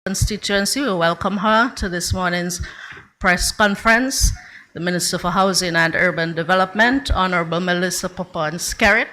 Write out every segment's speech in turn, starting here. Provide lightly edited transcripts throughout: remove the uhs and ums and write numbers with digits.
constituency. We welcome her to this morning's press conference. The Minister for Housing and Urban Development, Honorable Melissa Skerrit.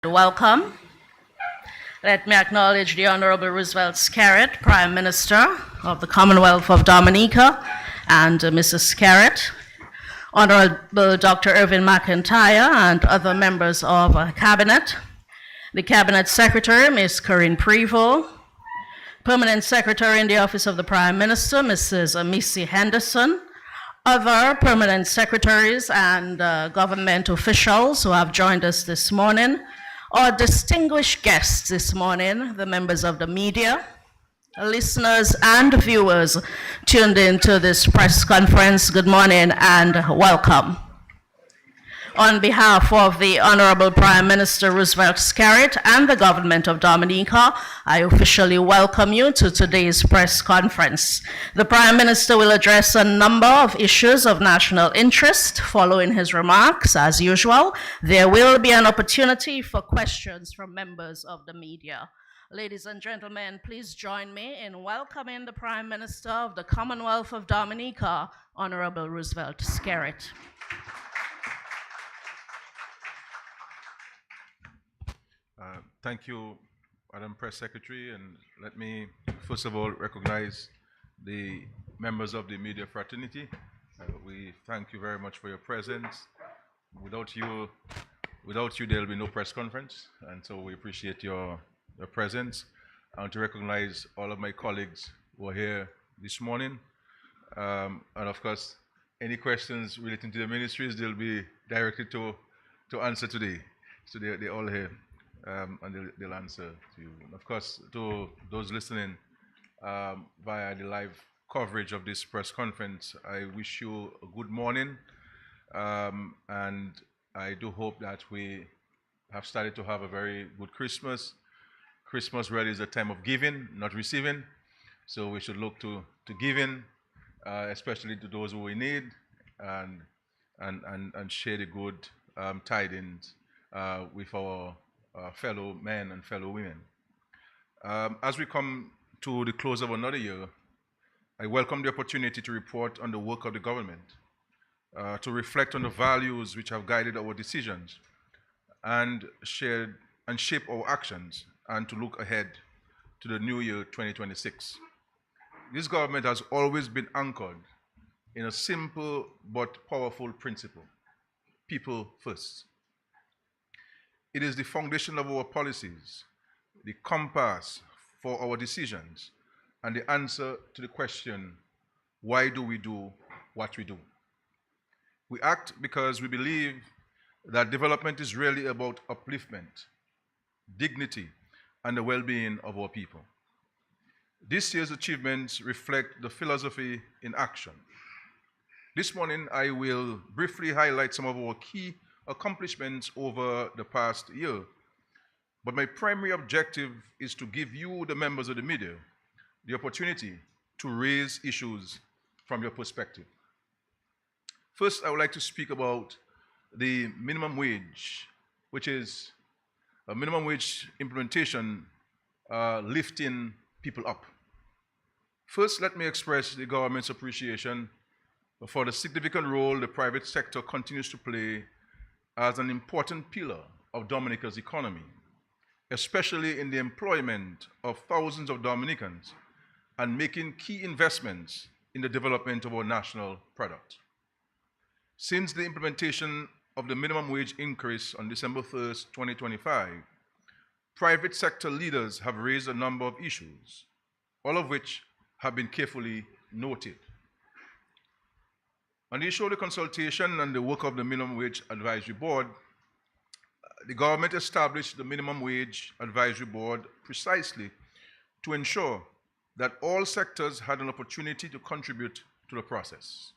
Welcome. Let me acknowledge the Honorable Roosevelt Skerrit, Prime Minister of the Commonwealth of Dominica, and Mrs. Skerrit, Honorable Dr. Irvin McIntyre, and other members of Cabinet, the Cabinet Secretary, Ms. Corinne Prevost, Permanent Secretary in the Office of the Prime Minister, Mrs. Missy Henderson, other permanent secretaries and government officials who have joined us this morning, our distinguished guests this morning, the members of the media, listeners and viewers tuned in to this press conference, good morning and welcome. On behalf of the Honorable Prime Minister Roosevelt Skerrit and the government of Dominica, I officially welcome you to today's press conference. The Prime Minister will address a number of issues of national interest. Following his remarks, as usual, there will be an opportunity for questions from members of the media. Ladies and gentlemen, please join me in welcoming the Prime Minister of the Commonwealth of Dominica, Honorable Roosevelt Skerrit. Thank you, Madam Press Secretary, and let me first of all recognize the members of the media fraternity. We thank you very much for your presence. Without you there will be no press conference, and so we appreciate your presence. And to recognize all of my colleagues who are here this morning. And of course, any questions relating to the ministries, they'll be directed to answer today. So they're all here. And they'll answer to you. And of course, to those listening via the live coverage of this press conference, I wish you a good morning. And I do hope that we have started to have a very good Christmas. Christmas really is a time of giving, not receiving. So we should look to giving, especially to those who we need, and share the good tidings with our fellow men and fellow women. As we come to the close of another year, I welcome the opportunity to report on the work of the government, to reflect on the values which have guided our decisions and shape our actions, and to look ahead to the new year 2026. This government has always been anchored in a simple but powerful principle: people first. It is the foundation of our policies, the compass for our decisions, and the answer to the question, why do we do what we do? We act because we believe that development is really about upliftment, dignity, and the well-being of our people. This year's achievements reflect the philosophy in action. This morning, I will briefly highlight some of our key accomplishments over the past year, but my primary objective is to give you, the members of the media, the opportunity to raise issues from your perspective. First, I would like to speak about the minimum wage, which is a minimum wage implementation lifting people up. First, let me express the government's appreciation for the significant role the private sector continues to play as an important pillar of Dominica's economy, especially in the employment of thousands of Dominicans and making key investments in the development of our national product. Since the implementation of the minimum wage increase on December 1st, 2025, private sector leaders have raised a number of issues, all of which have been carefully noted. On the issue of the consultation and the work of the Minimum Wage Advisory Board, the government established the Minimum Wage Advisory Board precisely to ensure that all sectors had an opportunity to contribute to the process.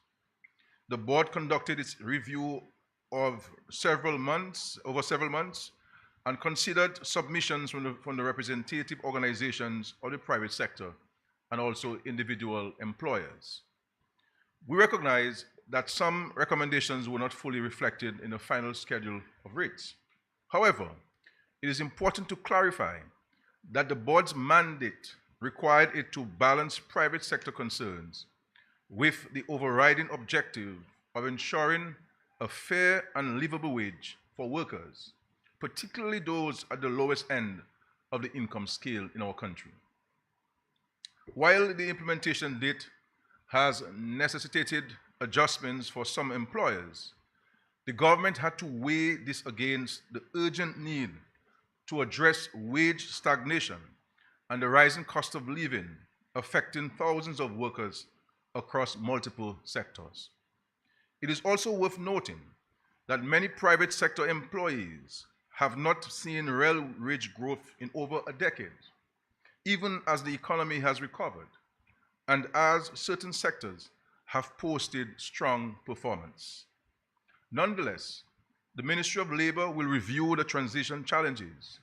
The board conducted its review over several months, and considered submissions from the representative organizations of the private sector and also individual employers. We recognize that some recommendations were not fully reflected in the final schedule of rates. However, it is important to clarify that the board's mandate required it to balance private sector concerns with the overriding objective of ensuring a fair and livable wage for workers, particularly those at the lowest end of the income scale in our country. While the implementation date has necessitated adjustments for some employers, the government had to weigh this against the urgent need to address wage stagnation and the rising cost of living affecting thousands of workers across multiple sectors. It is also worth noting that many private sector employees have not seen real wage growth in over a decade, even as the economy has recovered and as certain sectors have posted strong performance. Nonetheless, the Ministry of Labor will review the transition challenges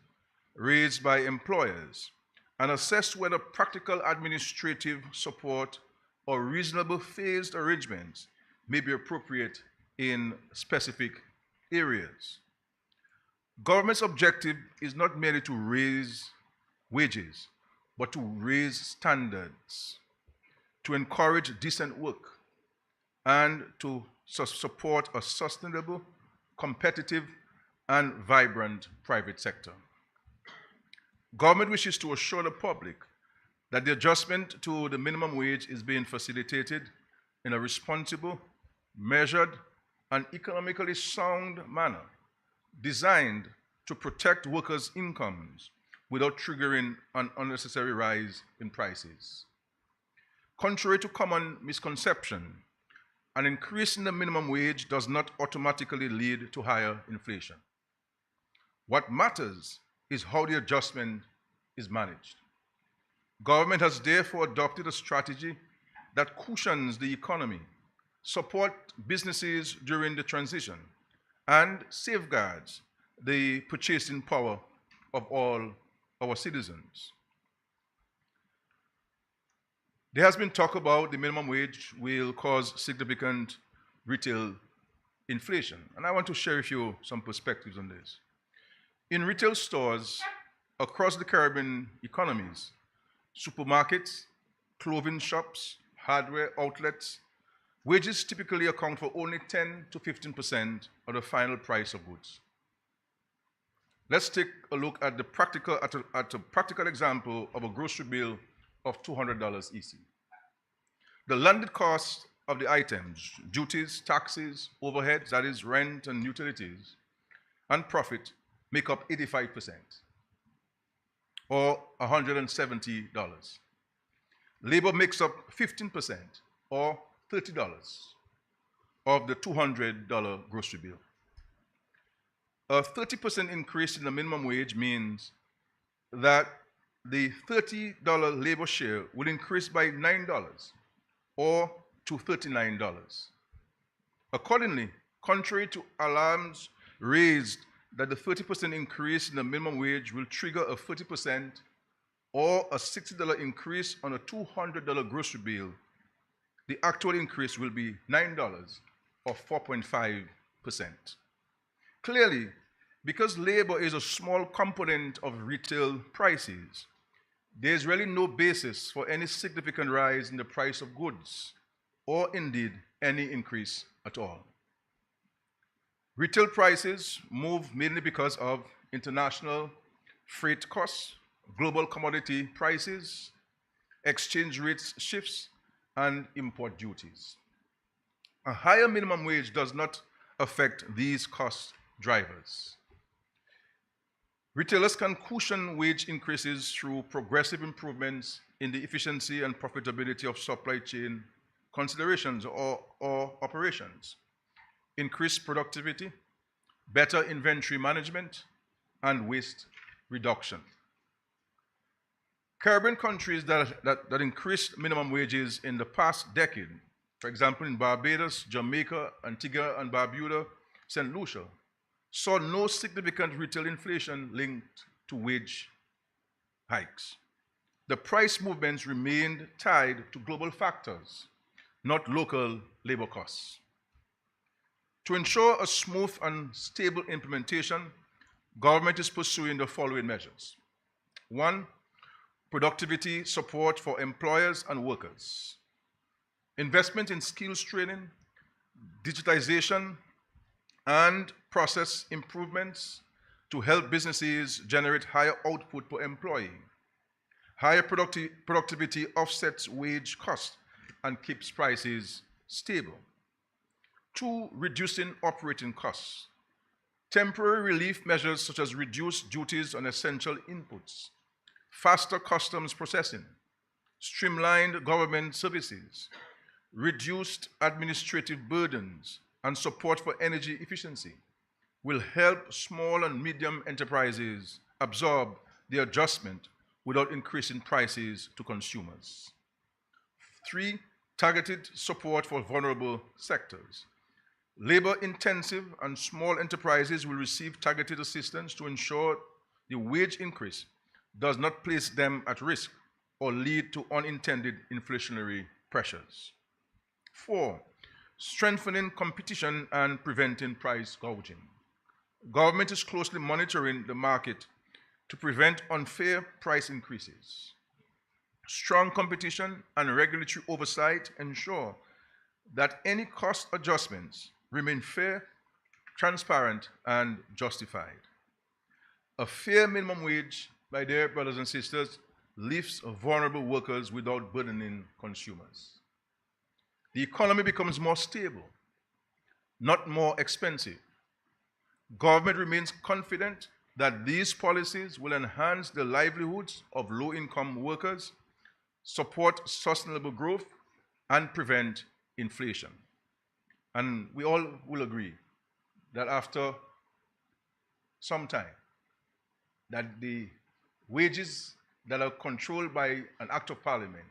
raised by employers and assess whether practical administrative support or reasonable phased arrangements may be appropriate in specific areas. Government's objective is not merely to raise wages, but to raise standards, to encourage decent work, and to support a sustainable, competitive, and vibrant private sector. Government wishes to assure the public that the adjustment to the minimum wage is being facilitated in a responsible, measured, and economically sound manner designed to protect workers' incomes without triggering an unnecessary rise in prices. Contrary to common misconception, an increase in the minimum wage does not automatically lead to higher inflation. What matters is how the adjustment is managed. Government has therefore adopted a strategy that cushions the economy, supports businesses during the transition, and safeguards the purchasing power of all our citizens. There has been talk about the minimum wage will cause significant retail inflation, and I want to share with you some perspectives on this. In retail stores across the Caribbean economies, supermarkets, clothing shops, hardware outlets, wages typically account for only 10 to 15% of the final price of goods. Let's take a look at a practical example of a grocery bill of $200 EC. The landed cost of the items, duties, taxes, overheads, that is rent and utilities, and profit make up 85%, or $170. Labor makes up 15%, or $30 of the $200 grocery bill. A 30% increase in the minimum wage means that the $30 labor share will increase by $9, or to $39. Accordingly, contrary to alarms raised that the 30% increase in the minimum wage will trigger a 30% or a $60 increase on a $200 grocery bill, the actual increase will be $9 or 4.5%. Clearly, because labor is a small component of retail prices, there is really no basis for any significant rise in the price of goods, or indeed any increase at all. Retail prices move mainly because of international freight costs, global commodity prices, exchange rates shifts, and import duties. A higher minimum wage does not affect these cost drivers. Retailers can cushion wage increases through progressive improvements in the efficiency and profitability of supply chain considerations or operations, increased productivity, better inventory management, and waste reduction. Caribbean countries that increased minimum wages in the past decade, for example in Barbados, Jamaica, Antigua and Barbuda, St. Lucia, saw no significant retail inflation linked to wage hikes. The price movements remained tied to global factors, not local labor costs. To ensure a smooth and stable implementation, government is pursuing the following measures. 1, productivity support for employers and workers. Investment in skills training, digitization, and process improvements to help businesses generate higher output per employee. Higher productivity offsets wage costs and keeps prices stable. 2, reducing operating costs. Temporary relief measures such as reduced duties on essential inputs, faster customs processing, streamlined government services, reduced administrative burdens, and support for energy efficiency will help small and medium enterprises absorb the adjustment without increasing prices to consumers. 3, targeted support for vulnerable sectors. Labor-intensive and small enterprises will receive targeted assistance to ensure the wage increase does not place them at risk or lead to unintended inflationary pressures. 4, strengthening competition and preventing price gouging. Government is closely monitoring the market to prevent unfair price increases. Strong competition and regulatory oversight ensure that any cost adjustments remain fair, transparent, and justified. A fair minimum wage, my dear brothers and sisters, lifts vulnerable workers without burdening consumers. The economy becomes more stable, not more expensive. Government remains confident that these policies will enhance the livelihoods of low-income workers, support sustainable growth, and prevent inflation. And we all will agree that after some time, that the wages that are controlled by an act of parliament,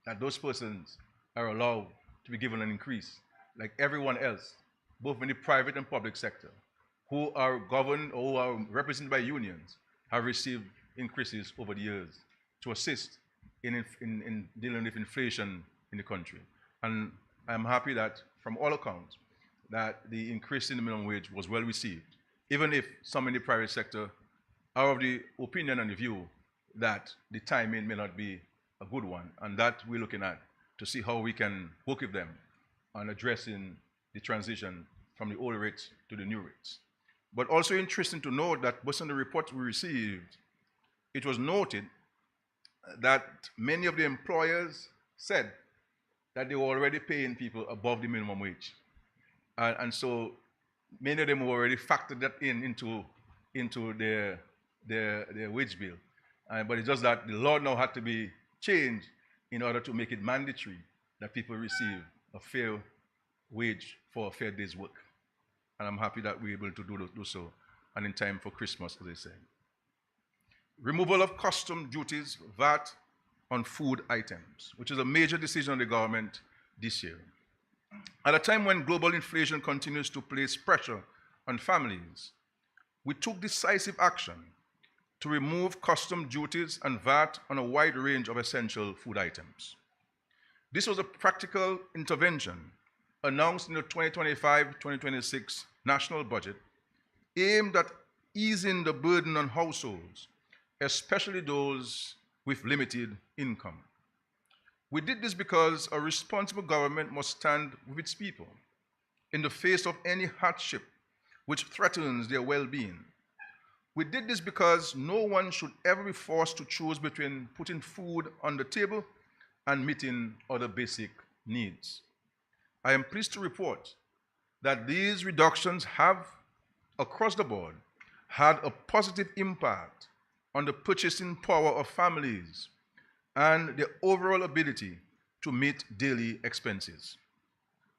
that those persons are allowed to be given an increase, like everyone else, both in the private and public sector, who are governed or who are represented by unions, have received increases over the years to assist in dealing with inflation in the country. And I'm happy that, from all accounts, that the increase in the minimum wage was well received, even if some in the private sector are of the opinion and the view that the timing may not be a good one, and that we're looking at to see how we can work with them on addressing the transition from the old rates to the new rates. But also interesting to note that based on the report we received, it was noted that many of the employers said that they were already paying people above the minimum wage. And so many of them were already factored that into their wage bill. But it's just that the law now had to be changed in order to make it mandatory that people receive a fair wage for a fair day's work. And I'm happy that we're able to do so, and in time for Christmas, as they say. Removal of custom duties, VAT, on food items, which is a major decision of the government this year. At a time when global inflation continues to place pressure on families, we took decisive action to remove custom duties and VAT on a wide range of essential food items. This was a practical intervention announced in the 2025-2026 national budget aimed at easing the burden on households, especially those with limited income. We did this because a responsible government must stand with its people in the face of any hardship which threatens their well-being. We did this because no one should ever be forced to choose between putting food on the table and meeting other basic needs. I am pleased to report that these reductions have, across the board, had a positive impact on the purchasing power of families and their overall ability to meet daily expenses.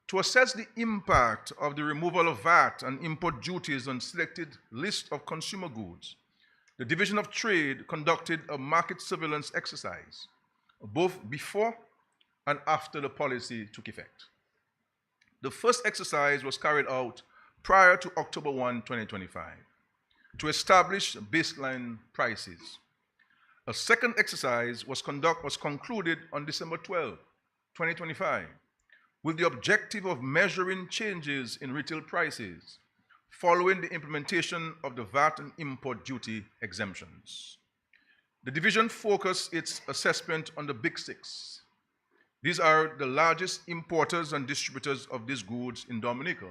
To assess the impact of the removal of VAT and import duties on selected list of consumer goods, the Division of Trade conducted a market surveillance exercise, both before and after the policy took effect. The first exercise was carried out prior to October 1, 2025, to establish baseline prices. A second exercise was concluded on December 12, 2025, with the objective of measuring changes in retail prices following the implementation of the VAT and import duty exemptions. The division focused its assessment on the Big Six. These are the largest importers and distributors of these goods in Dominica,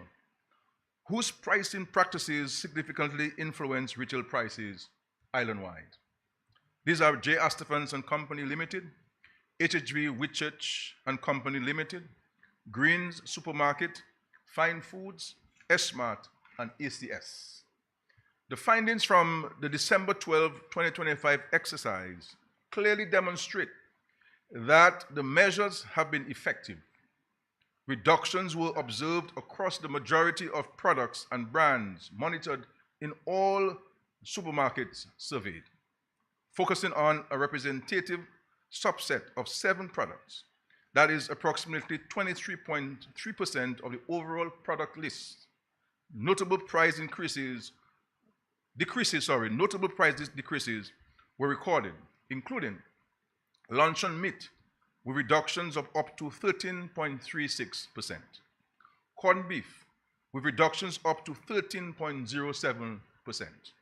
whose pricing practices significantly influence retail prices island-wide. These are J. Astafans and Company Limited, HHV Whitchurch and Company Limited, Greens Supermarket, Fine Foods, S-Mart, and ACS. The findings from the December 12, 2025 exercise clearly demonstrate that the measures have been effective. Reductions were observed across the majority of products and brands monitored in all supermarkets surveyed, focusing on a representative subset of 7 products. That is approximately 23.3% of the overall product list. Notable price decreases were recorded, including luncheon meat with reductions of up to 13.36%, corned beef with reductions up to 13.07%,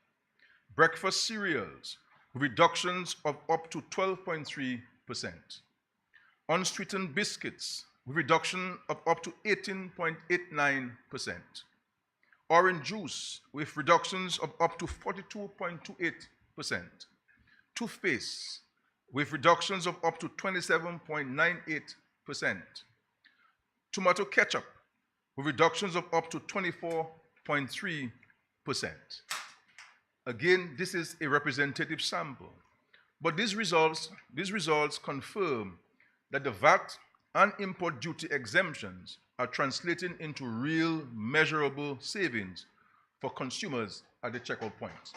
breakfast cereals with reductions of up to 12.3%, unsweetened biscuits with reduction of up to 18.89%, orange juice with reductions of up to 42.28%, toothpaste with reductions of up to 27.98%, tomato ketchup with reductions of up to 24.3%. Again, this is a representative sample, but these results confirm that the VAT and import duty exemptions are translating into real measurable savings for consumers at the checkout point.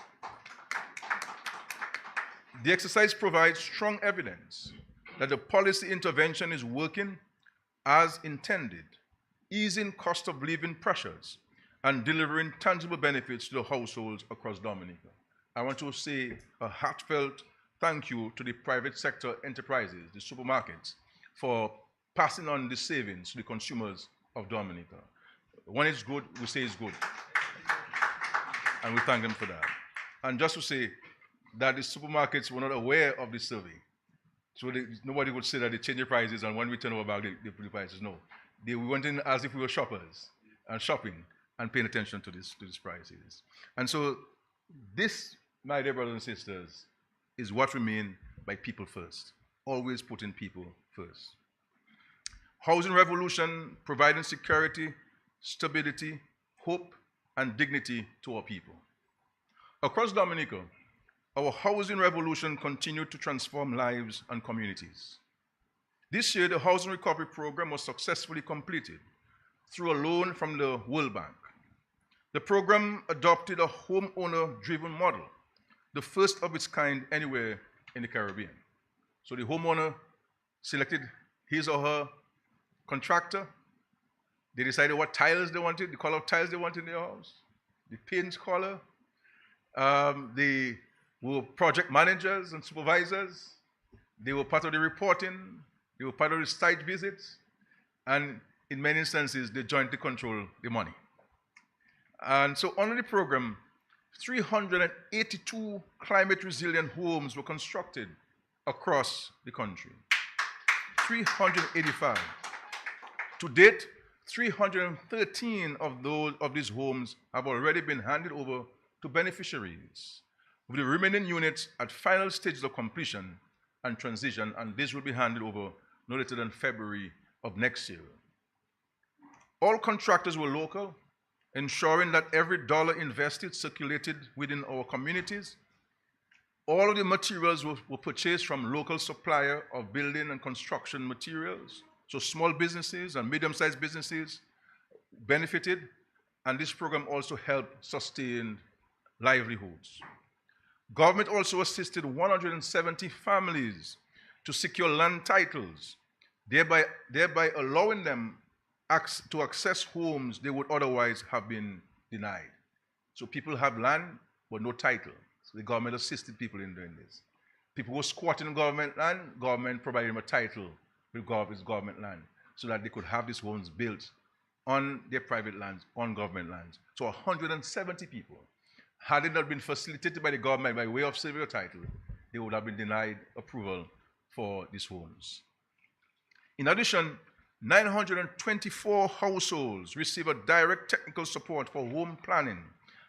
The exercise provides strong evidence that the policy intervention is working as intended, easing cost of living pressures and delivering tangible benefits to the households across Dominica. I want to say a heartfelt thank you to the private sector enterprises, the supermarkets, for passing on the savings to the consumers of Dominica. When it's good, we say it's good. And we thank them for that. And just to say that the supermarkets were not aware of this survey. So nobody would say that they change the prices and when we turn over back, they put the prices. No. They went in as if we were shoppers and shopping and paying attention to these prices. And so this, my dear brothers and sisters, is what we mean by people first. Always putting people first. Housing revolution, providing security, stability, hope, and dignity to our people. Across Dominica, our housing revolution continued to transform lives and communities. This year, the Housing Recovery Program was successfully completed through a loan from the World Bank. The program adopted a homeowner-driven model, the first of its kind anywhere in the Caribbean. So the homeowner selected his or her contractor. They decided what tiles they wanted, the color of tiles they wanted in their house, the paint color. They were project managers and supervisors. They were part of the reporting. They were part of the site visits. And in many instances, they jointly control the money. And so under the program, 382 climate resilient homes were constructed across the country. 385. To date, 313 of these homes have already been handed over to beneficiaries, with the remaining units at final stages of completion and transition, and this will be handed over no later than February of next year. All contractors were local, ensuring that every dollar invested circulated within our communities. All of the materials were purchased from local supplier of building and construction materials. So small businesses and medium-sized businesses benefited, and this program also helped sustain livelihoods. Government also assisted 170 families to secure land titles, thereby allowing them to access homes they would otherwise have been denied. So people have land, but no title. So the government assisted people in doing this. People were squatting on government land, government provided them a title with government land, so that they could have these homes built on their private lands, on government lands. So 170 people, had it not been facilitated by the government by way of civil title, they would have been denied approval for these homes. In addition, 924 households receive a direct technical support for home planning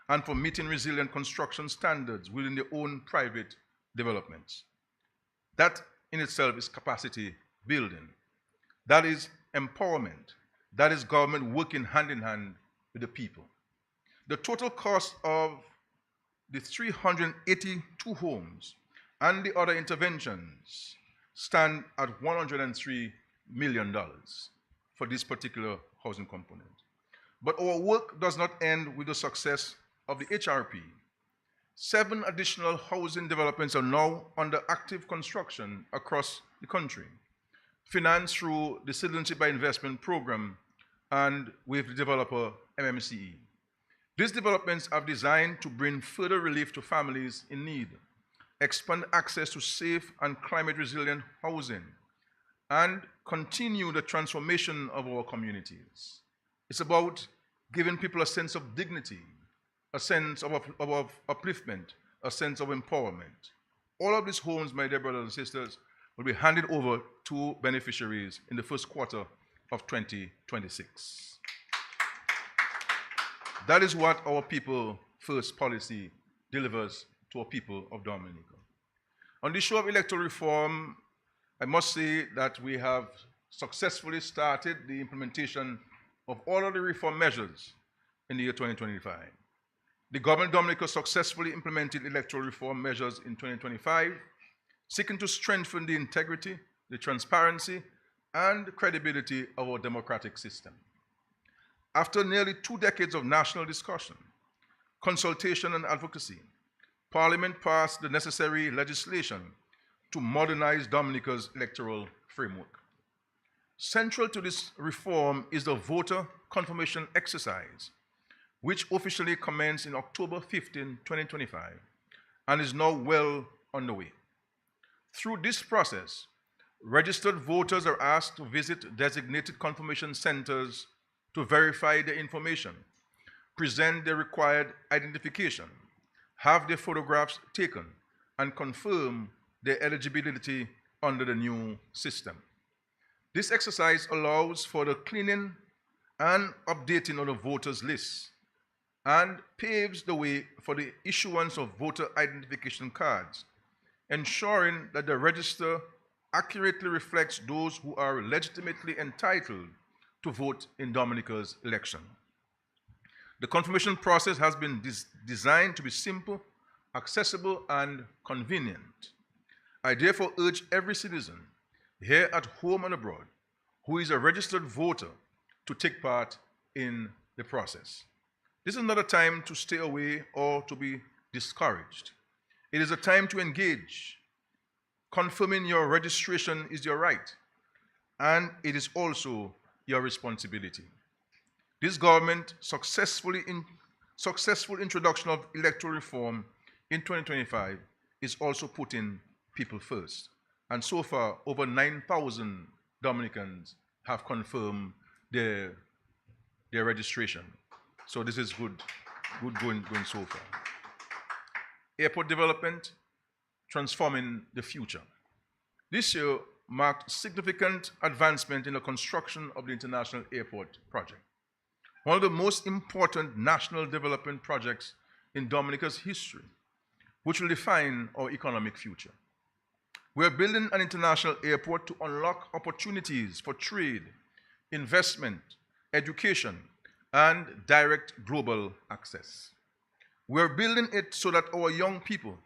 and for meeting resilient construction standards within their own private developments. That in itself is capacity building. That is empowerment. That is government working hand in hand with the people. The total cost of the 382 homes and the other interventions stand at $103 million for this particular housing component. But our work does not end with the success of the HRP. 7 additional housing developments are now under active construction across the country, financed through the Citizenship by Investment program and with the developer MMCE. These developments are designed to bring further relief to families in need, expand access to safe and climate-resilient housing, and continue the transformation of our communities. It's about giving people a sense of dignity, a sense of upliftment, a sense of empowerment. All of these homes, my dear brothers and sisters, will be handed over to beneficiaries in the first quarter of 2026. That is what our People First policy delivers to our people of Dominica. On the issue of electoral reform, I must say that we have successfully started the implementation of all of the reform measures in the year 2025. The government of Dominica successfully implemented electoral reform measures in 2025, seeking to strengthen the integrity, the transparency, and credibility of our democratic system. After nearly 2 decades of national discussion, consultation, and advocacy, Parliament passed the necessary legislation to modernize Dominica's electoral framework. Central to this reform is the voter confirmation exercise, which officially commenced in October 15, 2025, and is now well underway. Through this process, registered voters are asked to visit designated confirmation centers to verify their information, present their required identification, have their photographs taken, and confirm their eligibility under the new system. This exercise allows for the cleaning and updating of the voters' lists and paves the way for the issuance of voter identification cards, ensuring that the register accurately reflects those who are legitimately entitled to vote in Dominica's election. The confirmation process has been designed to be simple, accessible, and convenient. I therefore urge every citizen, here at home and abroad, who is a registered voter to take part in the process. This is not a time to stay away or to be discouraged. It is a time to engage. Confirming your registration is your right, and it is also your responsibility. This government successful introduction of electoral reform in 2025 is also putting people first. And so far, over 9,000 Dominicans have confirmed their registration. So this is good going so far. Airport development, transforming the future. This year marked significant advancement in the construction of the International Airport project, one of the most important national development projects in Dominica's history, which will define our economic future. We are building an international airport to unlock opportunities for trade, investment, education, and direct global access. We are building it so that our young people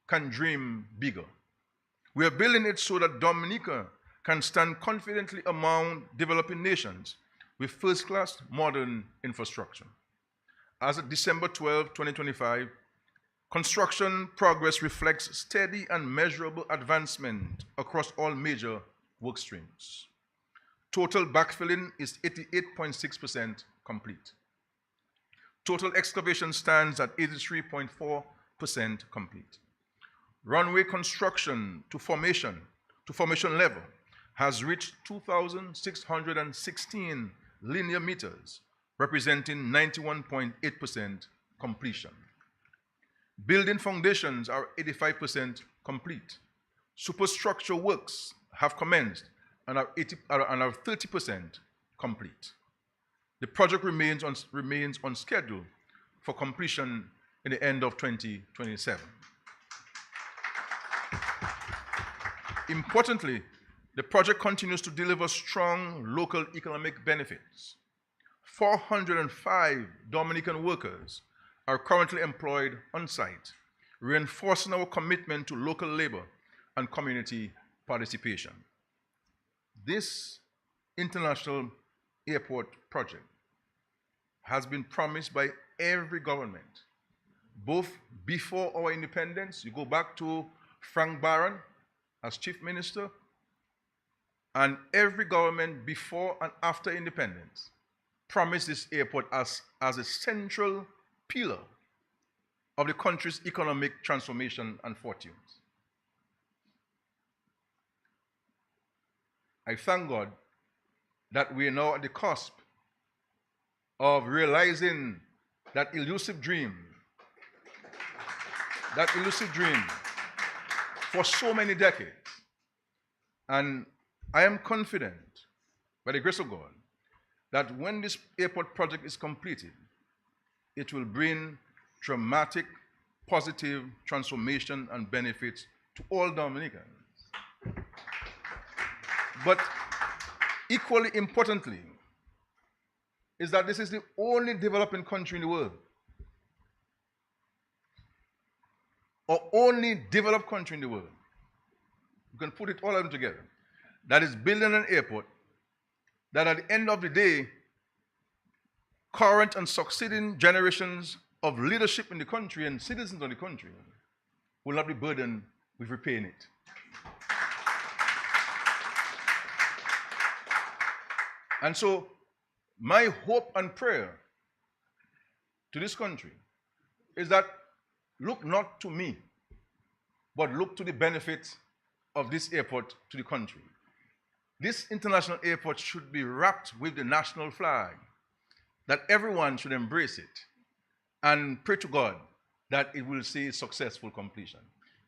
can dream bigger. We are building it so that Dominica can stand confidently among developing nations with first-class modern infrastructure. As of December 12, 2025, construction progress reflects steady and measurable advancement across all major work streams. Total backfilling is 88.6% complete. Total excavation stands at 83.4% complete. Runway construction to formation level has reached 2,616 linear meters, representing 91.8% completion. Building foundations are 85% complete. Superstructure works have commenced and are 30% complete. The project remains on schedule for completion in the end of 2027. Importantly, the project continues to deliver strong local economic benefits. 405 Dominican workers are currently employed on site, reinforcing our commitment to local labor and community participation. This international airport project has been promised by every government, both before our independence. You go back to Frank Barron as chief minister, and every government before and after independence promised this airport as a central pillar of the country's economic transformation and fortunes. I thank God that we are now at the cusp of realizing that elusive dream for so many decades. And I am confident, by the grace of God, that when this airport project is completed, it will bring dramatic, positive transformation and benefits to all Dominicans. But equally importantly, is that this is the only developing country in the world, or only developed country in the world, you can put it all of them together, that is building an airport that at the end of the day, current and succeeding generations of leadership in the country and citizens of the country will not be burdened with repaying it. And so, my hope and prayer to this country is that look not to me, but look to the benefits of this airport to the country. This international airport should be wrapped with the national flag, that everyone should embrace it and pray to God that it will see successful completion.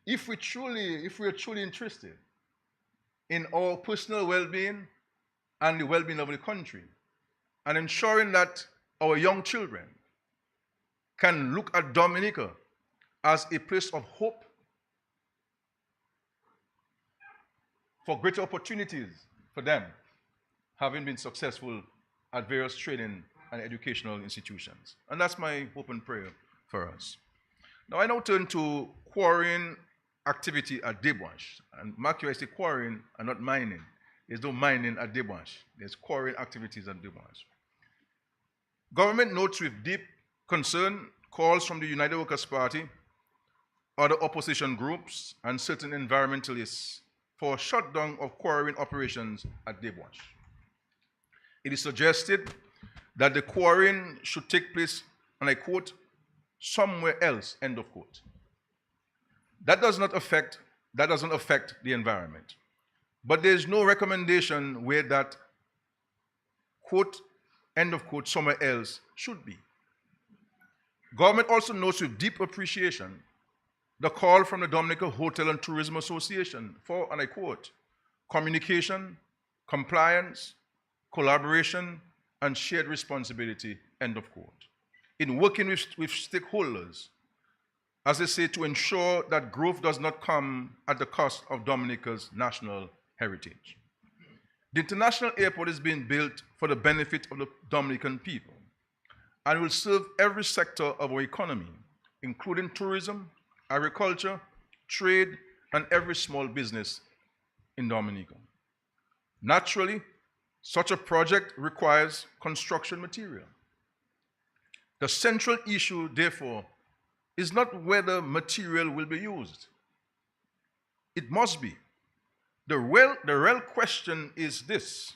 If we are truly interested in our personal well-being and the well-being of the country, and ensuring that our young children can look at Dominica as a place of hope for greater opportunities for them, having been successful at various training and educational institutions. And that's my hope and prayer for us. Now I now turn to quarrying activity at Debwash. And mark you, I say quarrying and not mining. There's no mining at Debwash. There's quarrying activities at Debwash. Government notes with deep concern calls from the United Workers' Party, other opposition groups, and certain environmentalists for shutdown of quarrying operations at Debwash. It is suggested that the quarrying should take place, and I quote, somewhere else, end of quote. That doesn't affect the environment. But there is no recommendation where that, quote, end of quote, somewhere else should be. Government also notes with deep appreciation the call from the Dominica Hotel and Tourism Association for, and I quote, communication, compliance, collaboration, and shared responsibility, end of quote, in working with stakeholders, as they say, to ensure that growth does not come at the cost of Dominica's national heritage. The international airport is being built for the benefit of the Dominican people and will serve every sector of our economy, including tourism, agriculture, trade, and every small business in Dominica. Naturally, such a project requires construction material. The central issue, therefore, is not whether material will be used. It must be. The real question is this: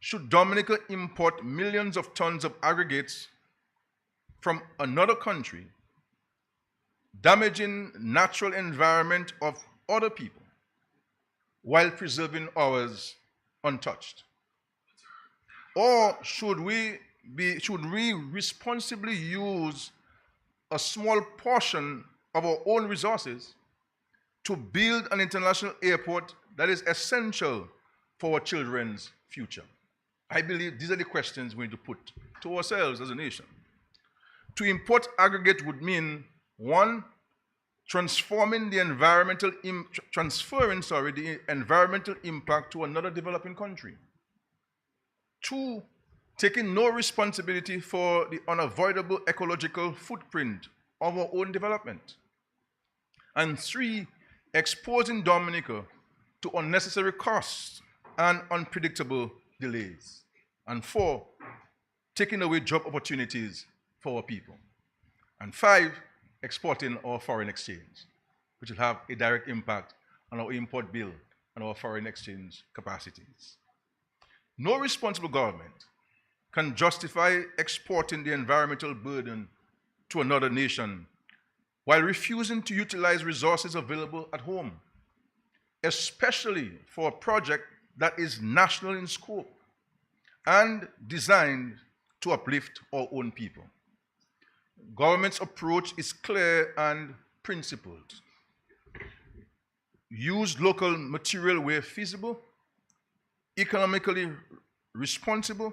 should Dominica import millions of tons of aggregates from another country, damaging natural environment of other people, while preserving ours untouched? Or should we responsibly use a small portion of our own resources to build an international airport that is essential for our children's future? I believe these are the questions we need to put to ourselves as a nation. To import aggregate would mean, one, transferring the environmental impact to another developing country. Two, taking no responsibility for the unavoidable ecological footprint of our own development. And three, exposing Dominica to unnecessary costs and unpredictable delays. And four, taking away job opportunities for our people. And five, exporting our foreign exchange, which will have a direct impact on our import bill and our foreign exchange capacities. No responsible government can justify exporting the environmental burden to another nation while refusing to utilize resources available at home, especially for a project that is national in scope and designed to uplift our own people. Government's approach is clear and principled. Use local material where feasible, economically responsible,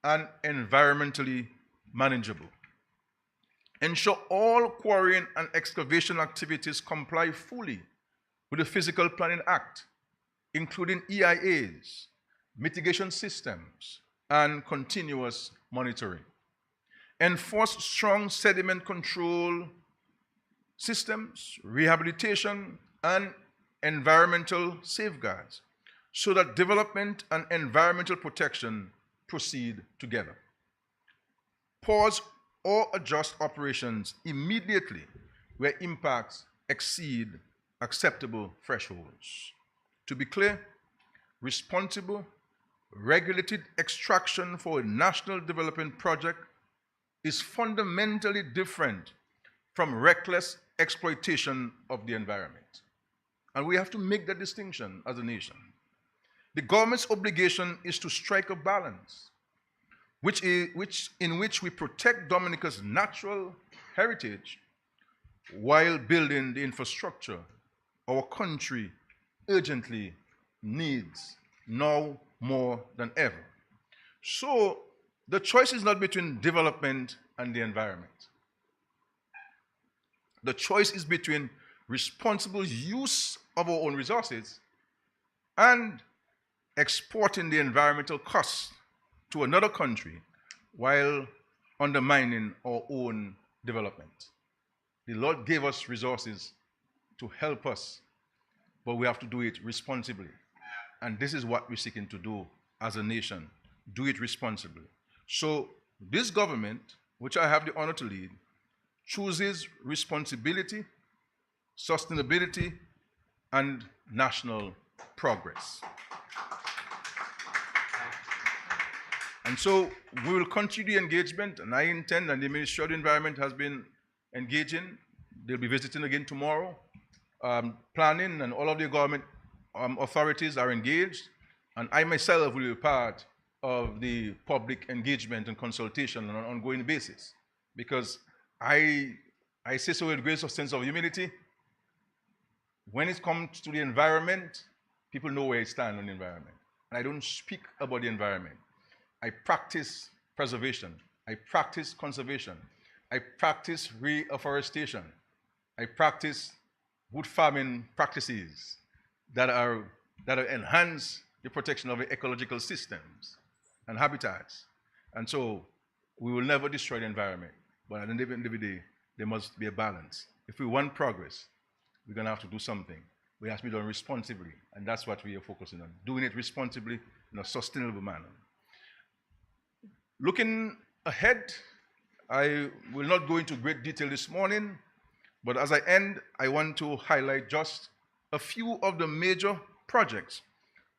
and environmentally manageable. Ensure all quarrying and excavation activities comply fully with the Physical Planning Act, including EIAs, mitigation systems, and continuous monitoring. Enforce strong sediment control systems, rehabilitation, and environmental safeguards so that development and environmental protection proceed together. Pause or adjust operations immediately where impacts exceed acceptable thresholds. To be clear, responsible, regulated extraction for a national development project is fundamentally different from reckless exploitation of the environment. And we have to make that distinction as a nation. The government's obligation is to strike a balance in which we protect Dominica's natural heritage while building the infrastructure our country urgently needs now more than ever. So the choice is not between development and the environment. The choice is between responsible use of our own resources and exporting the environmental costs to another country while undermining our own development. The Lord gave us resources to help us, but we have to do it responsibly. And this is what we're seeking to do as a nation, do it responsibly. So this government, which I have the honor to lead, chooses responsibility, sustainability, and national progress. And so we will continue the engagement, and I intend, and the Ministry of the Environment has been engaging. They'll be visiting again tomorrow. Planning and all of the government authorities are engaged, and I myself will be part of the public engagement and consultation on an ongoing basis. Because I say so with a great sense of humility. When it comes to the environment, people know where I stand on the environment. And I don't speak about the environment. I practice preservation. I practice conservation. I practice reforestation. I practice good farming practices that enhance the protection of the ecological systems and habitats. And so we will never destroy the environment. But at the end of the day, there must be a balance. If we want progress, we're going to have to do something. It has to be done responsibly. And that's what we are focusing on, doing it responsibly in a sustainable manner. Looking ahead, I will not go into great detail this morning, but as I end, I want to highlight just a few of the major projects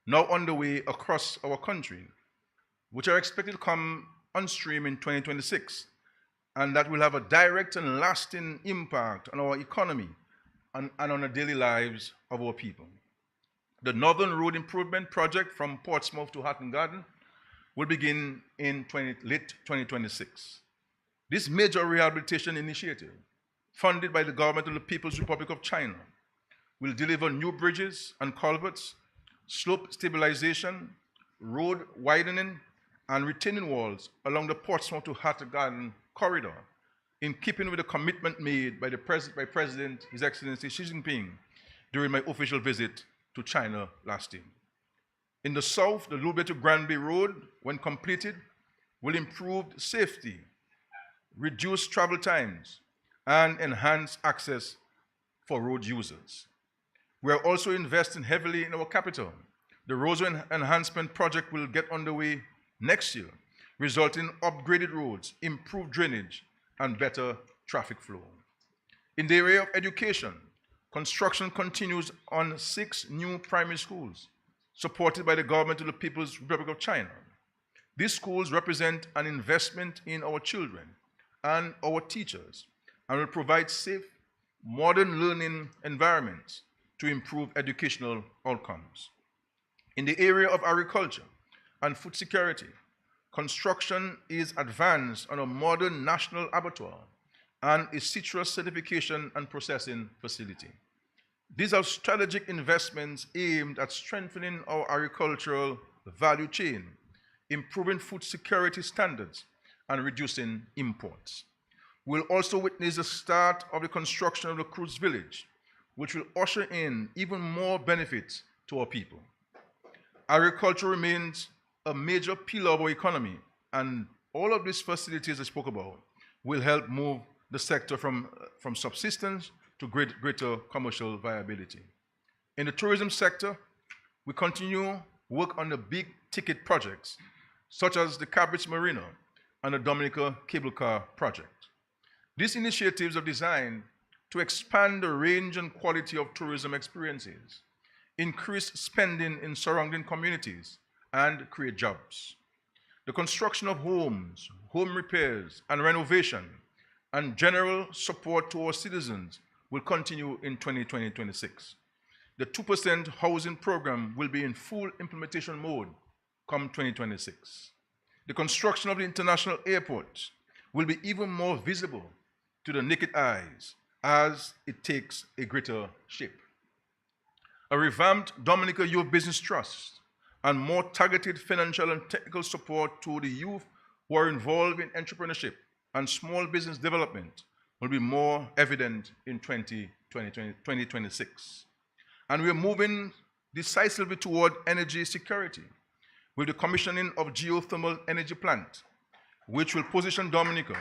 now underway across our country, which are expected to come on stream in 2026, and that will have a direct and lasting impact on our economy and on the daily lives of our people. The Northern Road Improvement Project from Portsmouth to Hatton Garden will begin in late 2026. This major rehabilitation initiative, funded by the government of the People's Republic of China, will deliver new bridges and culverts, slope stabilization, road widening, and retaining walls along the Portsmouth to Hatter Garden corridor, in keeping with the commitment made by President, His Excellency Xi Jinping, during my official visit to China last year. In the south, the Lube to Granby Road, when completed, will improve safety, reduce travel times, and enhance access for road users. We are also investing heavily in our capital. The roads enhancement project will get underway next year, resulting in upgraded roads, improved drainage, and better traffic flow. In the area of education, construction continues on 6 new primary schools, supported by the government of the People's Republic of China. These schools represent an investment in our children and our teachers, and will provide safe, modern learning environments to improve educational outcomes. In the area of agriculture and food security, construction is advanced on a modern national abattoir and a citrus certification and processing facility. These are strategic investments aimed at strengthening our agricultural value chain, improving food security standards, and reducing imports. We'll also witness the start of the construction of the Cruz Village, which will usher in even more benefits to our people. Agriculture remains a major pillar of our economy, and all of these facilities I spoke about will help move the sector from subsistence to greater commercial viability. In the tourism sector, we continue work on the big ticket projects, such as the Cabritz Marina and the Dominica Cable Car project. These initiatives are designed to expand the range and quality of tourism experiences, increase spending in surrounding communities, and create jobs. The construction of homes, home repairs and renovation, and general support to our citizens will continue in 2026. The 2% housing program will be in full implementation mode come 2026. The construction of the international airport will be even more visible to the naked eyes as it takes a greater shape. A revamped Dominica Youth Business Trust and more targeted financial and technical support to the youth who are involved in entrepreneurship and small business development will be more evident in 2026. And we are moving decisively toward energy security with the commissioning of geothermal energy plant, which will position Dominica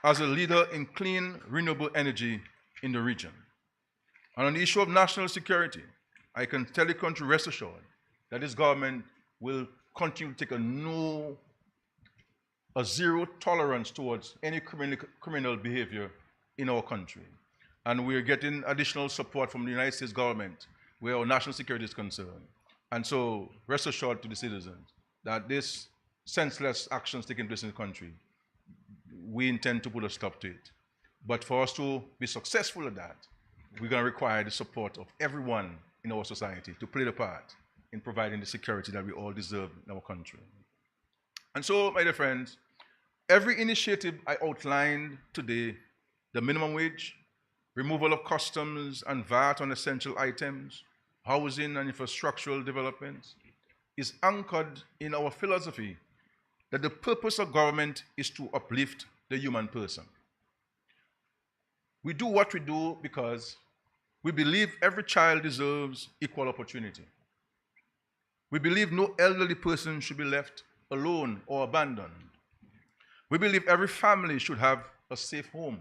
as a leader in clean, renewable energy in the region. And on the issue of national security, I can tell the country, rest assured, that this government will continue to take a zero tolerance towards any criminal behavior in our country. And we're getting additional support from the United States government where our national security is concerned. And so, rest assured to the citizens that this senseless actions taking place in the country, we intend to put a stop to it. But for us to be successful at that, we're going to require the support of everyone in our society to play the part in providing the security that we all deserve in our country. And so, my dear friends, every initiative I outlined today, the minimum wage, removal of customs and VAT on essential items, housing and infrastructural developments, is anchored in our philosophy that the purpose of government is to uplift the human person. We do what we do because we believe every child deserves equal opportunity. We believe no elderly person should be left alone or abandoned. We believe every family should have a safe home.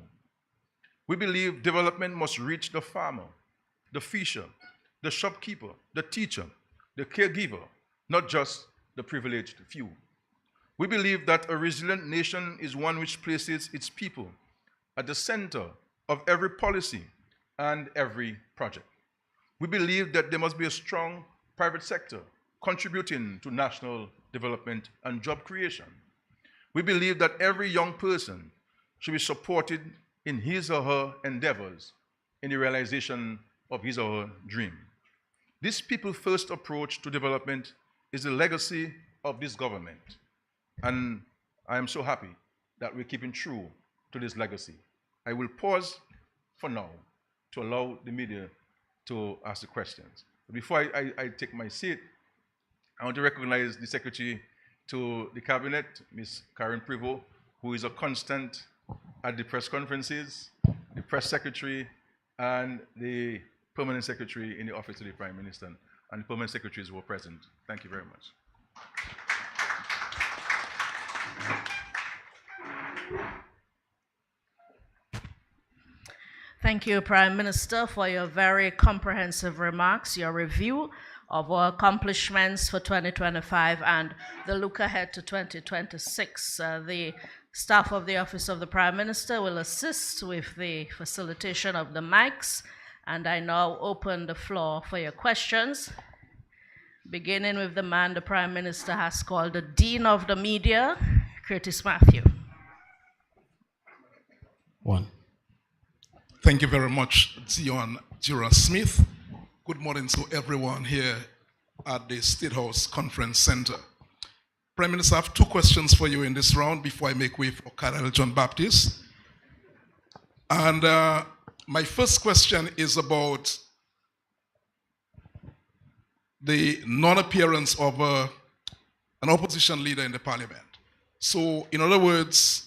We believe development must reach the farmer, the fisher, the shopkeeper, the teacher, the caregiver, not just the privileged few. We believe that a resilient nation is one which places its people at the center of every policy and every project. We believe that there must be a strong private sector contributing to national development and job creation. We believe that every young person should be supported in his or her endeavors in the realization of his or her dream. This people-first approach to development is the legacy of this government. And I am so happy that we're keeping true to this legacy. I will pause for now to allow the media to ask the questions. Before I take my seat, I want to recognize the Secretary to the Cabinet, Ms. Karen Privo, who is a constant at the press conferences, the Press Secretary, and the Permanent Secretary in the Office of the Prime Minister, and the Permanent Secretaries who were present. Thank you very much. Thank you, Prime Minister, for your very comprehensive remarks, your review of our accomplishments for 2025 and the look ahead to 2026. The staff of the Office of the Prime Minister will assist with the facilitation of the mics, and I now open the floor for your questions, beginning with the man the Prime Minister has called the Dean of the Media, Curtis Matthew. One. Thank you very much, Zion Jura Smith. Good morning to everyone here at the State House Conference Center. Prime Minister, I have two questions for you in this round before I make way for Colonel John Baptist. And my first question is about the non-appearance of an opposition leader in the parliament. So, in other words,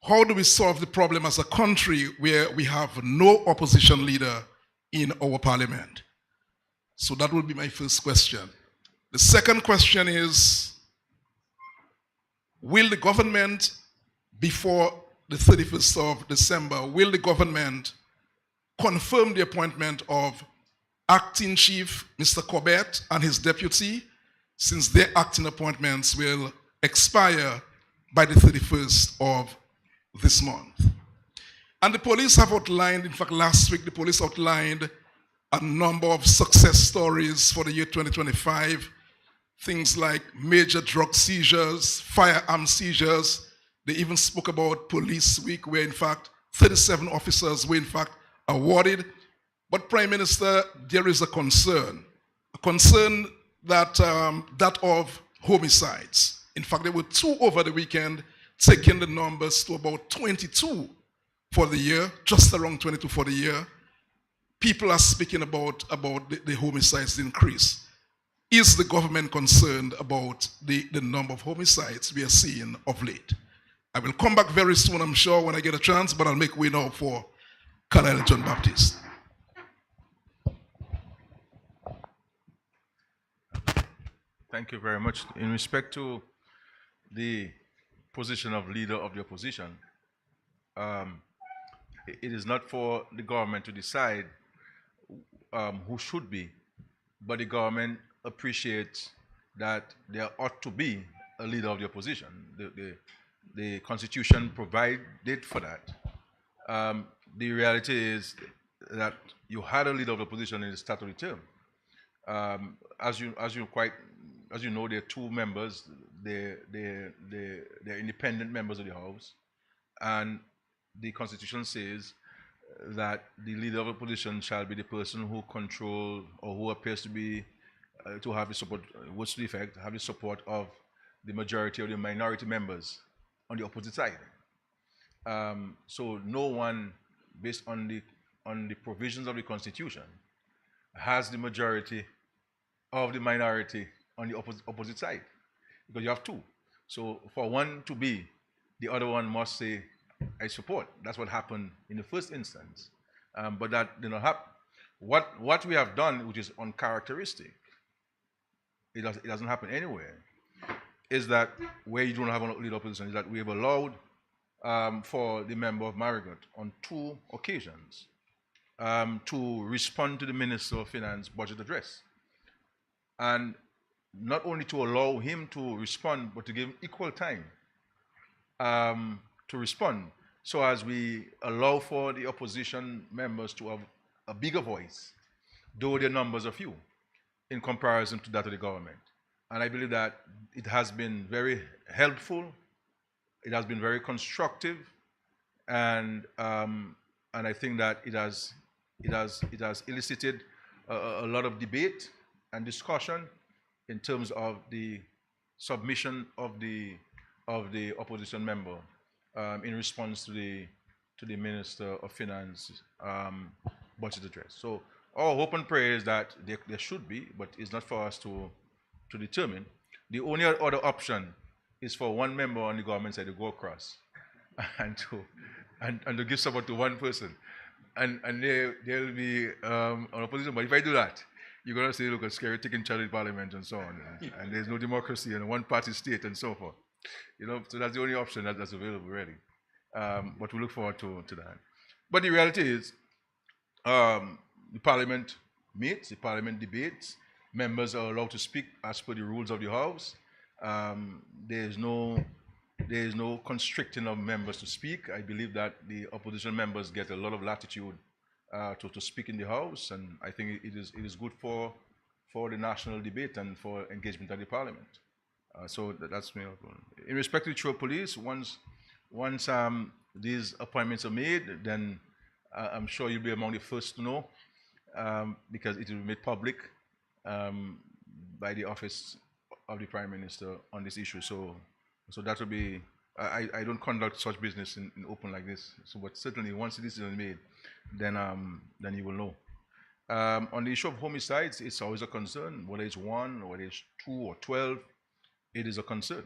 how do we solve the problem as a country where we have no opposition leader in our parliament? So that would be my first question. The second question is, will the government, before the 31st of December, will the government confirm the appointment of acting chief, Mr. Corbett, and his deputy, since their acting appointments will expire by the 31st of this month? And the police have outlined, in fact, last week, the police outlined a number of success stories for the year 2025, things like major drug seizures, firearm seizures. They even spoke about Police Week, where, in fact, 37 officers were, in fact, awarded. But, Prime Minister, there is a concern that, that of homicides. In fact, there were 2 over the weekend, taking the numbers to about 22 for the year, just around 22 for the year. People are speaking about the homicides increase. Is the government concerned about the number of homicides we are seeing of late? I will come back very soon, I'm sure, when I get a chance, but I'll make way now for Colonel John Baptist. Thank you very much. In respect to the position of leader of the opposition, it is not for the government to decide who should be, but the government appreciates that there ought to be a leader of the opposition. The Constitution provided for that. The reality is that you had a leader of the opposition in the start of the term. As you know, there are 2 members. They're independent members of the House, and the Constitution says that the leader of opposition shall be the person who control or who appears to be to have the support, what's the effect, have the support of the majority of the minority members on the opposite side. So no one, based on the provisions of the Constitution, has the majority of the minority on the opposite side, because you have 2. So for one to be, the other one must say, I support. That's what happened in the first instance. But that did not happen. What we have done, which is uncharacteristic, it doesn't happen anywhere, is that where you don't have a leader opposition, is that we have allowed for the member of Marigot on 2 occasions to respond to the Minister of Finance budget address. And not only to allow him to respond, but to give him equal time to respond, so as we allow for the opposition members to have a bigger voice, though their numbers are few, in comparison to that of the government. And I believe that it has been very helpful, it has been very constructive, and I think that it has elicited a lot of debate and discussion in terms of the submission of the opposition member in response to the Minister of Finance budget address. So Our hope and prayer is that there should be, but it's not for us to determine. The only other option is for one member on the government side to go across and to give support to one person. And they'll be on opposition. But if I do that, you're going to say, look, Skerrit taking charge of parliament and so on. And there's no democracy and a one-party state and so forth. So that's the only option that's available, really. But we look forward to that. But the reality is, the parliament meets, the parliament debates, members are allowed to speak as per the rules of the House. There is no constricting of members to speak. I believe that the opposition members get a lot of latitude to speak in the House, and I think it is good for the national debate and for engagement at the Parliament. So that's me. In respect to the True Police, once these appointments are made, then I'm sure you'll be among the first to know, because it will be made public by the office of the Prime Minister on this issue. So that will be. I don't conduct such business in open like this. So, but certainly once this is made, then you will know. On the issue of homicides, it's always a concern. Whether it's 1 or whether it's 2 or 12, it is a concern.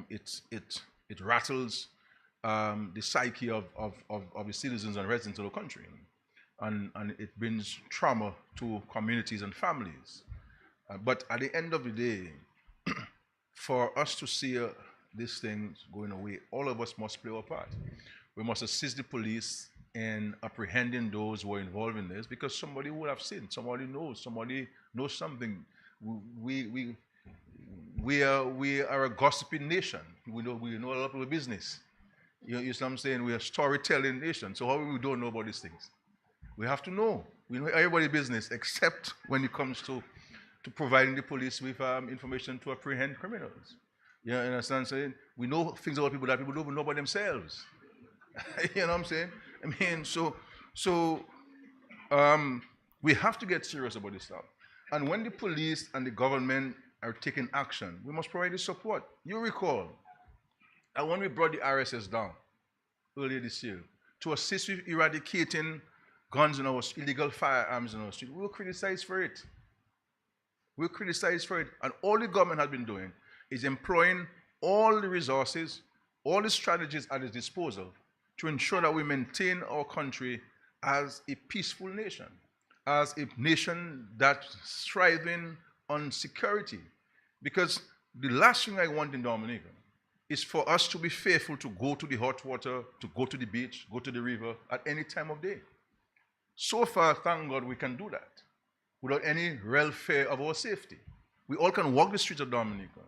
It rattles the psyche of the citizens and residents of the country, and it brings trauma to communities and families. But at the end of the day, for us to see these things going away, all of us must play our part. We must assist the police in apprehending those who are involved in this, because somebody would have seen, somebody knows something. We are a gossiping nation. We know a lot of business. You know what I'm saying? We are a storytelling nation. So how we don't know about these things? We have to know. We know everybody's business, except when it comes to providing the police with information to apprehend criminals. You know what I'm saying? We know things about people that people don't even know about themselves. You know what I'm saying? I mean, so we have to get serious about this stuff. And when the police and the government are taking action, we must provide the support. You recall, and when we brought the RSS down earlier this year to assist with eradicating guns in our illegal firearms in our street, we were criticized for it. We were criticized for it. And all the government has been doing is employing all the resources, all the strategies at its disposal to ensure that we maintain our country as a peaceful nation, as a nation that's striving on security. Because the last thing I want in Dominica is for us to be fearful to go to the hot water, to go to the beach, go to the river at any time of day. So far, thank God, we can do that without any real fear of our safety. We all can walk the streets of Dominica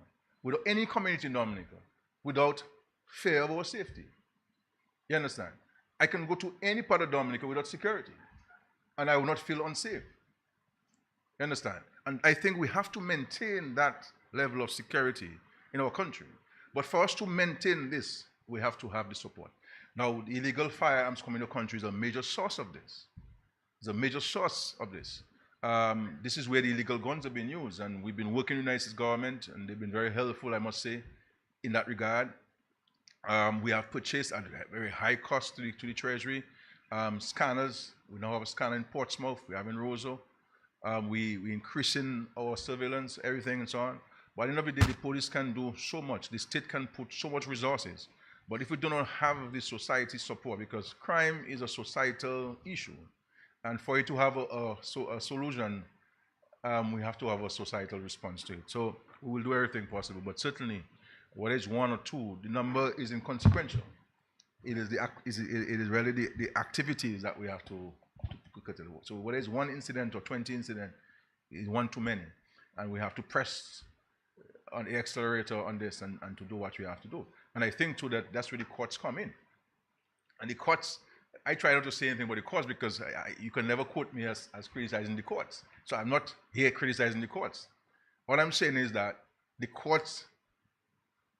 without any community in Dominica without fear of our safety. You understand? I can go to any part of Dominica without security, and I will not feel unsafe. You understand? And I think we have to maintain that level of security in our country. But for us to maintain this, we have to have the support. Now, the illegal firearms coming into the country is a major source of this. It's a major source of this. This is where the illegal guns have been used, and we've been working with the United States government, and they've been very helpful, I must say, in that regard. We have purchased at a very high cost to the Treasury scanners. We now have a scanner in Portsmouth. We have in Roseau. We're increasing our surveillance, everything, and so on. But at the end of the day, the police can do so much. The state can put so much resources. But if we do not have the society support, because crime is a societal issue, and for it to have a solution, we have to have a societal response to it. So we will do everything possible. But certainly, whether it's 1 or 2, the number is inconsequential. It is really the activities that we have to curtail. So whether it's 1 incident or 20 incidents, it's one too many. And we have to press on the accelerator on this and to do what we have to do. And I think too that's where the courts come in. And the courts, I try not to say anything about the courts because you can never quote me as criticizing the courts. So I'm not here criticizing the courts. What I'm saying is that the courts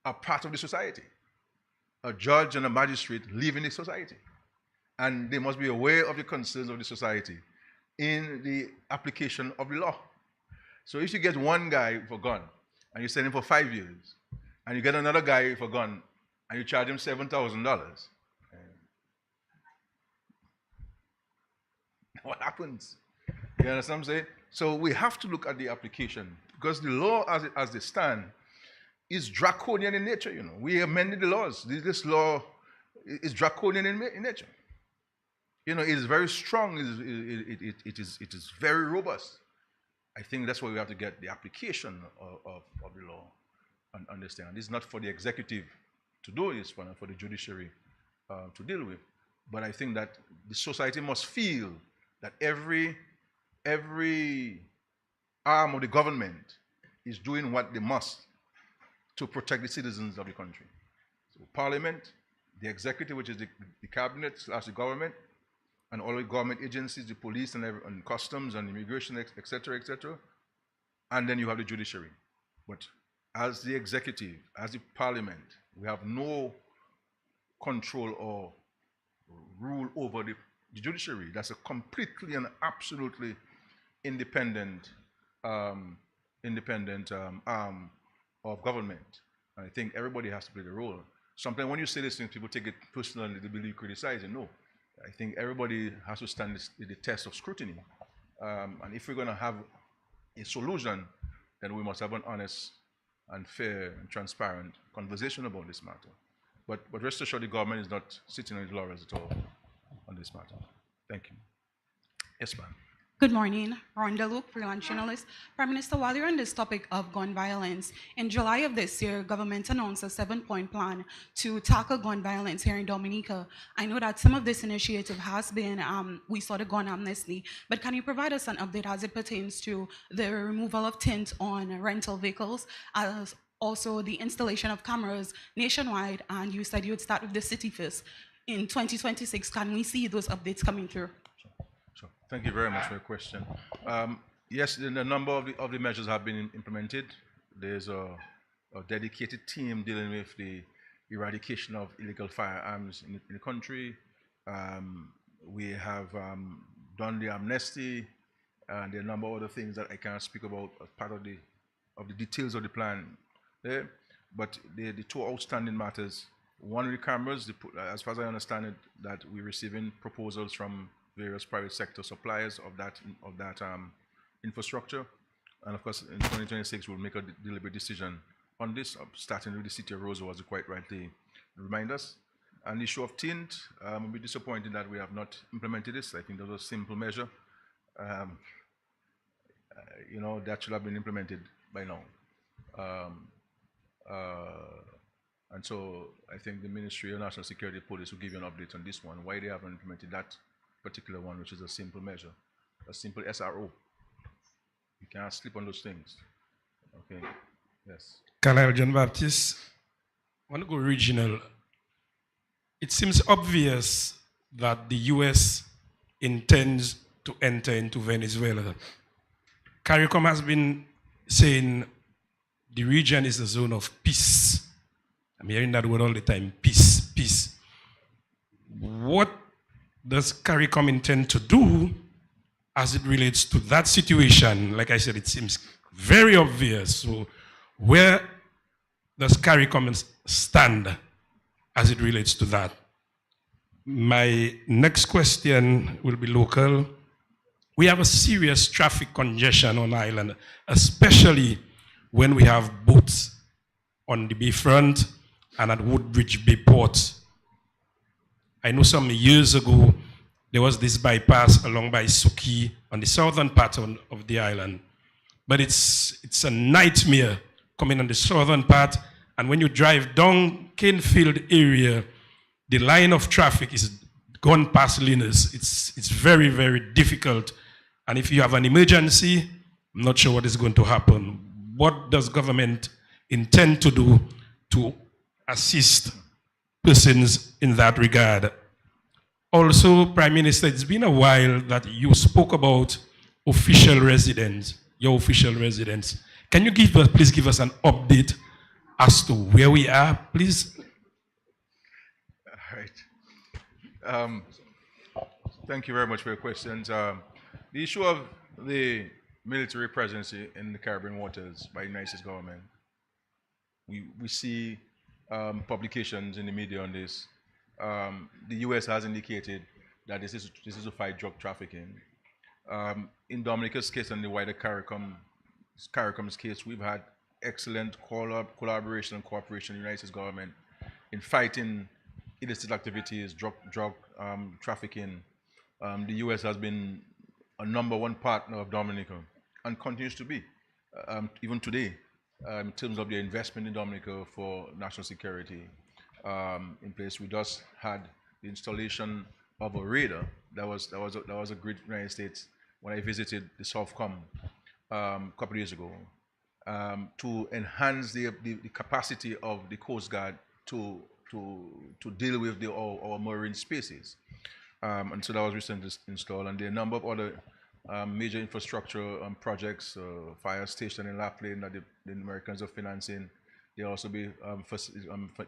are part of the society. A judge and a magistrate live in the society. And they must be aware of the concerns of the society in the application of the law. So if you get one guy for a gun and you send him for 5 years, and you get another guy for a gun and you charge him $7,000, what happens? You understand what I'm saying? So we have to look at the application because the law as they stand is draconian in nature, you know. We amended the laws. This law is draconian in nature. You know, it is very strong, it is very robust. I think that's why we have to get the application of the law and understand. This is not for the executive to do, it's for the judiciary to deal with. But I think that the society must feel that every arm of the government is doing what they must to protect the citizens of the country. So Parliament, the executive, which is the cabinet / the government, and all the government agencies, the police and customs and immigration, etc., etc. And then you have the judiciary. But as the executive, as the parliament, we have no control or rule over the judiciary. That's a completely and absolutely independent arm of government. And I think everybody has to play the role. Sometimes when you say this thing, people take it personally, they believe you criticize it. No. I think everybody has to stand the test of scrutiny. And if we're going to have a solution, then we must have an honest and fair and transparent conversation about this matter. But rest assured, the government is not sitting on its laurels at all on this matter. Thank you. Yes, ma'am. Good morning, Rhonda Luke, freelance journalist. Prime Minister, while you're on this topic of gun violence, in July of this year, government announced a 7-point plan to tackle gun violence here in Dominica. I know that some of this initiative has been, we saw the gun amnesty, but can you provide us an update as it pertains to the removal of tint on rental vehicles, as also the installation of cameras nationwide, and you said you would start with the city first. In 2026, can we see those updates coming through? Sure. Thank you very much for your question. Yes, the number of the measures have been implemented. There's a dedicated team dealing with the eradication of illegal firearms in the country. We have done the amnesty, and there are a number of other things that I can't speak about as part of the details of the plan there. But the two outstanding matters, one of the cameras, as far as I understand it, that we're receiving proposals from various private sector suppliers of that infrastructure, and of course in 2026 we'll make a deliberate decision on this, starting with the city of Roosevelt, as you quite rightly remind us. And the issue of tint, we'll be disappointed that we have not implemented this. I think that was a simple measure. You know, that should have been implemented by now. And so I think the Ministry of National Security Police will give you an update on this one, why they haven't implemented that particular one, which is a simple measure, a simple SRO. You can't sleep on those things. Okay, yes. Carlisle John Baptist, I want to go regional. It seems obvious that the U.S. intends to enter into Venezuela. CARICOM has been saying the region is a zone of peace. I'm hearing that word all the time, peace, peace. What does CARICOM intend to do as it relates to that situation? Like I said, it seems very obvious. So where does CARICOM stand as it relates to that? My next question will be local. We have a serious traffic congestion on island, especially when we have boats on the bayfront and at Woodbridge Bay Port. I know some years ago, there was this bypass along by Suki on the southern part of the island. But it's a nightmare coming on the southern part. And when you drive down Canefield area, the line of traffic is gone past Linus. It's very, very difficult. And if you have an emergency, I'm not sure what is going to happen. What does government intend to do to assist persons in that regard? Also, Prime Minister, it's been a while that you spoke about official residence, your official residence. Can you please give us an update as to where we are, please? All right. Thank you very much for your questions. The issue of the military presence in the Caribbean waters by the United States government, we see publications in the media on this. The U.S. has indicated that this is to fight drug trafficking. In Dominica's case and the wider CARICOM's case, we've had excellent collaboration and cooperation with the United States government in fighting illicit activities, drug trafficking. The U.S. has been a #1 partner of Dominica and continues to be, even today, in terms of their investment in Dominica for national security in place. We just had the installation of a radar that was a great United States when I visited the Southcom a couple of years ago to enhance the capacity of the Coast Guard to deal with our marine spaces. And so that was recently installed, and there are a number of other major infrastructure projects, fire station in Lapland that the Americans are financing. They'll also be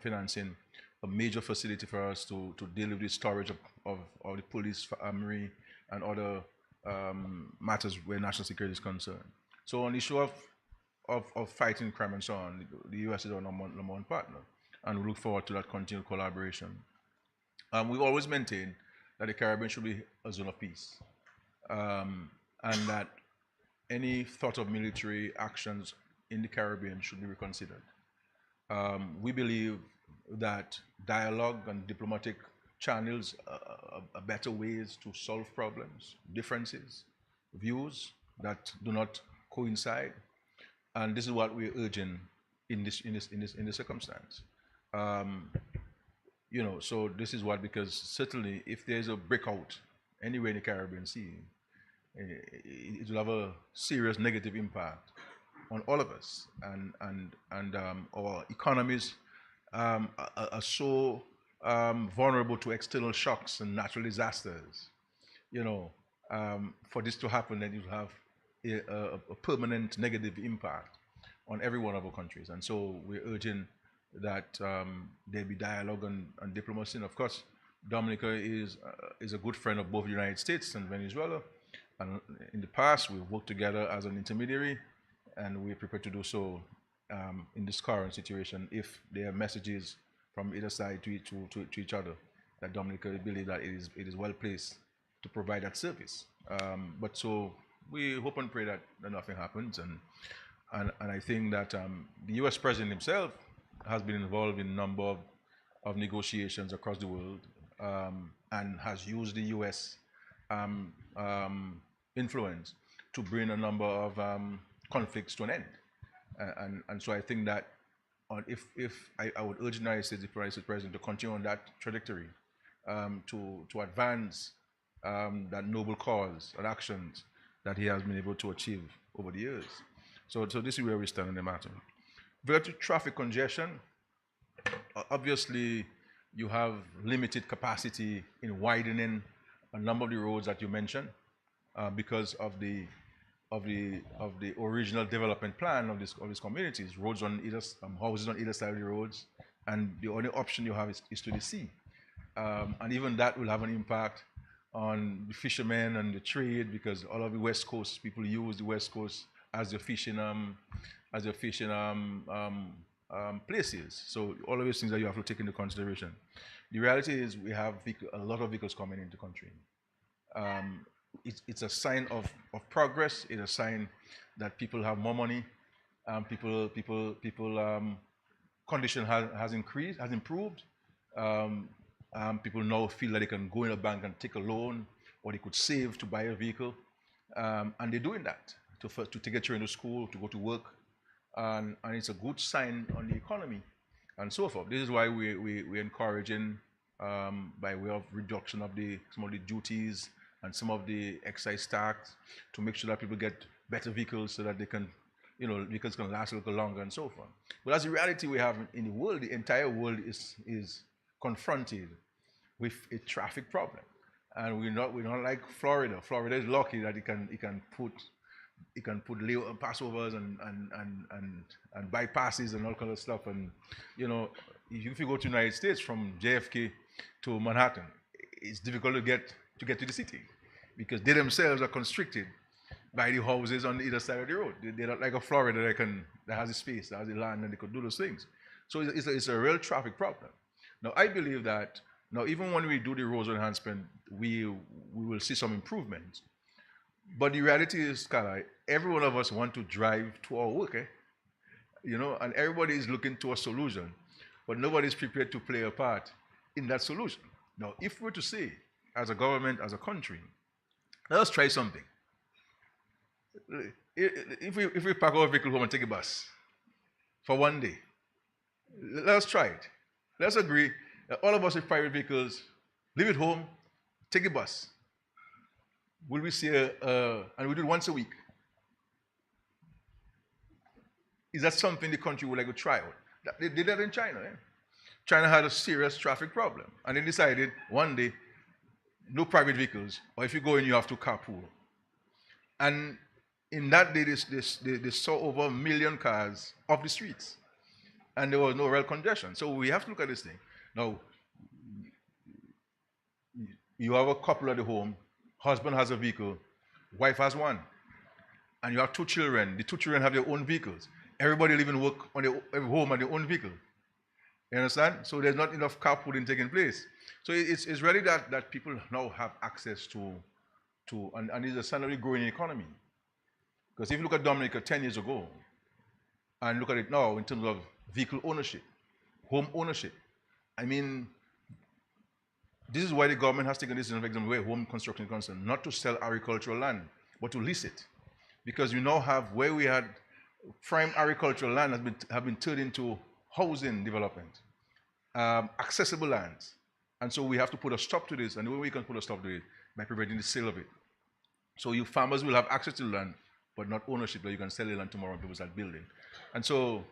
financing a major facility for us to deal with the storage of the police, armory, and other matters where national security is concerned. So on the issue of fighting crime and so on, the U.S. is our #1 partner, and we look forward to that continued collaboration. We've always maintained that the Caribbean should be a zone of peace, and that any thought of military actions in the Caribbean should be reconsidered. We believe that dialogue and diplomatic channels are better ways to solve problems, differences, views that do not coincide, and this is what we're urging in this circumstance. So this is what, because certainly if there's a breakout anywhere in the Caribbean Sea, it will have a serious negative impact on all of us, and our economies are so vulnerable to external shocks and natural disasters. For this to happen, then you have a permanent negative impact on every one of our countries, and so we're urging that there be dialogue and diplomacy. And of course, Dominica is a good friend of both the United States and Venezuela, and in the past we've worked together as an intermediary, and we're prepared to do so in this current situation if there are messages from either side to each other that Dominica believe that it is well placed to provide that service. But so we hope and pray that nothing happens, and I think that the U.S. President himself has been involved in a number of negotiations across the world, and has used the U.S. Influence to bring a number of conflicts to an end. And so I think that if I would urge the United States, the President, to continue on that trajectory, to advance that noble cause and actions that he has been able to achieve over the years. So this is where we stand on the matter. Related to traffic congestion, obviously you have limited capacity in widening a number of the roads that you mentioned because of the original development plan of these communities. Roads on either houses on either side of the roads, and the only option you have is to the sea, and even that will have an impact on the fishermen and the trade, because all of the West Coast people use the West Coast as their fishing places. So all of these things that you have to take into consideration. The reality is we have a lot of vehicles coming into the country. It's a sign of progress. It's a sign that people have more money. People condition has improved. People now feel that they can go in a bank and take a loan, or they could save to buy a vehicle, and they're doing that to take their children to school, to go to work, and it's a good sign on the economy and so forth. This is why we're encouraging, by way of reduction of some of the duties and some of the excise tax, to make sure that people get better vehicles so that they can, vehicles can last a little longer and so forth. But that's the reality we have in the world. The entire world is confronted with a traffic problem, and we're not like Florida. Florida is lucky that it can put passovers and bypasses and all kind of stuff. And if you go to the United States from JFK to Manhattan, it's difficult to get to the city, because they themselves are constricted by the houses on either side of the road. They're not like a Florida that has the space, that has the land, and they could do those things. So it's a real traffic problem. Now, I believe that even when we do the roads enhancement, we will see some improvements. But the reality is, Carla, every one of us want to drive to our work, and everybody is looking to a solution, but nobody is prepared to play a part in that solution. Now, if we're to say, as a government, as a country, let us try something. If we park our vehicle home and take a bus for one day, let us try it. Let's agree that all of us with private vehicles, leave it home, take a bus. Will we see and we do it once a week? Is that something the country would like to try out? They did that in China. China had a serious traffic problem, and they decided one day, no private vehicles, or if you go in, you have to carpool. And in that day, they saw over 1 million cars off the streets, and there was no real congestion. So we have to look at this thing. Now, you have a couple at the home, husband has a vehicle, wife has one, and you have 2 children. The 2 children have their own vehicles. Everybody live and work on their home on their own vehicle. You understand? So there's not enough carpooling taking place. So it's really that people now have access to and it's a suddenly growing economy. Because if you look at Dominica 10 years ago, and look at it now in terms of vehicle ownership, home ownership, I mean, this is why the government has taken this, for example, where home construction is concerned, not to sell agricultural land, but to lease it. Because you now have where we had prime agricultural land have been turned into housing development, accessible lands. And so we have to put a stop to this, and the way we can put a stop to it, by preventing the sale of it. So you farmers will have access to the land, but not ownership, that you can sell the land tomorrow and people start building. And so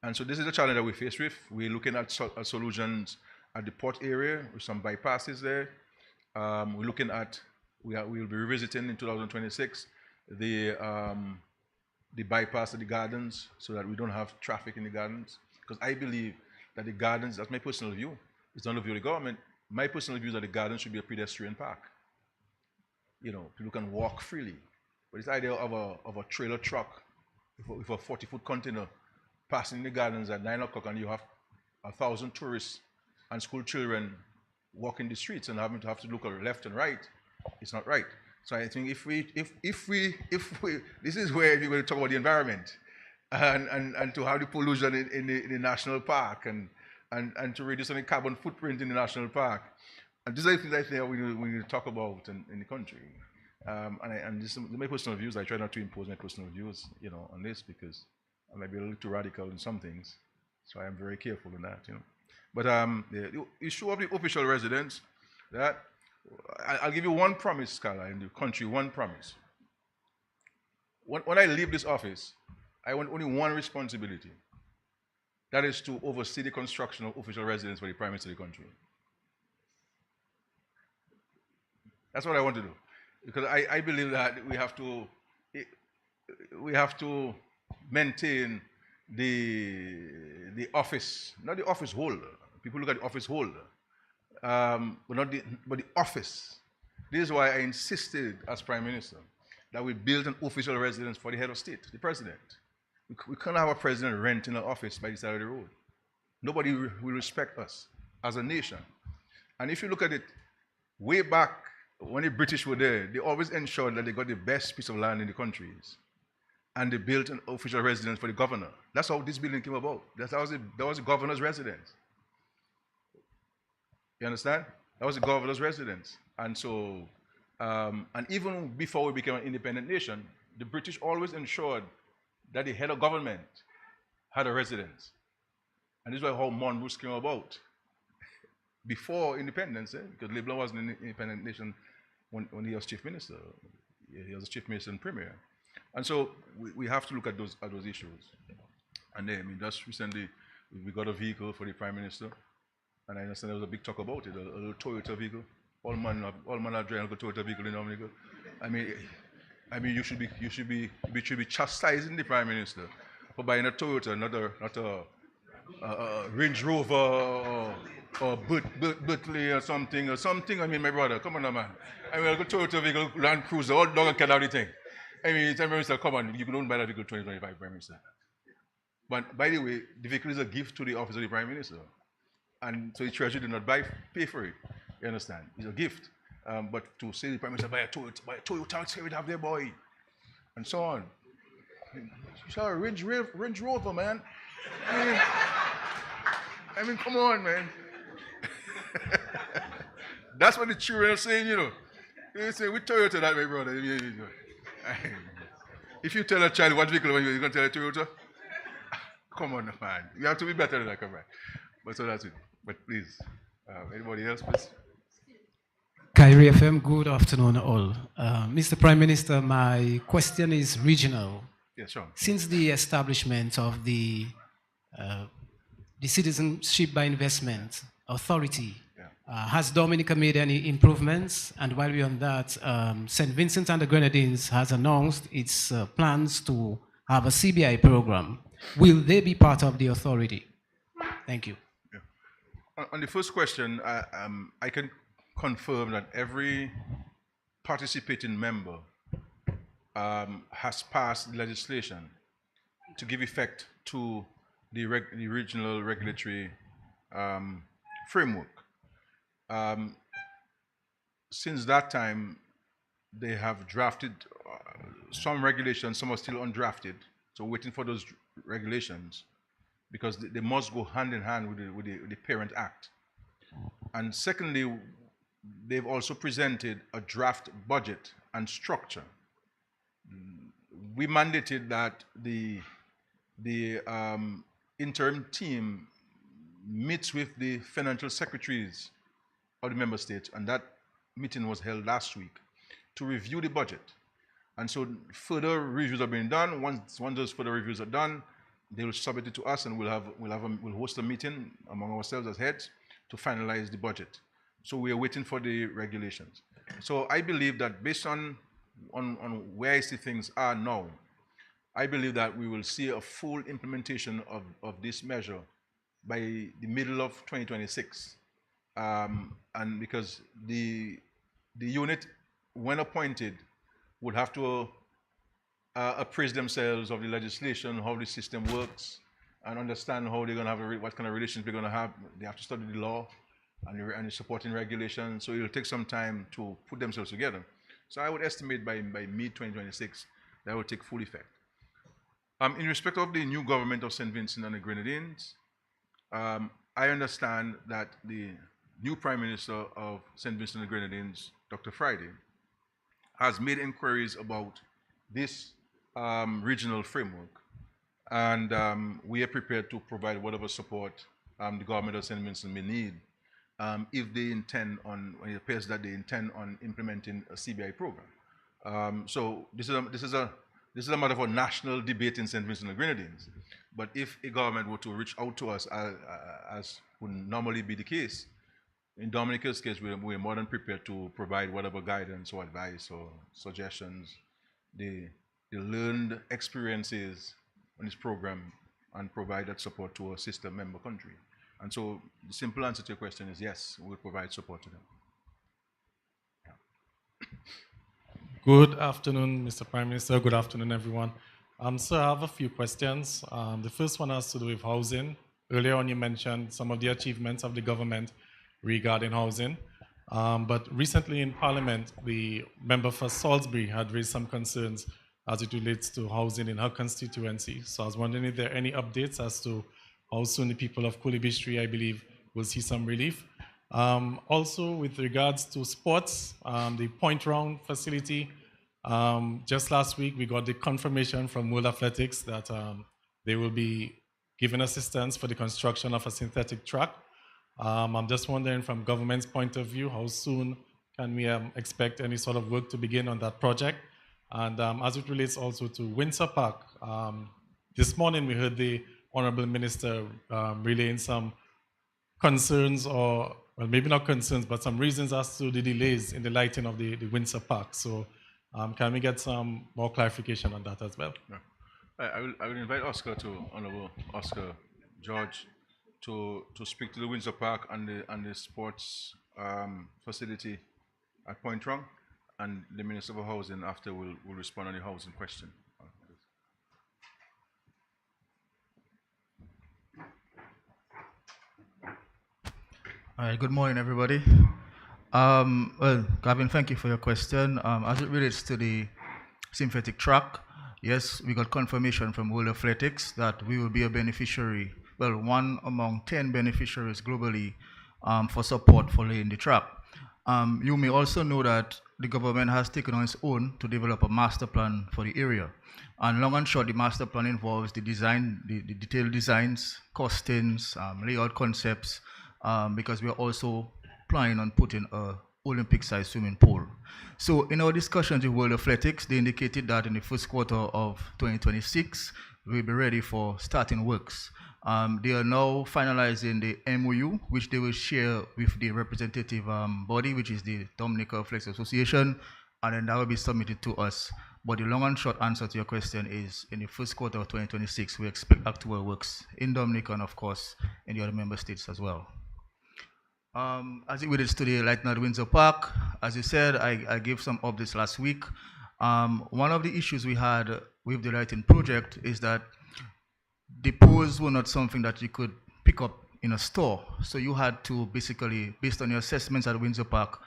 this is the challenge that we face with. We're looking at solutions at the port area with some bypasses there. We're looking at, we'll be revisiting in 2026 the bypass of the gardens so that we don't have traffic in the gardens. Because I believe that the gardens, that's my personal view, it's not the view of the government. My personal view is that the gardens should be a pedestrian park. People can walk freely. But this idea of a trailer truck with a 40-foot container passing in the gardens at 9 o'clock, and you have 1,000 tourists and school children walking the streets and having to look left and right, it's not right. So I think if we, this is where we're going to talk about the environment and to have the pollution in the national park and to reduce any carbon footprint in the national park. And these are the things I think we need to talk about in the country. And this is my personal views. I try not to impose my personal views, on this, because I might be a little too radical in some things. So I am very careful in that, But the issue of the official residence, that I'll give you one promise, Scala, in the country, one promise. When I leave this office, I want only one responsibility. That is to oversee the construction of official residence for the Prime Minister of the country. That's what I want to do. Because I believe that we have to maintain the office, not the office holder. People look at the office holder, but the office. This is why I insisted as Prime Minister that we build an official residence for the head of state, the president. We can't have a president renting an office by the side of the road. Nobody will respect us as a nation. And if you look at it, way back when the British were there, they always ensured that they got the best piece of land in the countries. And they built an official residence for the governor. That's how this building came about. That was the governor's residence. You understand? That was the governor's residence. And so, and even before we became an independent nation, the British always ensured that the head of government had a residence. And this is how Monroe came about. Before independence, because Lebanon wasn't an independent nation when he was chief minister. He was a chief minister and premier. And so we have to look at those issues. And then, just recently, we got a vehicle for the Prime Minister. And I understand there was a big talk about it, a little Toyota vehicle. All man are driving a Toyota vehicle in Dominica. I mean, you should be chastising the Prime Minister for buying a Toyota, not a Range Rover or Bentley or something. I mean, my brother, come on now, man. I mean, a Toyota vehicle, Land Cruiser, all dog and cat, everything. I mean, Prime Minister, come on, you can only buy that vehicle 2025, Prime Minister. But by the way, the vehicle is a gift to the office of the Prime Minister. And so the Treasury did not pay for it. You understand? It's a gift. But to say the Prime Minister buy a Toyota Skerrit have their boy, and so on. You saw a Range Rover, man. I mean, come on, man. That's what the children are saying, you know. They say, we Toyota that way, brother. If you tell a child what vehicle you're going to tell a Toyota, come on, man. You have to be better than that, come on. But so that's it. But please, anybody else, please? Kyrie FM, good afternoon all. Mr. Prime Minister, my question is regional. Yes, sure. Since the establishment of the Citizenship by Investment Authority, has Dominica made any improvements? And while we're on that, St. Vincent and the Grenadines has announced its plans to have a CBI program. Will they be part of the authority? Thank you. Yeah. On the first question, I can confirm that every participating member has passed legislation to give effect to the regional regulatory framework. Since that time, they have drafted some regulations, some are still undrafted, so waiting for those regulations because they must go hand in hand with the Parent Act. And secondly, they've also presented a draft budget and structure. We mandated that the interim team meets with the financial secretaries of the member states, and that meeting was held last week to review the budget. And so further reviews are being done. Once those further reviews are done, they will submit it to us, and we'll host a meeting among ourselves as heads to finalize the budget. So we are waiting for the regulations. So I believe that based on where I see things are now, I believe that we will see a full implementation of this measure by the middle of 2026. And because the unit, when appointed, would have to appraise themselves of the legislation, how the system works, and understand how they're going to have what kind of relations they're going to have. They have to study the law and the supporting regulations. So it'll take some time to put themselves together. So I would estimate by mid-2026 that will take full effect. In respect of the new government of St. Vincent and the Grenadines, I understand that the new Prime Minister of St. Vincent and the Grenadines, Dr. Friday, has made inquiries about this regional framework. And we are prepared to provide whatever support the government of St. Vincent may need if they intend on, when it appears that they intend on implementing a CBI program. So this is a matter of a national debate in St. Vincent and the Grenadines. But if a government were to reach out to us, as would normally be the case, in Dominica's case, we're more than prepared to provide whatever guidance or advice or suggestions, the learned experiences on this program, and provide that support to a sister member country. And so the simple answer to your question is yes, we'll provide support to them. Good afternoon, Mr. Prime Minister. Good afternoon, everyone. Sir, I have a few questions. The first one has to do with housing. Earlier on, you mentioned some of the achievements of the government regarding housing. But recently in Parliament, the member for Salisbury had raised some concerns as it relates to housing in her constituency. So I was wondering if there are any updates as to how soon the people of Kulibistri, I believe, will see some relief. Also, with regards to sports, the point round facility, just last week we got the confirmation from World Athletics that they will be giving assistance for the construction of a synthetic track. I'm just wondering from government's point of view, how soon can we expect any sort of work to begin on that project? And as it relates also to Windsor Park, this morning we heard the Honorable Minister relaying some concerns, or well, maybe not concerns, but some reasons as to the delays in the lighting of the Windsor Park. So can we get some more clarification on that as well? Yeah. I will invite Honorable Oscar George to speak to the Windsor Park and the sports facility at Point Rung, and the Minister for Housing after will respond on the housing question. All right, good morning, everybody. Well, Gavin, thank you for your question. As it relates to the synthetic track, yes, we got confirmation from World Athletics that we will be a beneficiary, well, one among 10 beneficiaries globally for support for laying the track. You may also know that the government has taken on its own to develop a master plan for the area. And long and short, the master plan involves the design, the detailed designs, costings, layout concepts, because we are also planning on putting a Olympic-sized swimming pool. So in our discussions with World Athletics, they indicated that in the first quarter of 2026, we'll be ready for starting works. They are now finalizing the MOU, which they will share with the representative body, which is the Dominica Athletics Association, and then that will be submitted to us. But the long and short answer to your question is, in the first quarter of 2026, we expect actual works in Dominica and, of course, in the other member states as well. As it relates to the Lightning at Windsor Park, as you said, I gave some updates last week. One of the issues we had with the lighting project is that the poles were not something that you could pick up in a store. So you had to basically, based on your assessments at Windsor Park,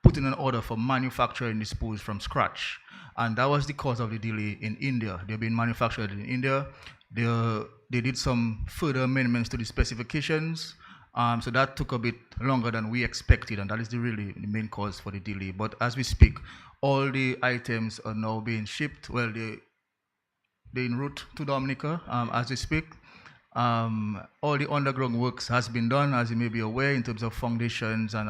put in an order for manufacturing these poles from scratch. And that was the cause of the delay in India. They've been manufactured in India. They did some further amendments to the specifications. So that took a bit longer than we expected, and that is really the main cause for the delay. But as we speak, all the items are now being shipped. Well, they're en route to Dominica as we speak. All the underground works has been done, as you may be aware, in terms of foundations and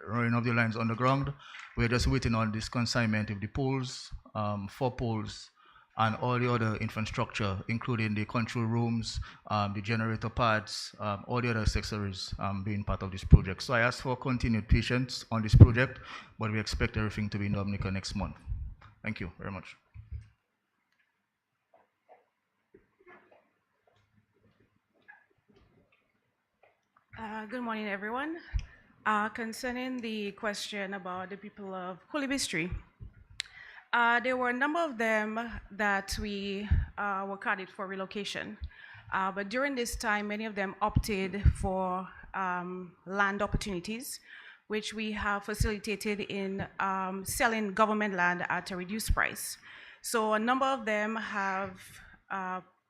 running of the lines underground. We're just waiting on this consignment of the poles, 4 poles, and all the other infrastructure, including the control rooms, the generator pads, all the other accessories being part of this project. So I ask for continued patience on this project, but we expect everything to be in Dominica next month. Thank you very much. Good morning, everyone. Concerning the question about the people of Kulibistri, there were a number of them that we were carded for relocation. But during this time, many of them opted for land opportunities, which we have facilitated in selling government land at a reduced price. So a number of them have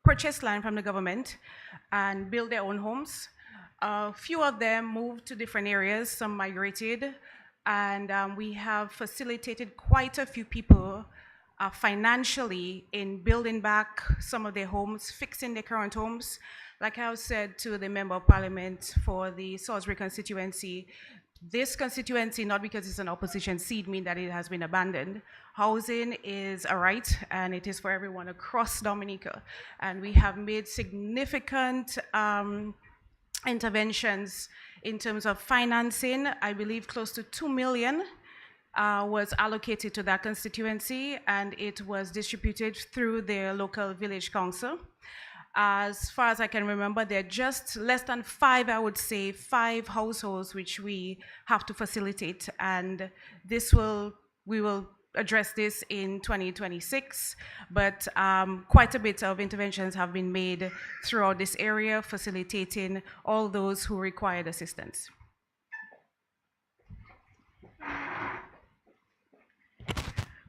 purchased land from the government and built their own homes. A few of them moved to different areas, some migrated, and we have facilitated quite a few people financially in building back some of their homes, fixing their current homes. Like I said to the Member of Parliament for the Salisbury constituency, this constituency, not because it's an opposition seat, mean that it has been abandoned. Housing is a right, and it is for everyone across Dominica. And we have made significant interventions in terms of financing. I believe close to 2 million was allocated to that constituency, and it was distributed through their local village council. As far as I can remember, there are just less than 5, I would say, 5 households which we have to facilitate, and we will address this in 2026, but quite a bit of interventions have been made throughout this area, facilitating all those who required assistance.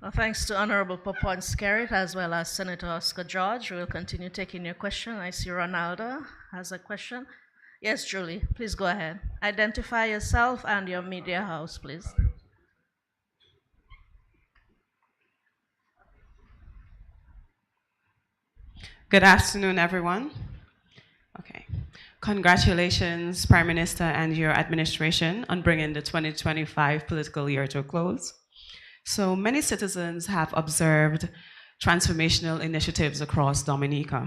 Well, thanks to Honorable Popon Skerrit as well as Senator Oscar George. We'll continue taking your question. I see Ronaldo has a question. Yes, Julie, please go ahead. Identify yourself and your media house, please. Good afternoon, everyone. Okay. Congratulations, Prime Minister and your administration on bringing the 2025 political year to a close. So many citizens have observed transformational initiatives across Dominica.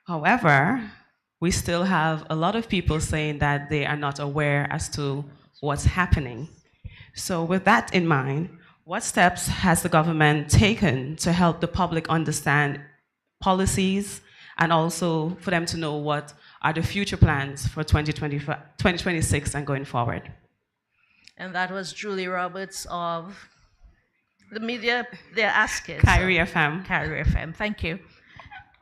However, we still have a lot of people saying that they are not aware as to what's happening. So with that in mind, what steps has the government taken to help the public understand policies and also for them to know what are the future plans for 2026 and going forward? And that was Julie Roberts of the media, they're asking. Kyrie FM. Kyrie FM, thank you.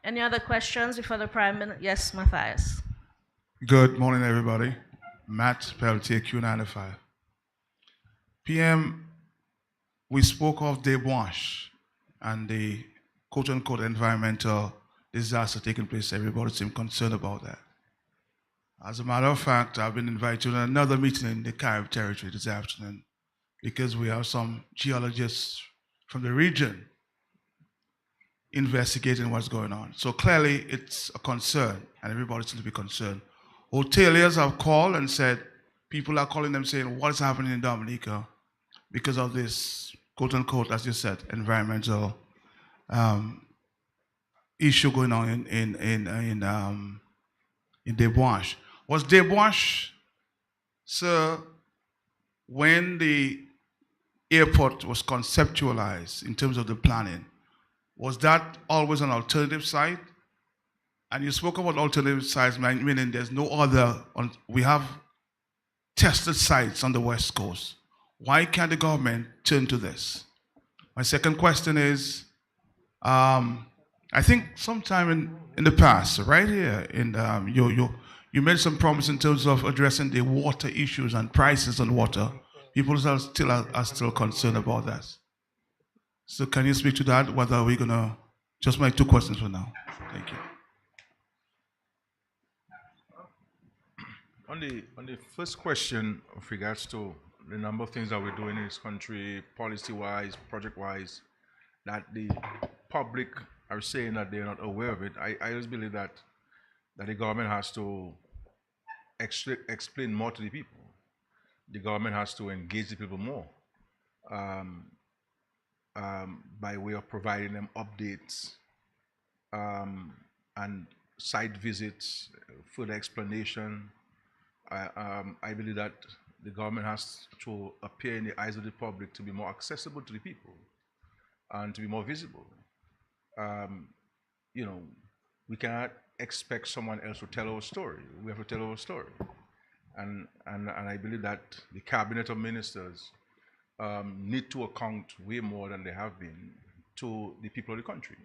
Any other questions before the Prime Minister? Yes, Matthias. Good morning, everybody. Matt Peltier, Q95. PM, we spoke of debauch and the quote-unquote environmental disaster taking place. Everybody seemed concerned about that. As a matter of fact, I've been invited to another meeting in the Carib territory this afternoon because we have some geologists from the region investigating what's going on. So clearly it's a concern and everybody should be concerned. Hoteliers have called and said, people are calling them saying, what is happening in Dominica because of this, quote unquote, as you said, environmental issue going on in debauch. Was debauch, sir, when the airport was conceptualized in terms of the planning, was that always an alternative site? And you spoke about alternative sites, meaning there's no other, we have tested sites on the West Coast. Why can't the government turn to this? My second question is, I think sometime in the past, right here, you made some promise in terms of addressing the water issues and prices on water. People are still concerned about that. So can you speak to that? Whether we're gonna just my two questions for now. Thank you. On the first question with regards to the number of things that we're doing in this country, policy-wise, project-wise, that the public are saying that they're not aware of it, I just believe that the government has to explain more to the people. The government has to engage the people more by way of providing them updates and site visits, further explanation. I believe that the government has to appear in the eyes of the public to be more accessible to the people and to be more visible. You know, we cannot expect someone else to tell our story. We have to tell our story. And I believe that the cabinet of ministers need to account way more than they have been to the people of the country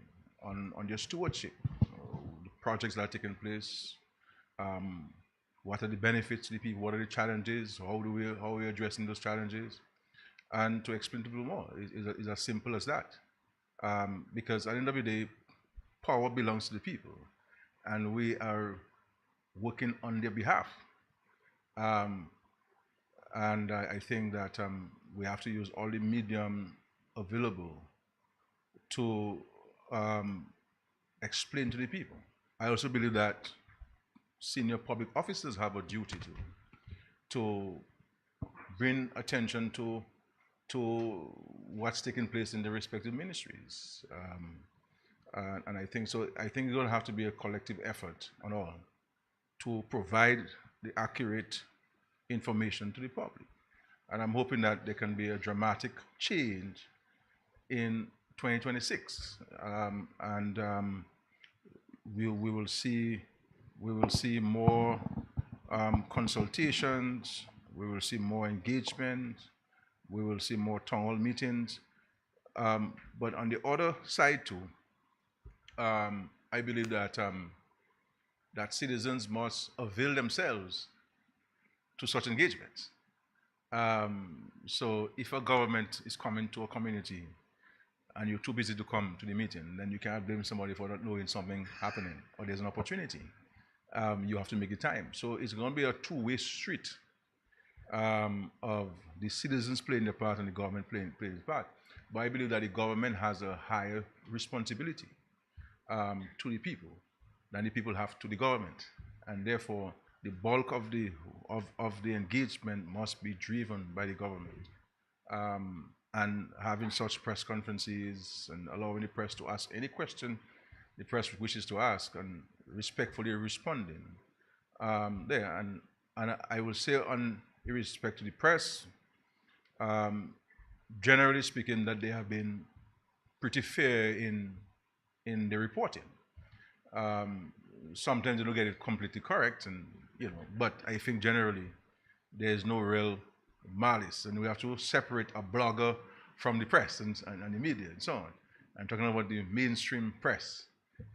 on their stewardship, the projects that are taking place, what are the benefits to the people, what are the challenges, how are we addressing those challenges, and to explain to people more. It's as simple as that. Because at the end of the day, power belongs to the people, and we are working on their behalf. And I think that we have to use all the medium available to explain to the people. I also believe that senior public officers have a duty to bring attention to what's taking place in the respective ministries. And I think so. I think it's going to have to be a collective effort on all to provide the accurate information to the public. And I'm hoping that there can be a dramatic change in 2026, we will see more consultations, we will see more engagement, we will see more town hall meetings. But on the other side too, I believe that that citizens must avail themselves to such engagements. So if a government is coming to a community and you're too busy to come to the meeting, then you can't blame somebody for not knowing something happening or there's an opportunity. You have to make the time. So it's going to be a two-way street of the citizens playing their part and the government playing its part. But I believe that the government has a higher responsibility to the people than the people have to the government, and therefore the bulk of the engagement must be driven by the government. And having such press conferences and allowing the press to ask any question the press wishes to ask and respectfully responding there. And I will say, in respect to the press, generally speaking, that they have been pretty fair in the reporting. Sometimes they don't get it completely correct, and but I think generally there's no real malice, and we have to separate a blogger from the press and the media and so on. I'm talking about the mainstream press,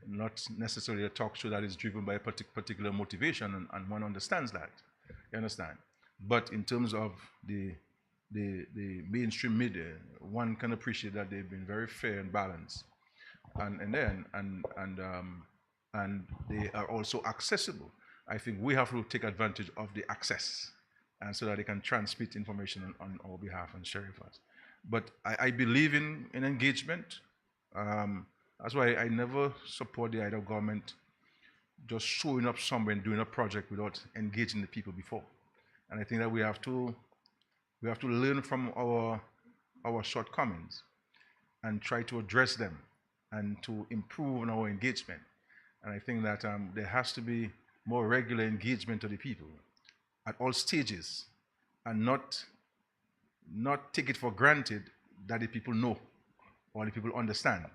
not necessarily a talk show that is driven by a particular motivation, and one understands that. You understand? But in terms of the the mainstream media, one can appreciate that they've been very fair and balanced, and they are also accessible. I think we have to take advantage of the access, and so that they can transmit information on our behalf and share with us. But I believe in engagement. That's why I never support the idea of government just showing up somewhere and doing a project without engaging the people before. And I think that we have to learn from our shortcomings and try to address them and to improve on our engagement. And I think that there has to be more regular engagement of the people at all stages, and not take it for granted that the people know or the people understand.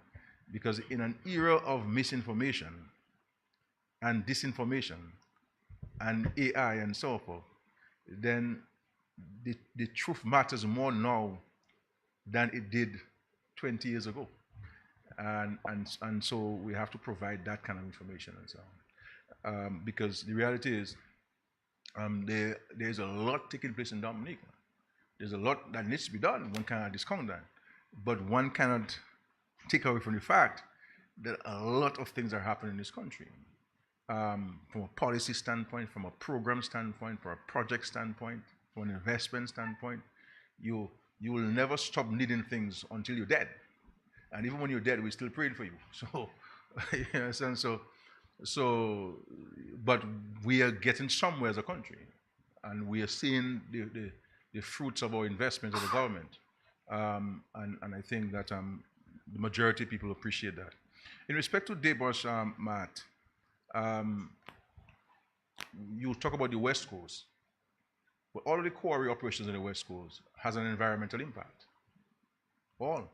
Because in an era of misinformation and disinformation and AI and so forth, then the truth matters more now than it did 20 years ago. And so we have to provide that kind of information and so on. Because the reality is there's a lot taking place in Dominica. There's a lot that needs to be done. One cannot discount that. But one cannot take away from the fact that a lot of things are happening in this country. From a policy standpoint, from a program standpoint, from a project standpoint, from an investment standpoint, you will never stop needing things until you're dead. And even when you're dead, we're still praying for you. So, you understand? But we are getting somewhere as a country, and we are seeing the fruits of our investment as a government. And I think that the majority of people appreciate that. In respect to Debosh, Matt, you talk about the West Coast, but all of the quarry operations in the West Coast has an environmental impact. All.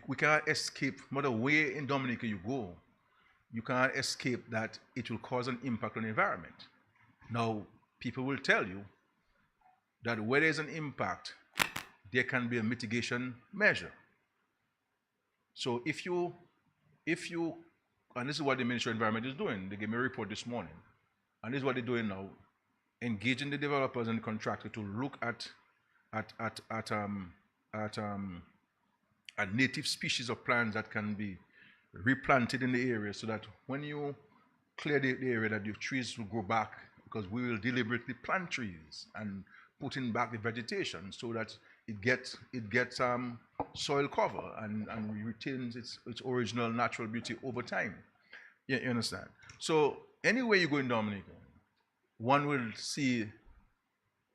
We cannot escape, no matter where in Dominica you go, you cannot escape that it will cause an impact on the environment. Now, people will tell you that where there's an impact, there can be a mitigation measure. So if you, and this is what the Ministry of Environment is doing, they gave me a report this morning, and this is what they're doing now, engaging the developers and the contractor to look at native species of plants that can be replanted in the area, so that when you clear the area, that the trees will grow back, because we will deliberately plant trees and put in back the vegetation so that it gets soil cover and retains its original natural beauty over time. You understand? So anywhere you go in Dominica, one will see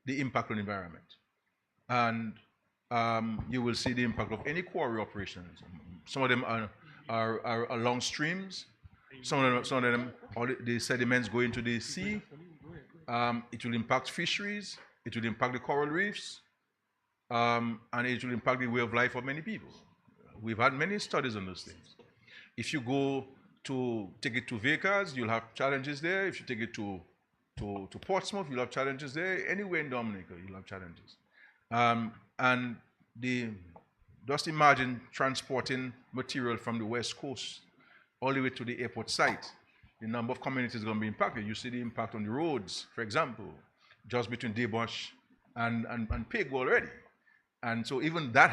the impact on the environment. And you will see the impact of any quarry operations. Some of them are along streams. Some of them, all the sediments go into the sea. It will impact fisheries. It will impact the coral reefs. And it will impact the way of life of many people. We've had many studies on those things. If you go to take it to Vegas, you'll have challenges there. If you take it to Portsmouth, you'll have challenges there. Anywhere in Dominica, you'll have challenges. And just imagine transporting material from the West Coast all the way to the airport site. The number of communities is going to be impacted. You see the impact on the roads, for example, just between Debosh and Pig already. And so even that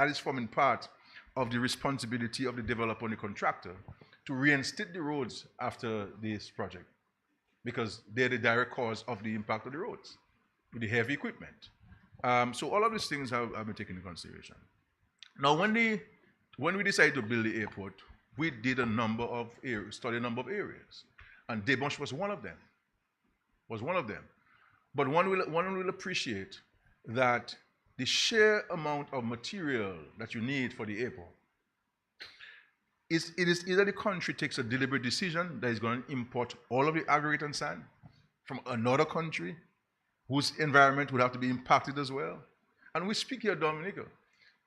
is forming part of the responsibility of the developer and the contractor to reinstate the roads after this project, because they're the direct cause of the impact of the roads with the heavy equipment. So all of these things have been taken into consideration. Now, when we decided to build the airport, we did a number of areas, studied a number of areas, and Debosh was one of them. But one will appreciate that the sheer amount of material that you need for the airport it is either the country takes a deliberate decision that is going to import all of the aggregate and sand from another country whose environment would have to be impacted as well. And we speak here, Dominica,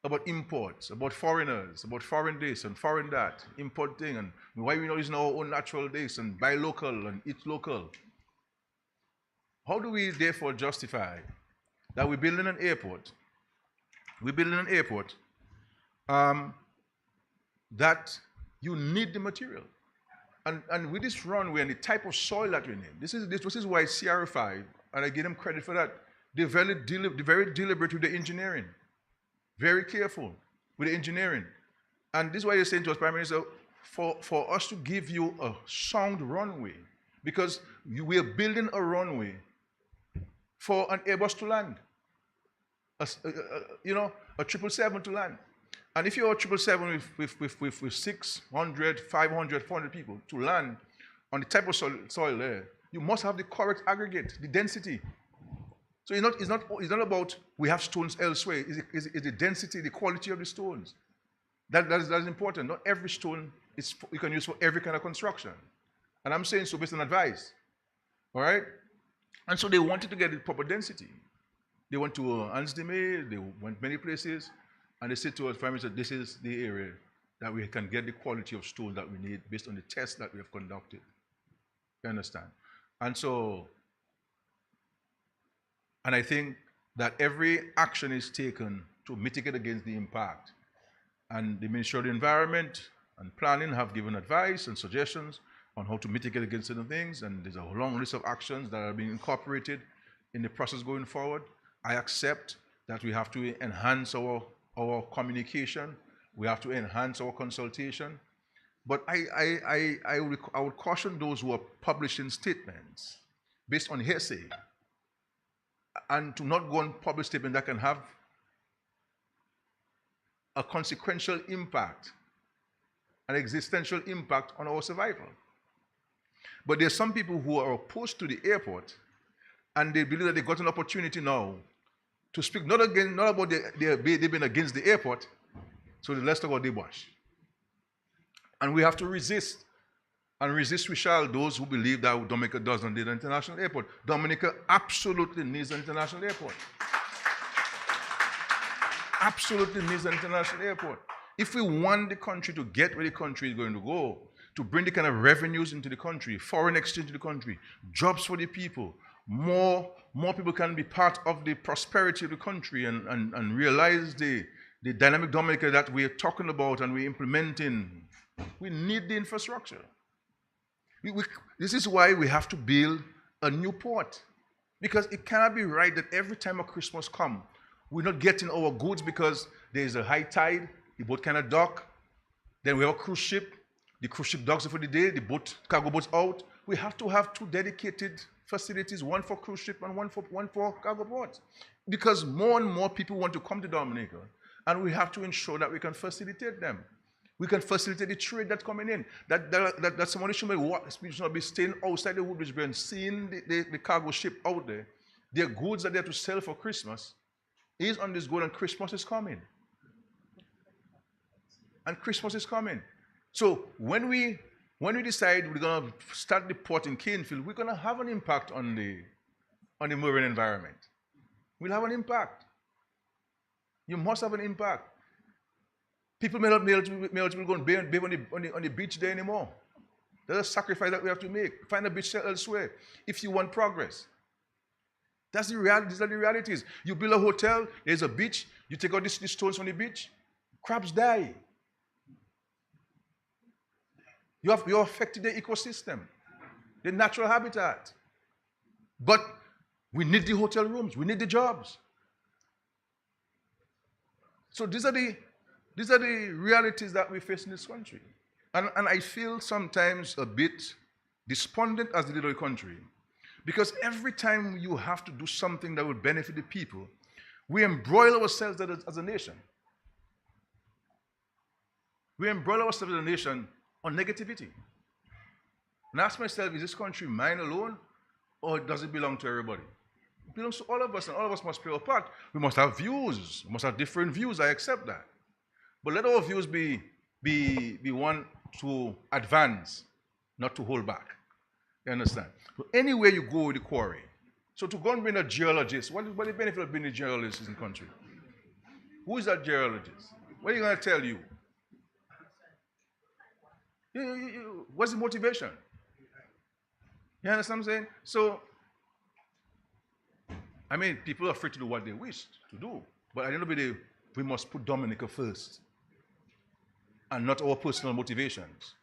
about imports, about foreigners, about foreign this and foreign that, import thing, and why we not using our own natural this and buy local and eat local. How do we therefore justify that we're building an airport? We're building an airport that you need the material. And with this runway and the type of soil that we need, this is why CR5, and I give them credit for that, They're very deliberate with the engineering, very careful with the engineering. And this is why you're saying to us, Prime Minister, for us to give you a sound runway, because we are building a runway for an Airbus to land, a 777 to land. And if you're a 777 with 600, 500, 400 people to land on the type of soil there, you must have the correct aggregate, the density. So it's not about we have stones elsewhere. It's the density, the quality of the stones. That is important. Not every stone you can use for every kind of construction. And I'm saying so based on advice. All right? And so they wanted to get the proper density. They went to Ansdeme, they went many places, and they said to us, Prime Minister, this is the area that we can get the quality of stone that we need based on the tests that we have conducted. You understand? And so, and I think that every action is taken to mitigate against the impact. And the Ministry of the Environment and Planning have given advice and suggestions on how to mitigate against certain things, and there's a long list of actions that are being incorporated in the process going forward. I accept that we have to enhance our communication, we have to enhance our consultation, but I would caution those who are publishing statements based on hearsay, and to not go and publish statements that can have a consequential impact, an existential impact on our survival. But there are some people who are opposed to the airport, and they believe that they got an opportunity now to speak not about they've been against the airport, so let's talk about the wash. And we have to resist, and resist we shall, those who believe that Dominica doesn't need an international airport. Dominica absolutely needs an international airport. Absolutely needs an international airport. If we want the country to get where the country is going to go, to bring the kind of revenues into the country, foreign exchange to the country, jobs for the people, more people can be part of the prosperity of the country and realize the dynamic Dominica that we're talking about and we're implementing. We need the infrastructure. This is why we have to build a new port. Because it cannot be right that every time a Christmas comes, we're not getting our goods because there's a high tide, the boat cannot dock, then we have a cruise ship, the cruise ship docks for the day, the cargo boat's out. We have to have two dedicated facilities, one for cruise ship and one for cargo boats. Because more and more people want to come to Dominica, and we have to ensure that we can facilitate them. We can facilitate the trade that's coming in. That somebody should not be staying outside the Woodbridge Bay and seeing the cargo ship out there. Their goods that they have to sell for Christmas is on this good, and Christmas is coming. And Christmas is coming. So when we decide we're going to start the port in Canefield, we're going to have an impact on the marine environment. We'll have an impact. You must have an impact. People may not be able to go and bathe on the beach there anymore. There's a sacrifice that we have to make. Find a beach elsewhere if you want progress. That's the reality. These are the realities. You build a hotel, there's a beach, you take out these stones from the beach, crabs die. You're affecting the ecosystem, the natural habitat. But we need the hotel rooms, we need the jobs. So these are the realities that we face in this country. And I feel sometimes a bit despondent as the little country, because every time you have to do something that will benefit the people, we embroil ourselves as a nation. We embroil ourselves as a nation on negativity. And I ask myself, is this country mine alone, or does it belong to everybody? It belongs to all of us, and all of us must play our part. We must have views. We must have different views. I accept that. But let our views be one to advance, not to hold back. You understand? So anywhere you go with the quarry, so to go and bring a geologist, what is the benefit of being a geologist in the country? Who is that geologist? What are you going to tell you? What's the motivation? You understand what I'm saying? So, I mean, people are free to do what they wish to do, but at the end of the day, we must put Dominica first and not our personal motivations.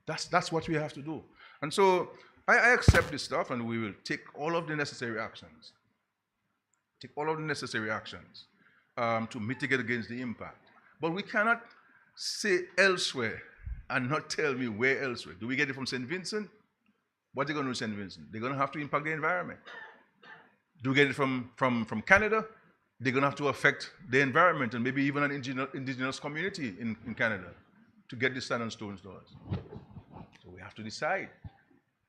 That's what we have to do. And so I accept this stuff, and we will take all of the necessary actions take all of the necessary actions to mitigate against the impact. But we cannot say elsewhere and not tell me where elsewhere. Do we get it from St. Vincent? What are they going to do in St. Vincent? They're going to have to impact the environment. Do we get it from Canada? They're going to have to affect the environment and maybe even an indigenous community in Canada to get the sand and stones to us. So we have to decide.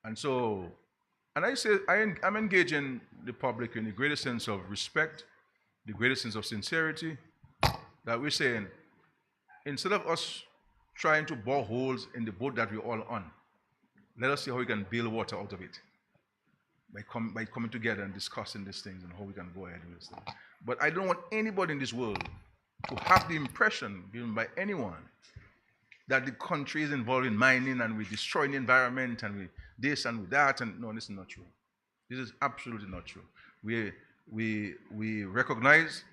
And so, and I say, I'm engaging the public in the greatest sense of respect, the greatest sense of sincerity, that we're saying, instead of us trying to bore holes in the boat that we're all on, let us see how we can bail water out of it by coming together and discussing these things and how we can go ahead with this thing. But I don't want anybody in this world to have the impression given by anyone that the country is involved in mining and we're destroying the environment and we this and with that. And no, this is not true. This is absolutely not true. We recognize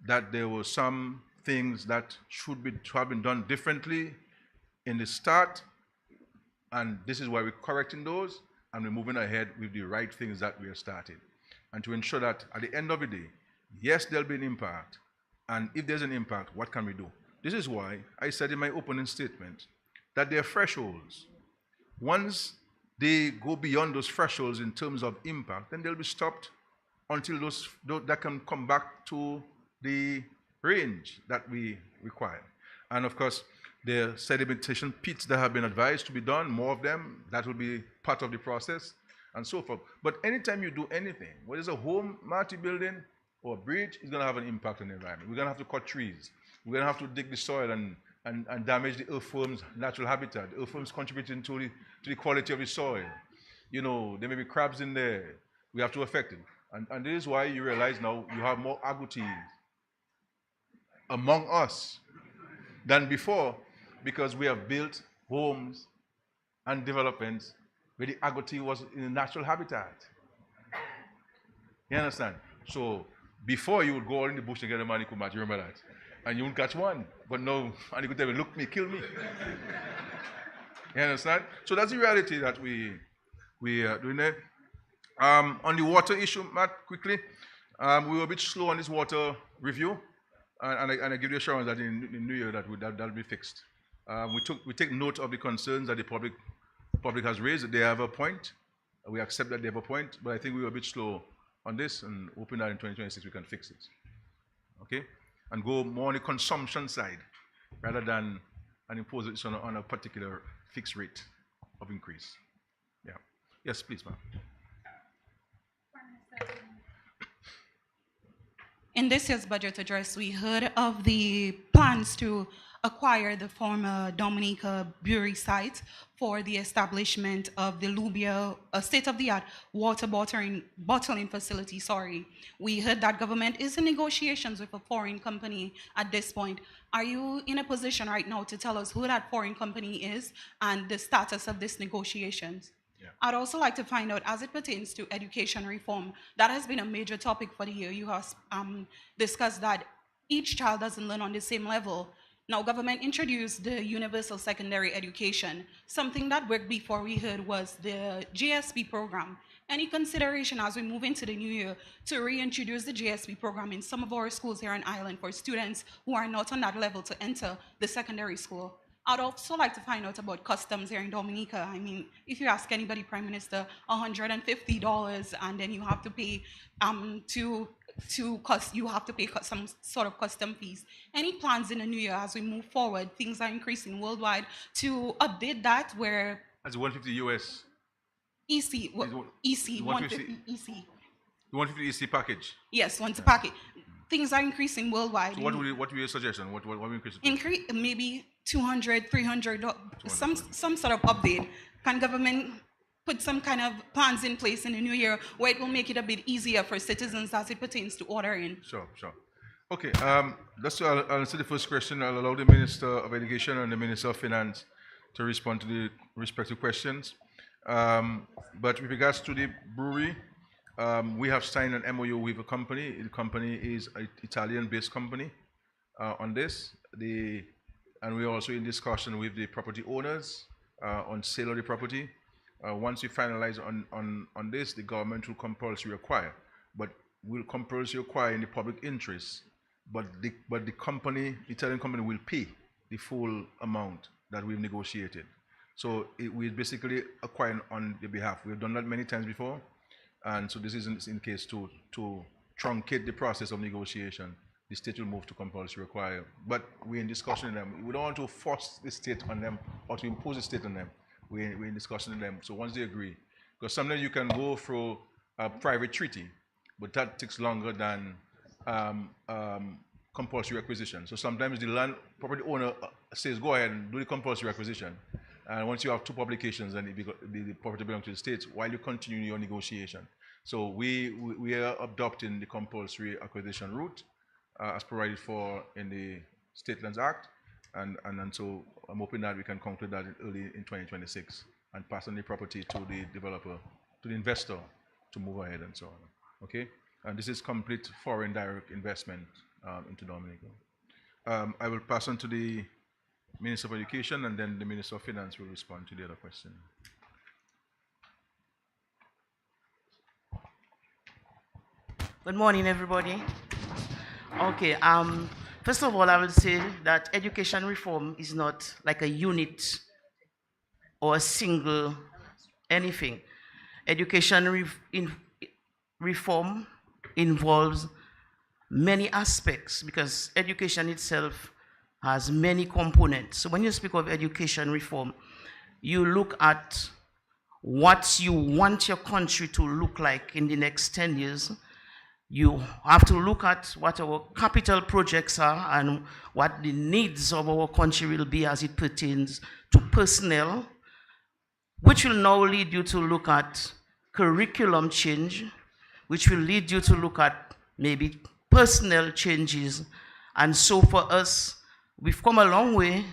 that there were some things that should have been done differently in the start, and this is why we're correcting those and we're moving ahead with the right things that we are starting. And to ensure that at the end of the day, yes, there'll be an impact, and if there's an impact, what can we do? This is why I said in my opening statement that there are thresholds. Once they go beyond those thresholds in terms of impact, then they'll be stopped until those that can come back to the range that we require. And of course, the sedimentation pits that have been advised to be done, more of them, that will be part of the process, and so forth. But anytime you do anything, whether it's a home, multi-building, or a bridge, it's going to have an impact on the environment. We're going to have to cut trees. We're going to have to dig the soil and damage the earthworm's natural habitat. The earthworms contributing to the quality of the soil. You know, there may be crabs in there. We have to affect it. And this is why you realize now you have more agoutis among us than before, because we have built homes and developments where the agouti was in a natural habitat. You understand? So before you would go out in the bush to get a manikumat, you remember that? And you wouldn't catch one. But now, and you could tell me, look me, kill me. You understand? So that's the reality that we are doing there. On the water issue, Matt, quickly, we were a bit slow on this water review, and I give you assurance that in New Year that'll be fixed. We take note of the concerns that the public has raised. They have a point. We accept that they have a point, but I think we were a bit slow on this, and hoping that in 2026 we can fix it. Okay? And go more on the consumption side rather than impose it on a particular fixed rate of increase. Yeah. Yes, please, ma'am. In this year's budget address, we heard of the plans to acquire the former Dominica Brewery site for the establishment of the Lubia, a state-of-the-art water bottling facility. We heard that government is in negotiations with a foreign company at this point. Are you in a position right now to tell us who that foreign company is and the status of these negotiations? Yeah. I'd also like to find out, as it pertains to education reform, that has been a major topic for the year. You have discussed that each child doesn't learn on the same level. Now, government introduced the universal secondary education. Something that worked before we heard was the GSP program. Any consideration as we move into the new year to reintroduce the GSP program in some of our schools here on Island for students who are not on that level to enter the secondary school? I'd also like to find out about customs here in Dominica. I mean, if you ask anybody, Prime Minister, $150, and then you have to pay you have to pay some sort of custom fees. Any plans in the new year as we move forward? Things are increasing worldwide to update that where that's 150 US. EC, EC, 150 EC. The 150 EC package. Yes, package. Things are increasing worldwide. So what would be your suggestion? What will increase? Increase maybe $200, $300, some sort of update. Can government put some kind of plans in place in the new year where it will make it a bit easier for citizens as it pertains to ordering? Sure. Okay, I'll answer the first question. I'll allow the Minister of Education and the Minister of Finance to respond to the respective questions. But with regards to the brewery, we have signed an MOU with a company. The company is an Italian-based company on this. And we're also in discussion with the property owners on sale of the property. Once we finalize on this, the government will compulsory acquire. But will compulsory require in the public interest, but the Italian company will pay the full amount that we've negotiated. So we're basically acquiring on their behalf. We've done that many times before, and so this is in case to truncate the process of negotiation. The state will move to compulsory require, but we're in discussion with them. We don't want to force the state on them or to impose the state on them. We're in discussion with them. So once they agree, because sometimes you can go through a private treaty, but that takes longer than compulsory acquisition. So sometimes the land property owner says, go ahead and do the compulsory acquisition. And once you have two publications and the property belongs to the state, while you continue your negotiation. So we are adopting the compulsory acquisition route as provided for in the State Lands Act. And so I'm hoping that we can conclude that early in 2026 and pass on the property to the developer, to the investor to move ahead and so on. Okay? And this is complete foreign direct investment into Dominica. I will pass on to the Minister of Education, and then the Minister of Finance will respond to the other question. Good morning, everybody. Okay, first of all, I will say that education reform is not like a unit or a single anything. Education reform involves many aspects because education itself has many components. So when you speak of education reform, you look at what you want your country to look like in the next 10 years. You have to look at what our capital projects are and what the needs of our country will be as it pertains to personnel, which will now lead you to look at curriculum change, which will lead you to look at maybe personnel changes. And so for us, we've come a long way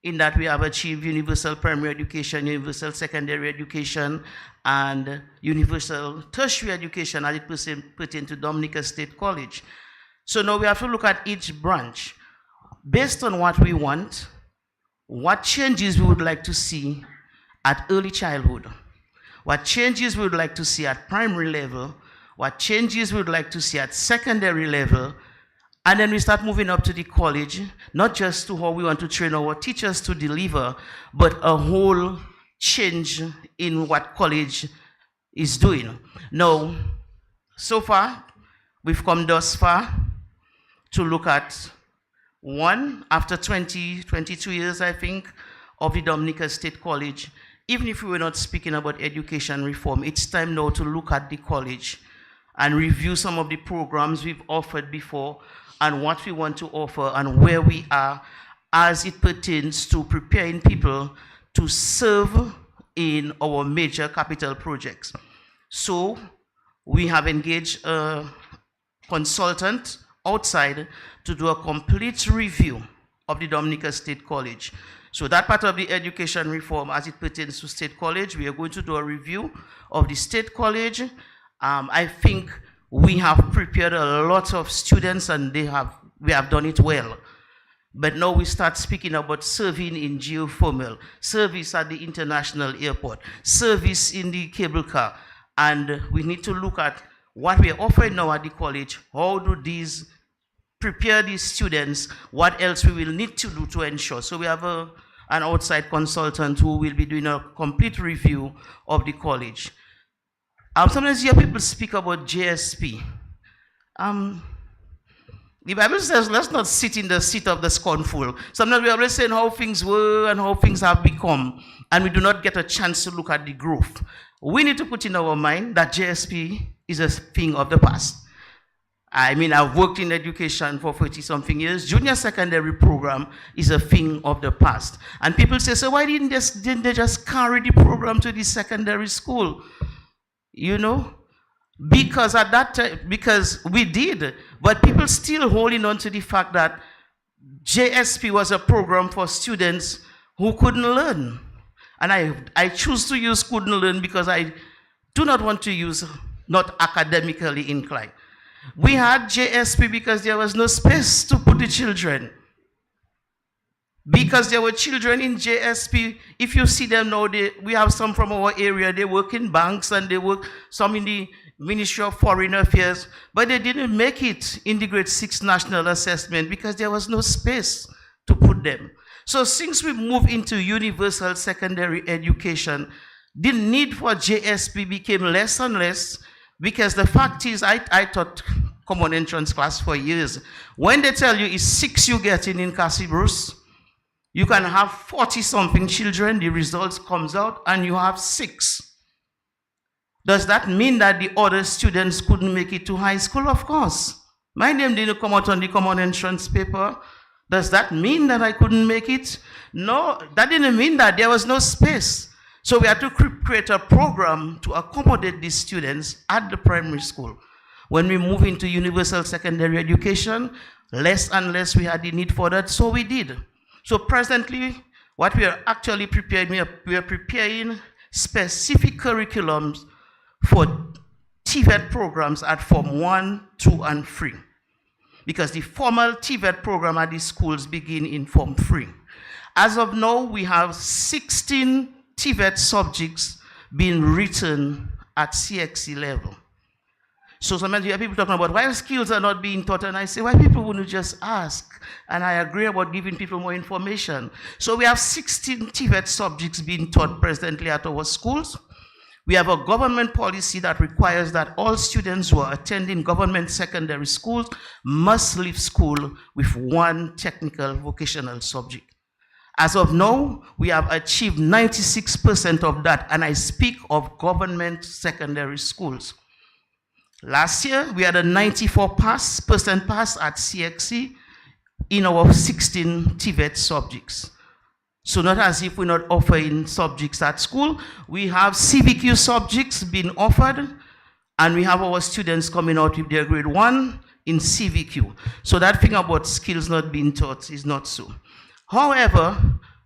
in that we have achieved universal primary education, universal secondary education, and universal tertiary education as it pertains to Dominica State College. So now we have to look at each branch. Based on what we want, what changes we would like to see at early childhood, what changes we would like to see at primary level, what changes we would like to see at secondary level, and then we start moving up to the college, not just to how we want to train our teachers to deliver, but a whole change in what college is doing. Now, so far, we've come thus far to look at one, after 22 years, I think, of the Dominica State College. Even if we were not speaking about education reform, it's time now to look at the college and review some of the programs we've offered before and what we want to offer and where we are as it pertains to preparing people to serve in our major capital projects. So we have engaged a consultant outside to do a complete review of the Dominica State College. So that part of the education reform as it pertains to State College, we are going to do a review of the State College. I think we have prepared a lot of students and we have done it well. But now we start speaking about serving in geothermal, service at the international airport, service in the cable car. And we need to look at what we are offering now at the college. How do these prepare these students? What else we will need to do to ensure? So we have an outside consultant who will be doing a complete review of the college. Sometimes you hear people speak about JSP. The Bible says, let's not sit in the seat of the scornful. Sometimes we are always saying how things were and how things have become, and we do not get a chance to look at the growth. We need to put in our mind that JSP is a thing of the past. I mean, I've worked in education for 40-something years. Junior secondary program is a thing of the past. And people say, so why didn't they just carry the program to the secondary school? You know? Because at that time, because we did, but people still holding on to the fact that JSP was a program for students who couldn't learn. And I choose to use couldn't learn because I do not want to use not academically inclined. We had JSP because there was no space to put the children. Because there were children in JSP, if you see them now, we have some from our area, they work in banks and they work some in Ministry of Foreign Affairs, but they didn't make it in the grade 6 national assessment because there was no space to put them. So since we moved into universal secondary education, the need for JSP became less and less, because the fact is, I taught common entrance class for years. When they tell you it's 6 you get in Cassie Bruce, you can have 40-something children, the results comes out, and you have 6. Does that mean that the other students couldn't make it to high school? Of course. My name didn't come out on the common entrance paper. Does that mean that I couldn't make it? No, that didn't mean that there was no space. So we had to create a program to accommodate these students at the primary school. When we move into universal secondary education, less and less we had the need for that, so we did. So presently, what we are actually preparing, we are preparing specific curriculums for TVET programs at Form 1, 2, and 3. Because the formal TVET program at these schools begin in Form 3. As of now, we have 16 TVET subjects being written at CXC level. So sometimes you hear people talking about why skills are not being taught, and I say, why people wouldn't just ask? And I agree about giving people more information. So we have 16 TVET subjects being taught presently at our schools. We have a government policy that requires that all students who are attending government secondary schools must leave school with 1 technical vocational subject. As of now, we have achieved 96% of that, and I speak of government secondary schools. Last year, we had a 94% pass at CXC in our 16 TVET subjects. So not as if we're not offering subjects at school. We have CVQ subjects being offered, and we have our students coming out with their grade 1 in CVQ. So that thing about skills not being taught is not so. However,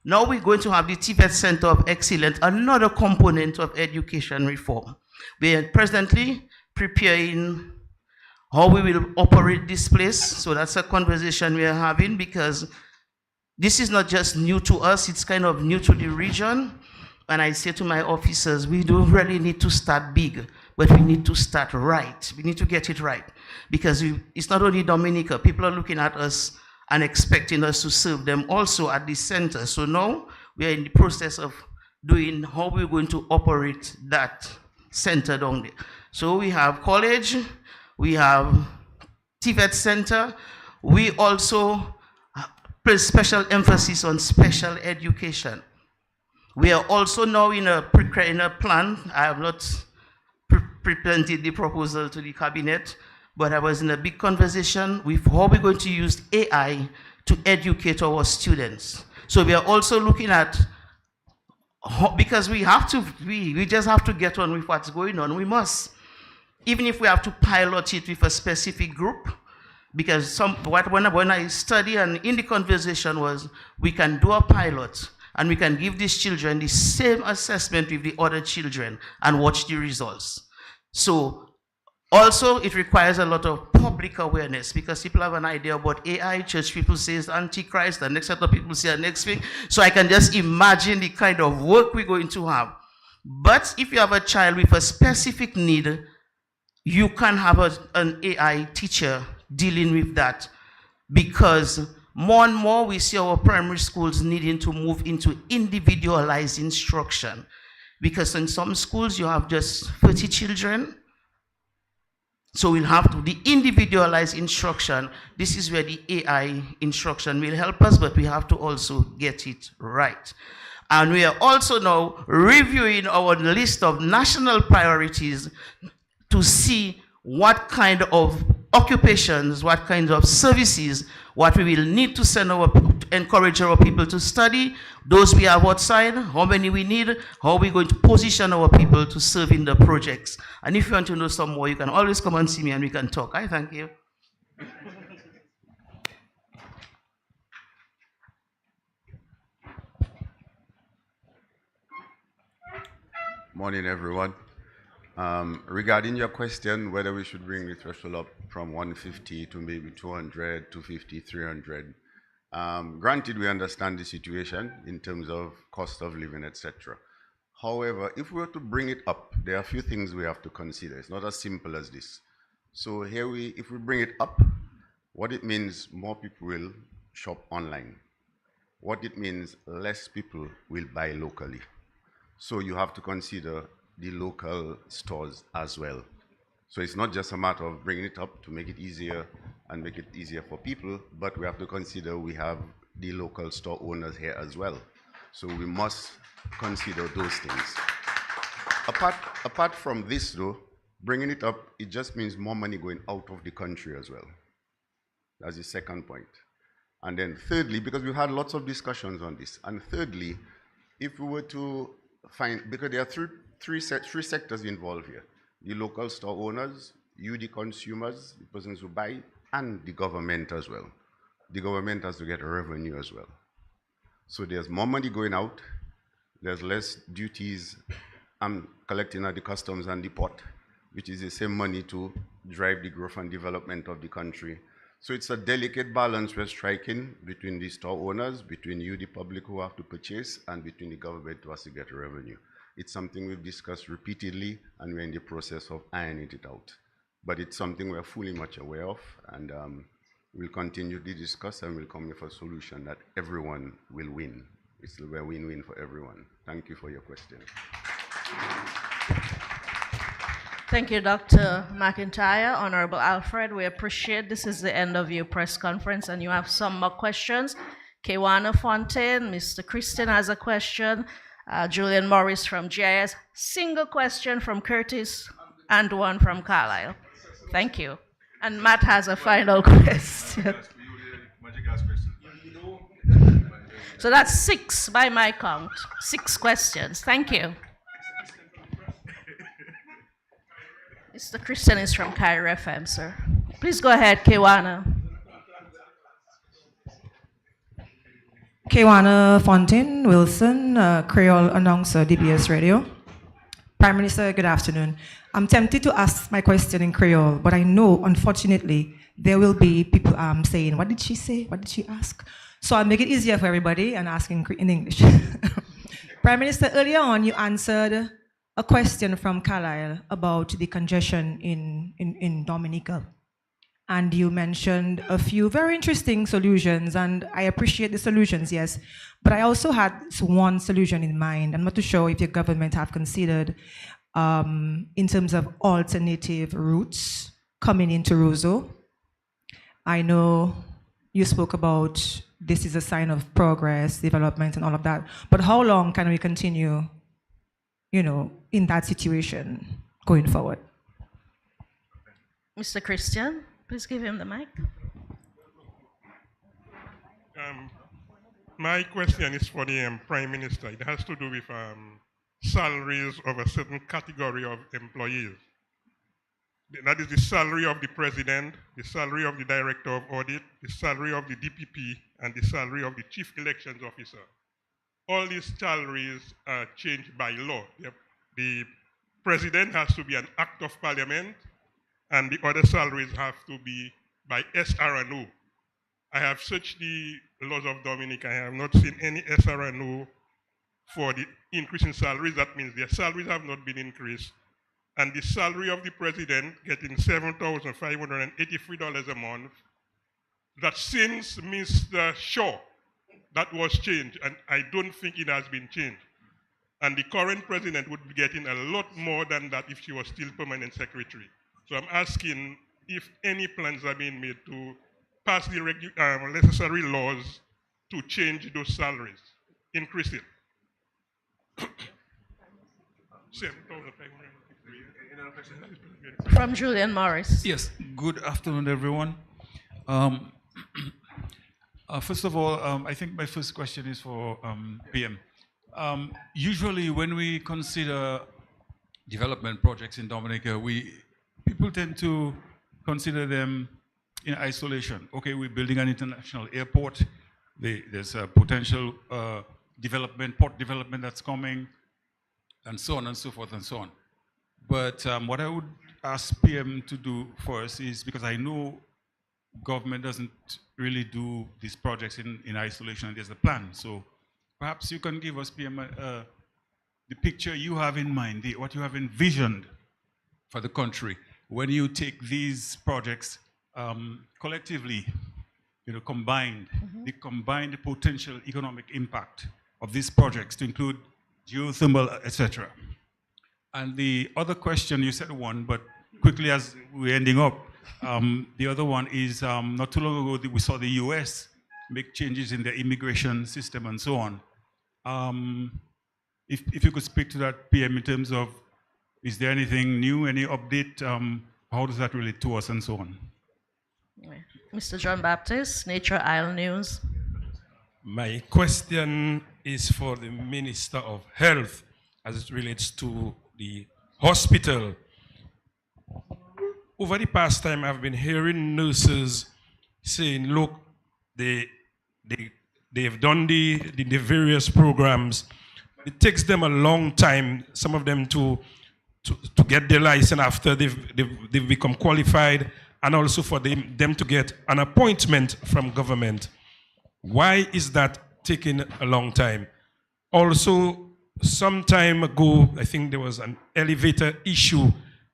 now we're going to have the TVET Center of Excellence, another component of education reform. We are presently preparing how we will operate this place. So that's a conversation we are having, because this is not just new to us, it's kind of new to the region. And I say to my officers, we don't really need to start big, but we need to start right. We need to get it right. Because it's not only Dominica, people are looking at us and expecting us to serve them also at the center. So now we are in the process of doing how we're going to operate that center down there. So we have college, we have TVET center, we also place special emphasis on special education. We are also now in a plan. I have not presented the proposal to the cabinet, but I was in a big conversation with how we're going to use AI to educate our students. So we are also looking at, because we just have to get on with what's going on. We must, even if we have to pilot it with a specific group, because when I study and in the conversation was, we can do a pilot and we can give these children the same assessment with the other children and watch the results. So also, it requires a lot of public awareness, because people have an idea about AI. Church people say it's Antichrist, the next set of people say the next thing. So I can just imagine the kind of work we're going to have. But if you have a child with a specific need, you can have an AI teacher dealing with that, because more and more we see our primary schools needing to move into individualized instruction. Because in some schools you have just 30 children. So we'll have to, the individualized instruction, this is where the AI instruction will help us, but we have to also get it right. And we are also now reviewing our list of national priorities to see what kind of occupations, what kinds of services, what we will need to encourage our people to study, those we have outside, how many we need, how we're going to position our people to serve in the projects. And if you want to know some more, you can always come and see me and we can talk. I thank you. Morning, everyone. Regarding your question, whether we should bring the threshold up from 150 to maybe 200, 250, 300. Granted, we understand the situation in terms of cost of living, etc. However, if we were to bring it up, there are a few things we have to consider. It's not as simple as this. So here if we bring it up, what it means, more people will shop online. What it means, less people will buy locally. So you have to consider the local stores as well. So it's not just a matter of bringing it up to make it easier and make it easier for people, but we have to consider we have the local store owners here as well. So we must consider those things. Apart from this though, bringing it up, it just means more money going out of the country as well. That's the second point. And then thirdly, because we've had lots of discussions on this, and thirdly, if we were to find, because there are three sectors involved here: the local store owners, you the consumers, the persons who buy, and the government as well. The government has to get revenue as well. So there's more money going out, there's less duties collecting at the customs and the port, which is the same money to drive the growth and development of the country. So it's a delicate balance we're striking between the store owners, between you, the public who have to purchase, and between the government who has to get revenue. It's something we've discussed repeatedly, and we're in the process of ironing it out. But it's something we're fully much aware of, and we'll continue to discuss, and we'll come with a solution that everyone will win. It's a win-win for everyone. Thank you for your question. Thank you, Dr. McIntyre. Honorable Alfred, we appreciate this is the end of your press conference, and you have some more questions. Kewana Fontaine, Mr. Christian has a question. Julian Morris from GIS. Single question from Curtis and one from Carlisle. Thank you. And Matt has a final question. So that's 6 by my count. 6 questions. Thank you. Mr. Christian is from Cairo FM, sir. Please go ahead, Kewana. Kewana Fontaine Wilson, Creole announcer, DBS Radio. Prime Minister, good afternoon. I'm tempted to ask my question in Creole, but I know, unfortunately, there will be people saying, what did she say? What did she ask? So I'll make it easier for everybody and ask in English. Prime Minister, earlier on, you answered a question from Carlisle about the congestion in Dominica. And you mentioned a few very interesting solutions, and I appreciate the solutions, yes. But I also had one solution in mind. I'm not too sure if your government have considered in terms of alternative routes coming into Roseau. I know you spoke about this is a sign of progress, development, and all of that. But how long can we continue, in that situation going forward? Mr. Christian, please give him the mic. My question is for the Prime Minister. It has to do with salaries of a certain category of employees. That is the salary of the President, the salary of the Director of Audit, the salary of the DPP, and the salary of the Chief Elections Officer. All these salaries are changed by law. The President has to be an Act of Parliament, and the other salaries have to be by SRNO. I have searched the laws of Dominica. I have not seen any SRNO for the increase in salaries. That means their salaries have not been increased. And the salary of the President getting $7,583 a month, that since Mr. Shaw, that was changed, and I don't think it has been changed. And the current President would be getting a lot more than that if she was still permanent secretary. So I'm asking if any plans are being made to pass the necessary laws to change those salaries, increase it. From Julian Morris. Yes, good afternoon, everyone. First of all, I think my first question is for PM. Usually when we consider development projects in Dominica, people tend to consider them in isolation. Okay, we're building an international airport. There's a potential port development that's coming, and so on and so forth and so on. But what I would ask PM to do first is, because I know government doesn't really do these projects in isolation, and there's a plan. So perhaps you can give us, PM, the picture you have in mind, what you have envisioned for the country when you take these projects collectively, combined, the combined potential economic impact of these projects to include geothermal, etc. And the other question, you said one, but quickly as we're ending up, the other one is not too long ago we saw the US make changes in their immigration system and so on. If you could speak to that, PM, in terms of, is there anything new, any update? How does that relate to us and so on? Mr. John Baptist, Nature Isle News. My question is for the Minister of Health as it relates to the hospital. Over the past time, I've been hearing nurses saying, look, they've done the various programs. It takes them a long time, some of them to get their license after they've become qualified, and also for them to get an appointment from government. Why is that taking a long time? Also, some time ago, I think there was an elevator issue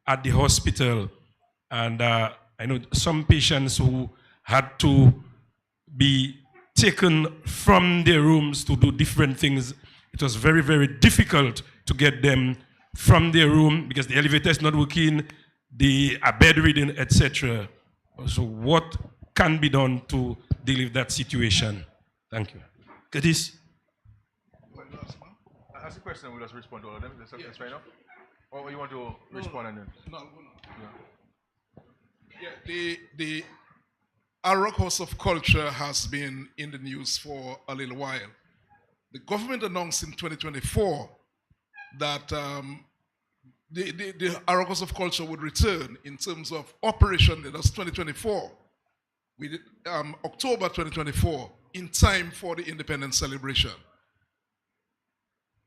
at the hospital, and I know some patients who had to be taken from their rooms to do different things. It was very, very difficult to get them from their room because the elevator is not working, the bedridden, etc. So what can be done to deal with that situation? Thank you. Curtis? Ask the question and we'll just respond to all of them. That's fair enough? Or you want to respond and then? No. Yeah, the Arok House of Culture has been in the news for a little while. The government announced in 2024 that the Arok House of Culture would return in terms of operation. That's 2024. We did October 2024, in time for the independence celebration.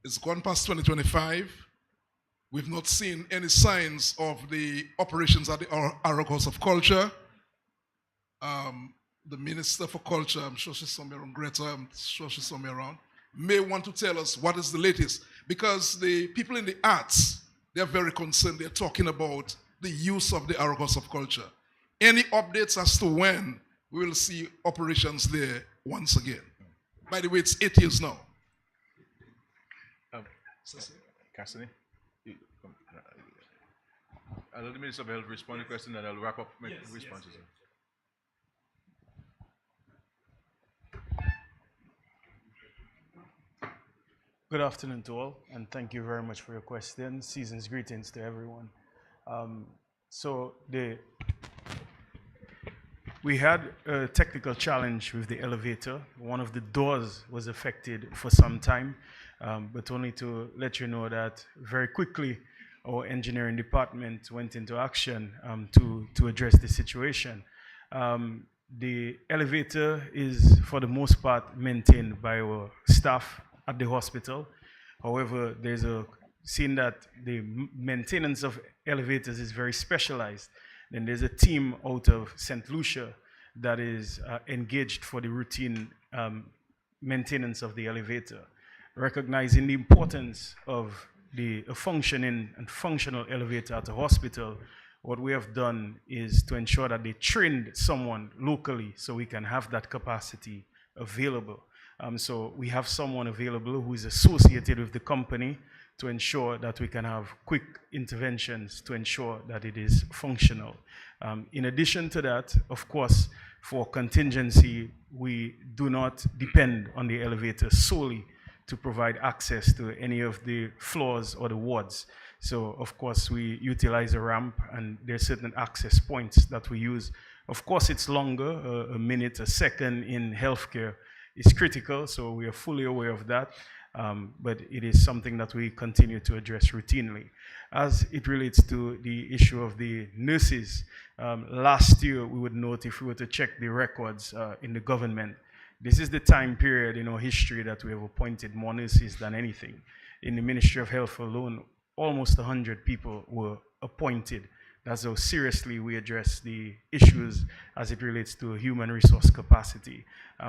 It's gone past 2025. We've not seen any signs of the operations at the Arok House of Culture. The Minister for Culture, I'm sure she's somewhere around, Greta, I'm sure she's somewhere around, may want to tell us what is the latest. Because the people in the arts, they're very concerned. They're talking about the use of the Arok House of Culture. Any updates as to when we will see operations there once again? By the way, it's 8 years now. Cassidy? I'll let the Minister of Health respond to the question and I'll wrap up my responses. Yes. Good afternoon to all, and thank you very much for your question. Season's greetings to everyone. We had a technical challenge with the elevator. One of the doors was affected for some time, but only to let you know that very quickly our engineering department went into action to address the situation. The elevator is, for the most part, maintained by our staff at the hospital. However, seeing that the maintenance of elevators is very specialized, then there's a team out of St. Lucia that is engaged for the routine maintenance of the elevator. Recognizing the importance of a functioning and functional elevator at a hospital, what we have done is to ensure that they trained someone locally so we can have that capacity available. So we have someone available who is associated with the company to ensure that we can have quick interventions to ensure that it is functional. In addition to that, of course, for contingency, we do not depend on the elevator solely to provide access to any of the floors or the wards. So, of course, we utilize a ramp and there are certain access points that we use. Of course, it's longer, a minute, a second in healthcare is critical, so we are fully aware of that, but it is something that we continue to address routinely. As it relates to the issue of the nurses, last year we would note, if we were to check the records in the government, this is the time period in our history that we have appointed more nurses than anything. In the Ministry of Health alone, almost 100 people were appointed That's how seriously we address the issues as it relates to human resource capacity.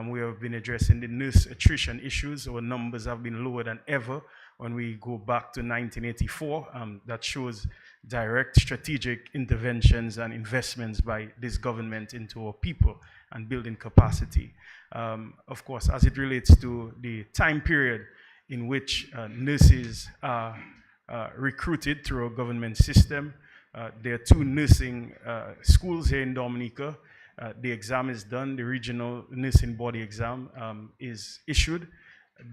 We have been addressing the nurse attrition issues. Our numbers have been lower than ever when we go back to 1984. That shows direct strategic interventions and investments by this government into our people and building capacity. Of course, as it relates to the time period in which nurses are recruited through our government system, there are 2 nursing schools here in Dominica. The exam is done. The regional nursing body exam is issued.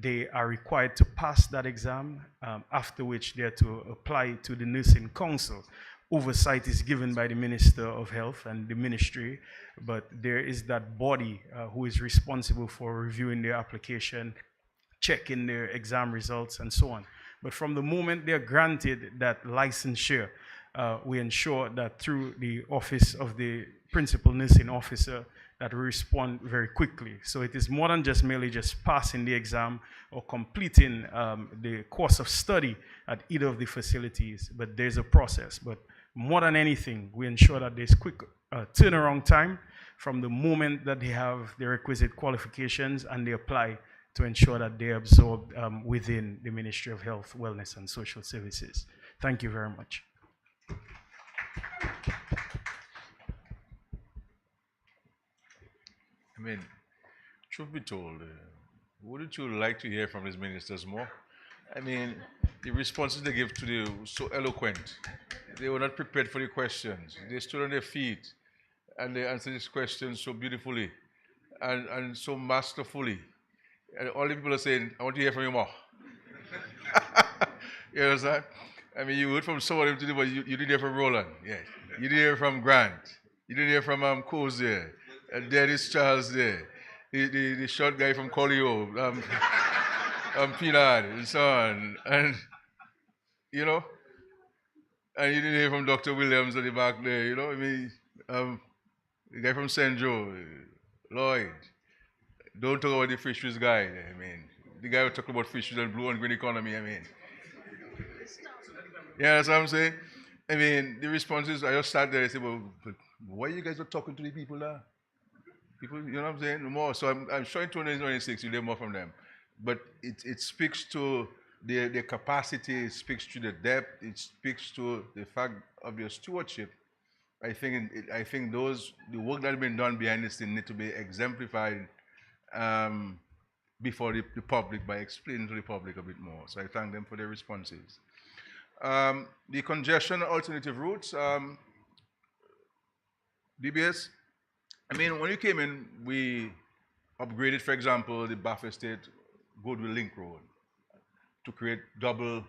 They are required to pass that exam, after which they are to apply to the nursing council. Oversight is given by the Minister of Health and the ministry, but there is that body who is responsible for reviewing their application, checking their exam results, and so on. But from the moment they are granted that licensure, we ensure that through the office of the principal nursing officer that we respond very quickly. So it is more than just merely just passing the exam or completing the course of study at either of the facilities, but there's a process. But more than anything, we ensure that there's quick turnaround time from the moment that they have the requisite qualifications and they apply to ensure that they absorb within the Ministry of Health, Wellness and Social Services. Thank you very much. I mean, truth be told, wouldn't you like to hear from these ministers more? I mean, the responses they give to the so eloquent. They were not prepared for the questions. They stood on their feet and they answered these questions so beautifully and so masterfully. And all the people are saying, I want to hear from you more. You understand? I mean, you heard from some of them today, but you didn't hear from Roland. Yes. You didn't hear from Grant. You didn't hear from Coase there. And Dennis Charles there. The short guy from Colio, Pinard, and so on. And, you know, and you didn't hear from Dr. Williams at the back there, you know. I mean, the guy from St. Joe, Lloyd. Don't talk about the fisheries guy. I mean, the guy who talked about fisheries and blue and green economy, I mean. Yeah, that's what I'm saying. I mean, the responses, I just sat there and said, well, why you guys not talking to the people there? People, you know what I'm saying? More. So I'm sure in 2026 you'll hear more from them. But it speaks to their capacity, it speaks to the depth, it speaks to the fact of their stewardship. I think the work that has been done behind the scene need to be exemplified before the public by explaining to the public a bit more. So I thank them for their responses. The congestion alternative routes, DBS, I mean, when you came in, we upgraded, for example, the Bath Estate Goodwill Link Road to create double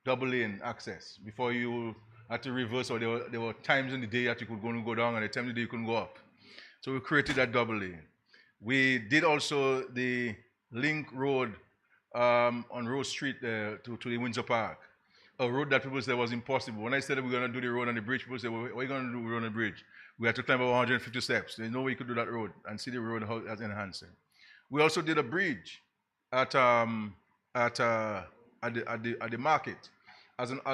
lane access. Before you had to reverse, or there were times in the day that you could go down, and the time of the day you couldn't go up. So we created that double lane. We did also the link road on Rose Street to the Windsor Park, a road that people said was impossible. When I said that we're going to do the road on the bridge, people said, well, what are you going to do with the road on the bridge? We had to climb over 150 steps. There's no way you could do that road and see the road as enhancing. We also did a bridge at the market.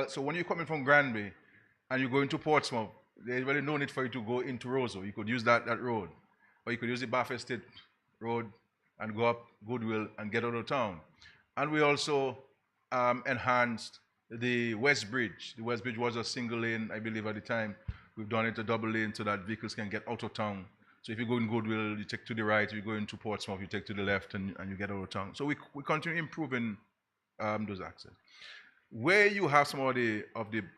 So when you're coming from Granby and you go into Portsmouth, there's really no need for you to go into Roseau. You could use that road. Or you could use the Bath Estate Road and go up Goodwill and get out of town. And we also enhanced the West Bridge. The West Bridge was a single lane, I believe, at the time. We've done it a double lane so that vehicles can get out of town. So if you go in Goodwill, you take to the right. If you go into Portsmouth, you take to the left and you get out of town. So we continue improving those access. Where you have some of the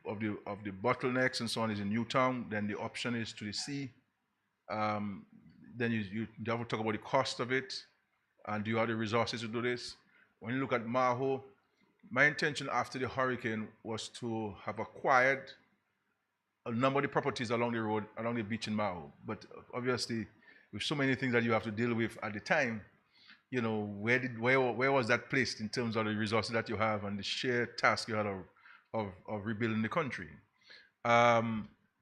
bottlenecks and so on is in Newtown, then the option is to the sea. Then you have to talk about the cost of it, and do you have the resources to do this? When you look at Maho, my intention after the hurricane was to have acquired a number of the properties along the road, along the beach in Maho. But obviously, with so many things that you have to deal with at the time, you know, where was that placed in terms of the resources that you have and the sheer task you had of rebuilding the country?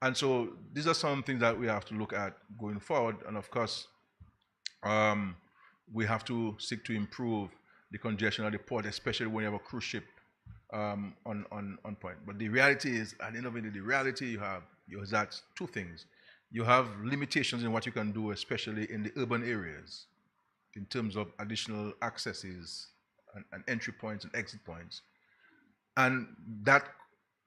And so these are some things that we have to look at going forward. And of course, we have to seek to improve the congestion at the port, especially when you have a cruise ship on point. But the reality is, at the end of the day, the reality you have is that two things. You have limitations in what you can do, especially in the urban areas, in terms of additional accesses and entry points and exit points. And that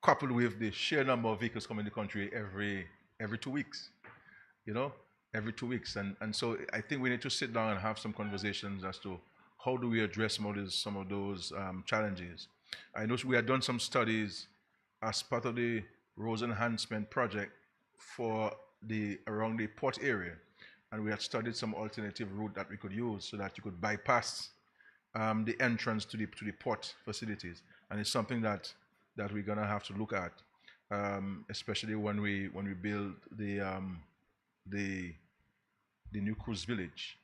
coupled with the sheer number of vehicles coming in the country every 2 weeks, every 2 weeks. And so I think we need to sit down and have some conversations as to how do we address some of those challenges. I know we had done some studies as part of the roads enhancement project for around the port area, and we had studied some alternative route that we could use so that you could bypass the entrance to the port facilities. And it's something that we're gonna have to look at, especially when we build the new cruise village.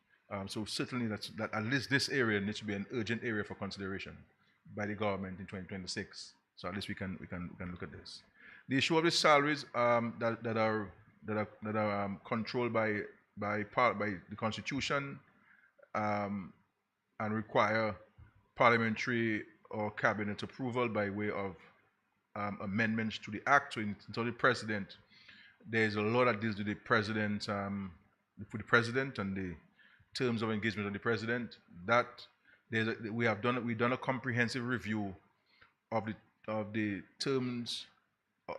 So certainly that at least this area needs to be an urgent area for consideration by the government in 2026. So at least we can look at this. The issue of the salaries that are controlled by the Constitution and require parliamentary or cabinet approval by way of amendments to the act. So the president, there's a law that deals with the president, for the president and the terms of engagement of the president. That we've done a comprehensive review of the terms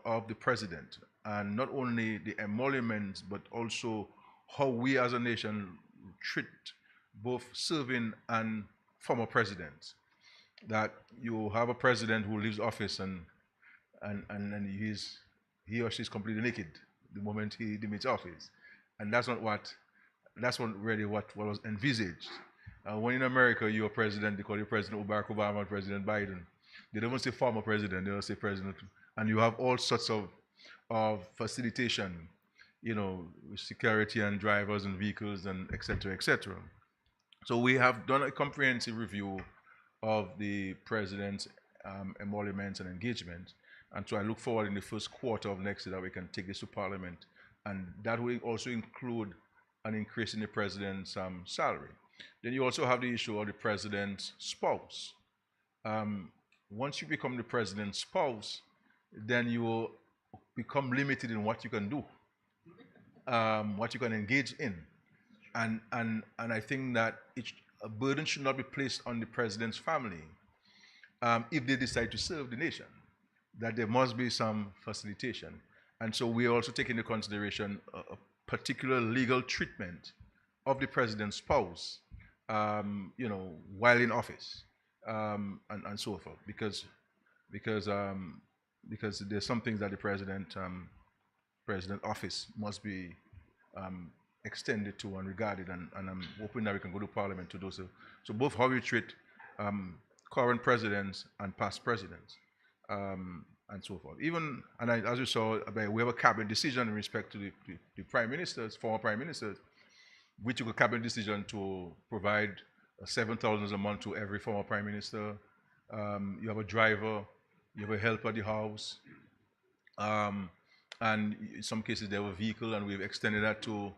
of the president, and not only the emoluments but also how we as a nation treat both serving and former presidents. That you have a president who leaves office and he or she is completely naked the moment he demits office, and that's not really what was envisaged. When in America you're president, they call you President Barack Obama and President Biden. They don't say former president, they don't say president. And you have all sorts of facilitation, security and drivers and vehicles and et cetera, et cetera. So we have done a comprehensive review of the president's emoluments and engagement. And so I look forward in the first quarter of next year that we can take this to Parliament. And that will also include an increase in the president's salary. Then you also have the issue of the president's spouse. Once you become the president's spouse, then you will become limited in what you can do, what you can engage in. And I think that a burden should not be placed on the president's family if they decide to serve the nation, that there must be some facilitation. And so we are also taking into consideration a particular legal treatment of the president's spouse, while in office, and so forth, because there's some things that the president office must be extended to and regarded, and I'm hoping that we can go to Parliament to do so. So both how we treat current presidents and past presidents, and so forth. As you saw, we have a cabinet decision in respect to the prime ministers, former prime ministers. We took a cabinet decision to provide $7,000 a month to every former prime minister. You have a driver, you have a helper at the house, and in some cases they have a vehicle, and we've extended that to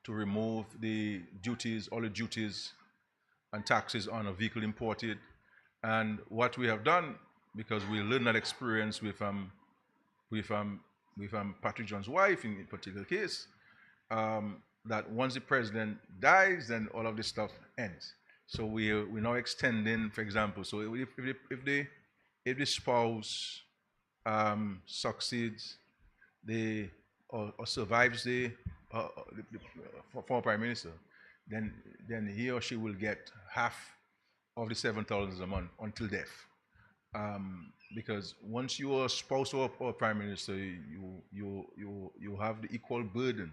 remove all the duties and taxes on a vehicle imported. And what we have done, because we learned that experience with Patrick John's wife in a particular case, that once the president dies, then all of this stuff ends. So we're now extending, for example, so if the spouse succeeds or survives the former prime minister, then he or she will get half of the $7,000 a month until death. Because once you are a spouse or prime minister, you have the equal burden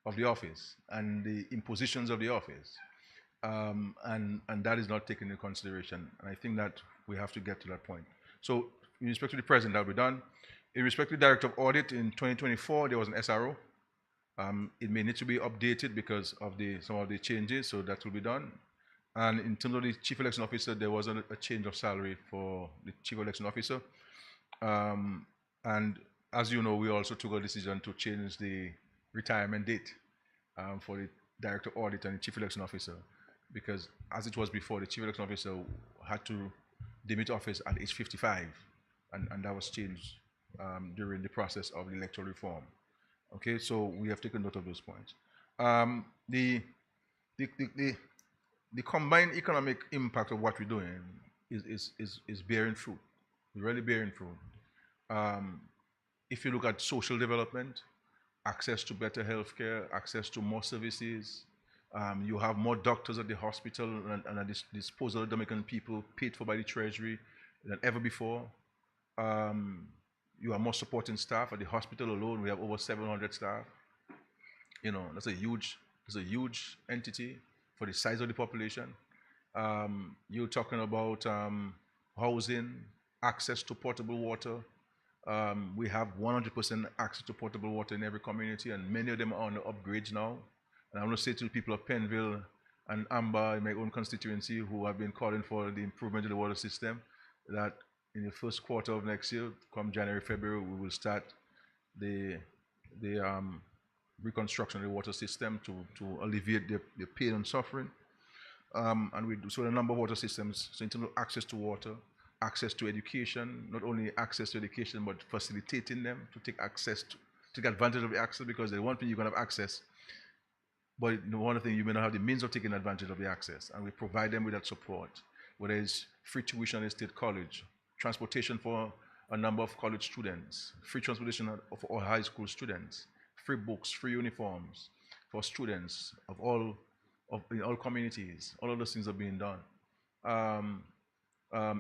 of the office and the impositions of the office, and that is not taken into consideration. And I think that we have to get to that point. So in respect to the president, that will be done. In respect to the director of audit, in 2024 there was an SRO. It may need to be updated because of some of the changes, so that will be done. And in terms of the chief election officer, there was a change of salary for the chief election officer. And as you know, we also took a decision to change the retirement date for the director of audit and the chief election officer, because as it was before, the chief election officer had to demit office at age 55, and that was changed during the process of the electoral reform. Okay, so we have taken note of those points. The combined economic impact of what we're doing is bearing fruit, really bearing fruit. If you look at social development, access to better healthcare, access to more services, you have more doctors at the hospital and at the disposal of Dominican people paid for by the Treasury than ever before. You have more supporting staff at the hospital alone. We have over 700 staff. You know, that's a huge entity for the size of the population. You're talking about housing, access to potable water. We have 100% access to potable water in every community, and many of them are on the upgrades now. And I want to say to the people of Penville and Amba in my own constituency who have been calling for the improvement of the water system, that in the first quarter of next year, come January, February, we will start the reconstruction of the water system to alleviate the pain and suffering. And we do so a number of water systems. So in terms of access to water, access to education, not only access to education, but facilitating them to take advantage of the access, because the one thing you're going to have access, but the one thing you may not have the means of taking advantage of the access, and we provide them with that support, whether it's free tuition at state college, transportation for a number of college students, free transportation for all high school students, free books, free uniforms for students in all communities. All of those things are being done.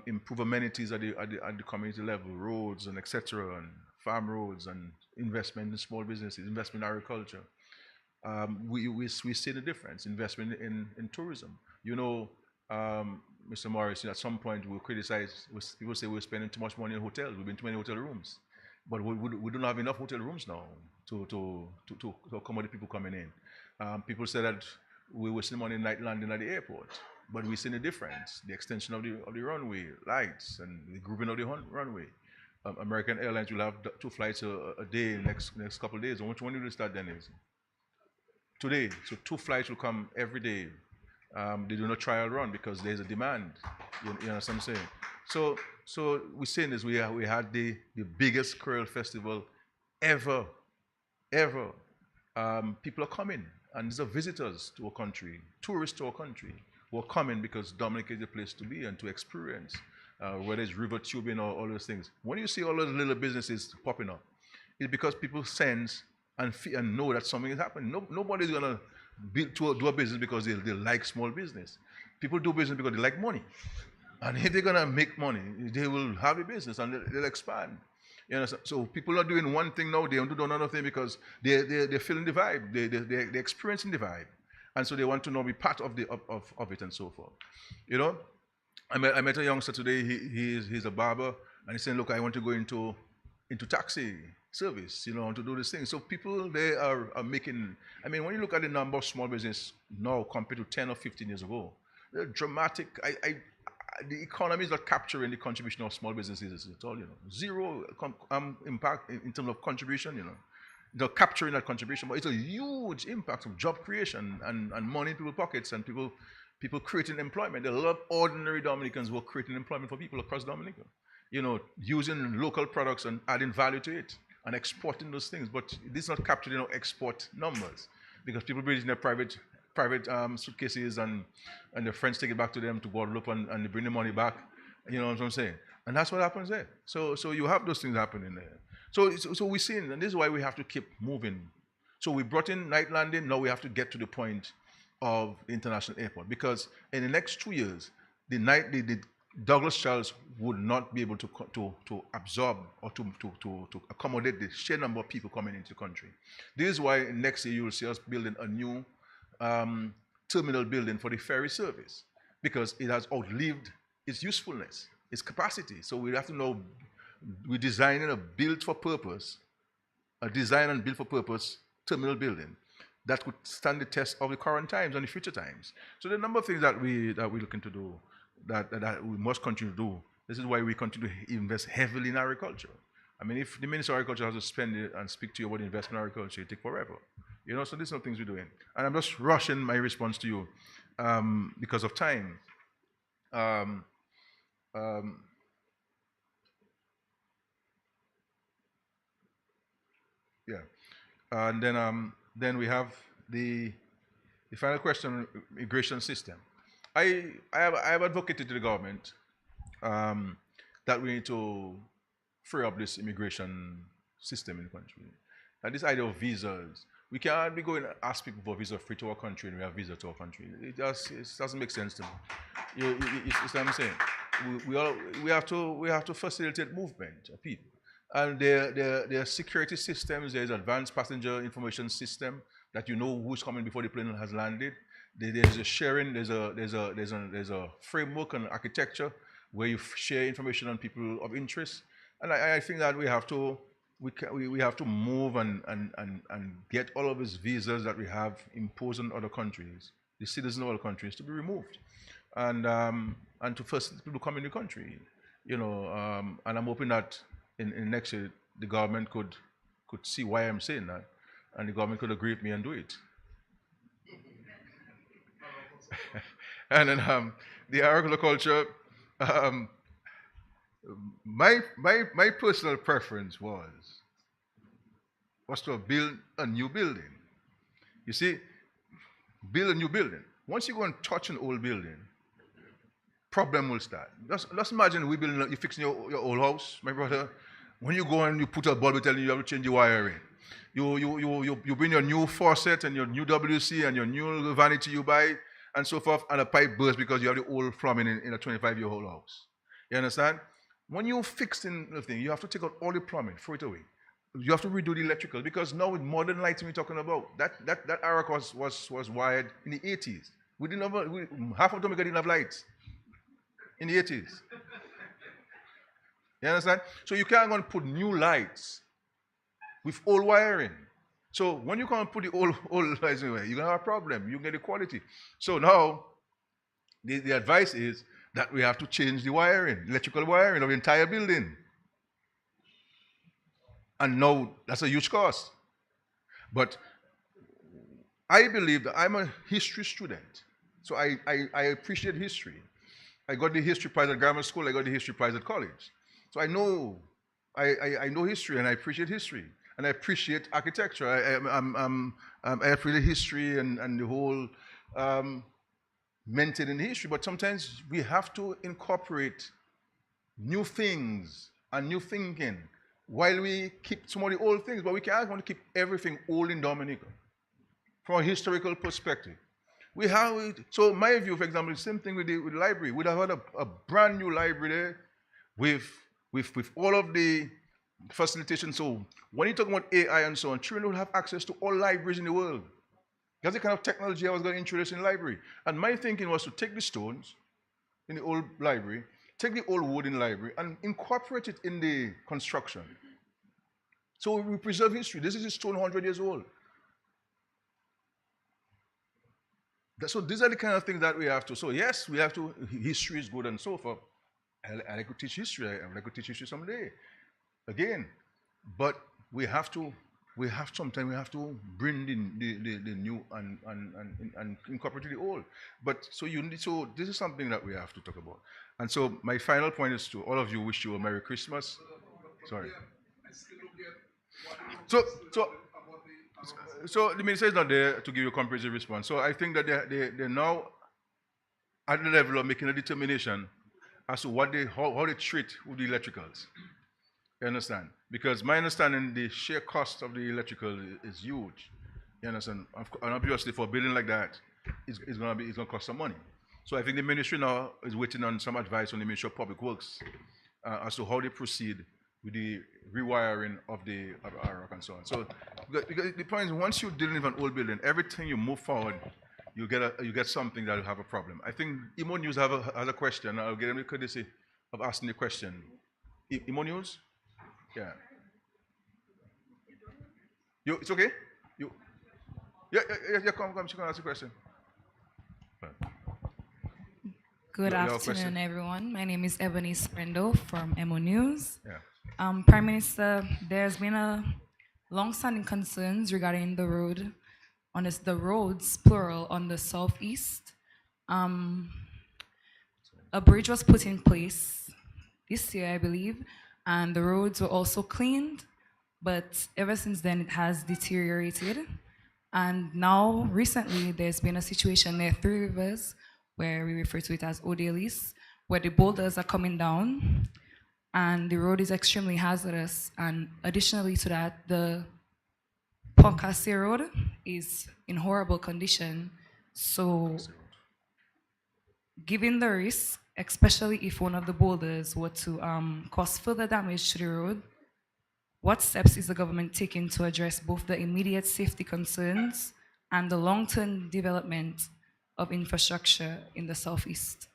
Improve amenities at the community level, roads and etc., and farm roads, and investment in small businesses, investment in agriculture. We see the difference. Investment in tourism. You know, Mr. Morris, at some point we'll criticize, people say we're spending too much money on hotels, we've been too many hotel rooms. But we don't have enough hotel rooms now to accommodate people coming in. People say that we were wasting money night landing at the airport, but we've seen the difference, the extension of the runway, lights, and the grouping of the runway. American Airlines will have 2 flights a day next couple of days. When will they start, Dennis? Today. So 2 flights will come every day. They do not trial run because there's a demand. You understand what I'm saying? So we're saying this, we had the biggest Creole festival ever. People are coming, and these are visitors to our country, tourists to our country, who are coming because Dominica is the place to be and to experience, whether it's river tubing or all those things. When you see all those little businesses popping up, it's because people sense and know that something is happening. Nobody's going to do a business because they like small business. People do business because they like money. And if they're going to make money, they will have a business and they'll expand. You know, so people are doing one thing now, they don't do another thing because they're feeling the vibe, they're experiencing the vibe. And so they want to now be part of it and so forth. You know, I met a youngster today, he's a barber, and he's saying, look, I want to go into taxi service, you know, to do this thing. So people, they are making, I mean, when you look at the number of small business now compared to 10 or 15 years ago, they're dramatic. The economy is not capturing the contribution of small businesses at all, you know. Zero impact in terms of contribution, you know. They're capturing that contribution, but it's a huge impact of job creation and money in people's pockets and people creating employment. There are a lot of ordinary Dominicans who are creating employment for people across Dominica, you know, using local products and adding value to it and exporting those things. But this is not captured in our export numbers because people bring it in their private suitcases and their friends take it back to them to Guadeloupe and they bring the money back. You know what I'm saying? And that's what happens there. So you have those things happening there. So we're seeing, and this is why we have to keep moving. So we brought in night landing. Now we have to get to the point of the international airport, because in the next 2 years, the Douglas Charles would not be able to absorb or to accommodate the sheer number of people coming into the country. This is why next year you will see us building a new terminal building for the ferry service, because it has outlived its usefulness, its capacity. So we have to know, we're designing a design and build for purpose terminal building that could stand the test of the current times and the future times. So there are a number of things that we're looking to do, that we must continue to do. This is why we continue to invest heavily in agriculture. I mean, if the Minister of Agriculture has to spend it and speak to you about investment in agriculture, it take forever. You know, so these are things we're doing. And I'm just rushing my response to you because of time. Yeah. And then we have the final question, immigration system. I have advocated to the government that we need to free up this immigration system in the country. And this idea of visas, we can't be going to ask people for visa free to our country and we have visa to our country. It doesn't make sense to me. You see what I'm saying? We have to facilitate movement of people. And there are security systems. There's advanced passenger information system that you know who's coming before the plane has landed. There's a sharing. There's a framework and architecture where you share information on people of interest. And I think that we have to move and get all of these visas that we have imposed on other countries, the citizens of other countries, to be removed, and to first people come in the country, and I'm hoping that in next year the government could see why I'm saying that, and the government could agree with me and do it. And then the agriculture. My personal preference was to build a new building. You see, build a new building. Once you go and touch an old building, problem will start. Just imagine you fixing your old house, my brother. When you go and you put a bulb, telling you have to change the wiring. You bring your new faucet and your new WC and your new vanity you buy and so forth, and a pipe bursts because you have the old plumbing in a 25-year-old house. You understand? When you fix in the thing, you have to take out all the plumbing, throw it away. You have to redo the electrical, because now with modern lighting we're talking about, that arc was wired in the 80s. We didn't have, half of Dominica didn't have lights in the 80s. You understand? So you can't go and put new lights with old wiring. So when you come and put the old lights away, you're going to have a problem. You get the quality. So now, the advice is that we have to change the wiring, electrical wiring of the entire building. And now, that's a huge cost. But I believe that I'm a history student. So I appreciate history. I got the history prize at grammar school. I got the history prize at college. So I know history, and I appreciate history. And I appreciate architecture. I appreciate history and the whole maintaining history. But sometimes we have to incorporate new things and new thinking while we keep some of the old things. But we can't want to keep everything old in Dominica from a historical perspective. So my view, for example, the same thing with the library. We'd have had a brand new library there with all of the facilitation. So when you talk about AI and so on, children will have access to all libraries in the world. That's the kind of technology I was going to introduce in the library. And my thinking was to take the stones in the old library, take the old wood in the library, and incorporate it in the construction. So we preserve history. This is a stone 100 years old. So these are the kind of things that we have to. So yes, we have to. History is good and so forth. I like to teach history. I would like to teach history someday. Again, but we have to bring in the new and incorporate the old. But so this is something that we have to talk about. And so my final point is to all of you, wish you a Merry Christmas. Sorry. So the minister is not there to give you a comprehensive response. So I think that they're now at the level of making a determination as to how they treat with the electricals. You understand? Because my understanding, the sheer cost of the electrical is huge. You understand? And obviously, for a building like that, it's going to cost some money. So I think the ministry now is waiting on some advice from the Ministry of Public Works as to how they proceed with the rewiring of the ROC and so on. So because the point is, once you're dealing with an old building, every time you move forward, you get something that will have a problem. I think Imo News has a question. I'll get them the courtesy of asking the question. Imo News? Yeah. It's okay? Yeah, come, she can ask a question. Good Your afternoon, question. everyone. My name is Ebony Sprendo from MO News. Yeah. Prime Minister, there's been a long-standing concerns regarding the roads, plural, on the southeast. A bridge was put in place this year, I believe, and the roads were also cleaned. but ever since then it has deteriorated. And now, recently, there's been a situation near Three Rivers, where we refer to it as Odalis, where the boulders are coming down, and the road is extremely hazardous. And additionally to that, the Poncase Road is in horrible condition. So, given the risk, especially if one of the boulders were to cause further damage to the road, what steps is the government taking to address both the immediate safety concerns and the long-term development of infrastructure in the Southeast?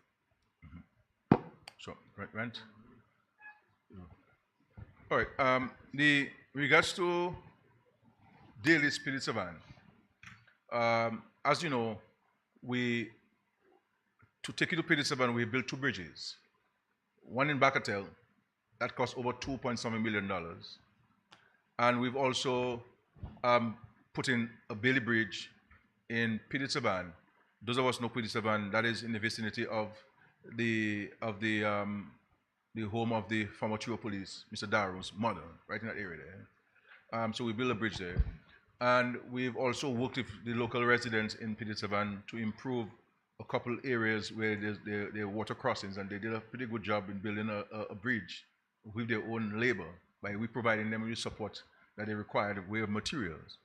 So, Grant? All right. The regards to daily spirit savan, as you know, to take you to Pidissaban, we built 2 bridges. One in Bakatel, that cost over $2.7 million. And we've also put in a Bailey Bridge in Pidissaban. Those of us know Pidissaban, that is in the vicinity of the home of the former chief of police, Mr. Darrow's mother, right in that area there. So we built a bridge there. And we've also worked with the local residents in Pidissaban to improve a couple areas where there are water crossings, and they did a pretty good job in building a bridge with their own labor, by we providing them with support that they required way of materials.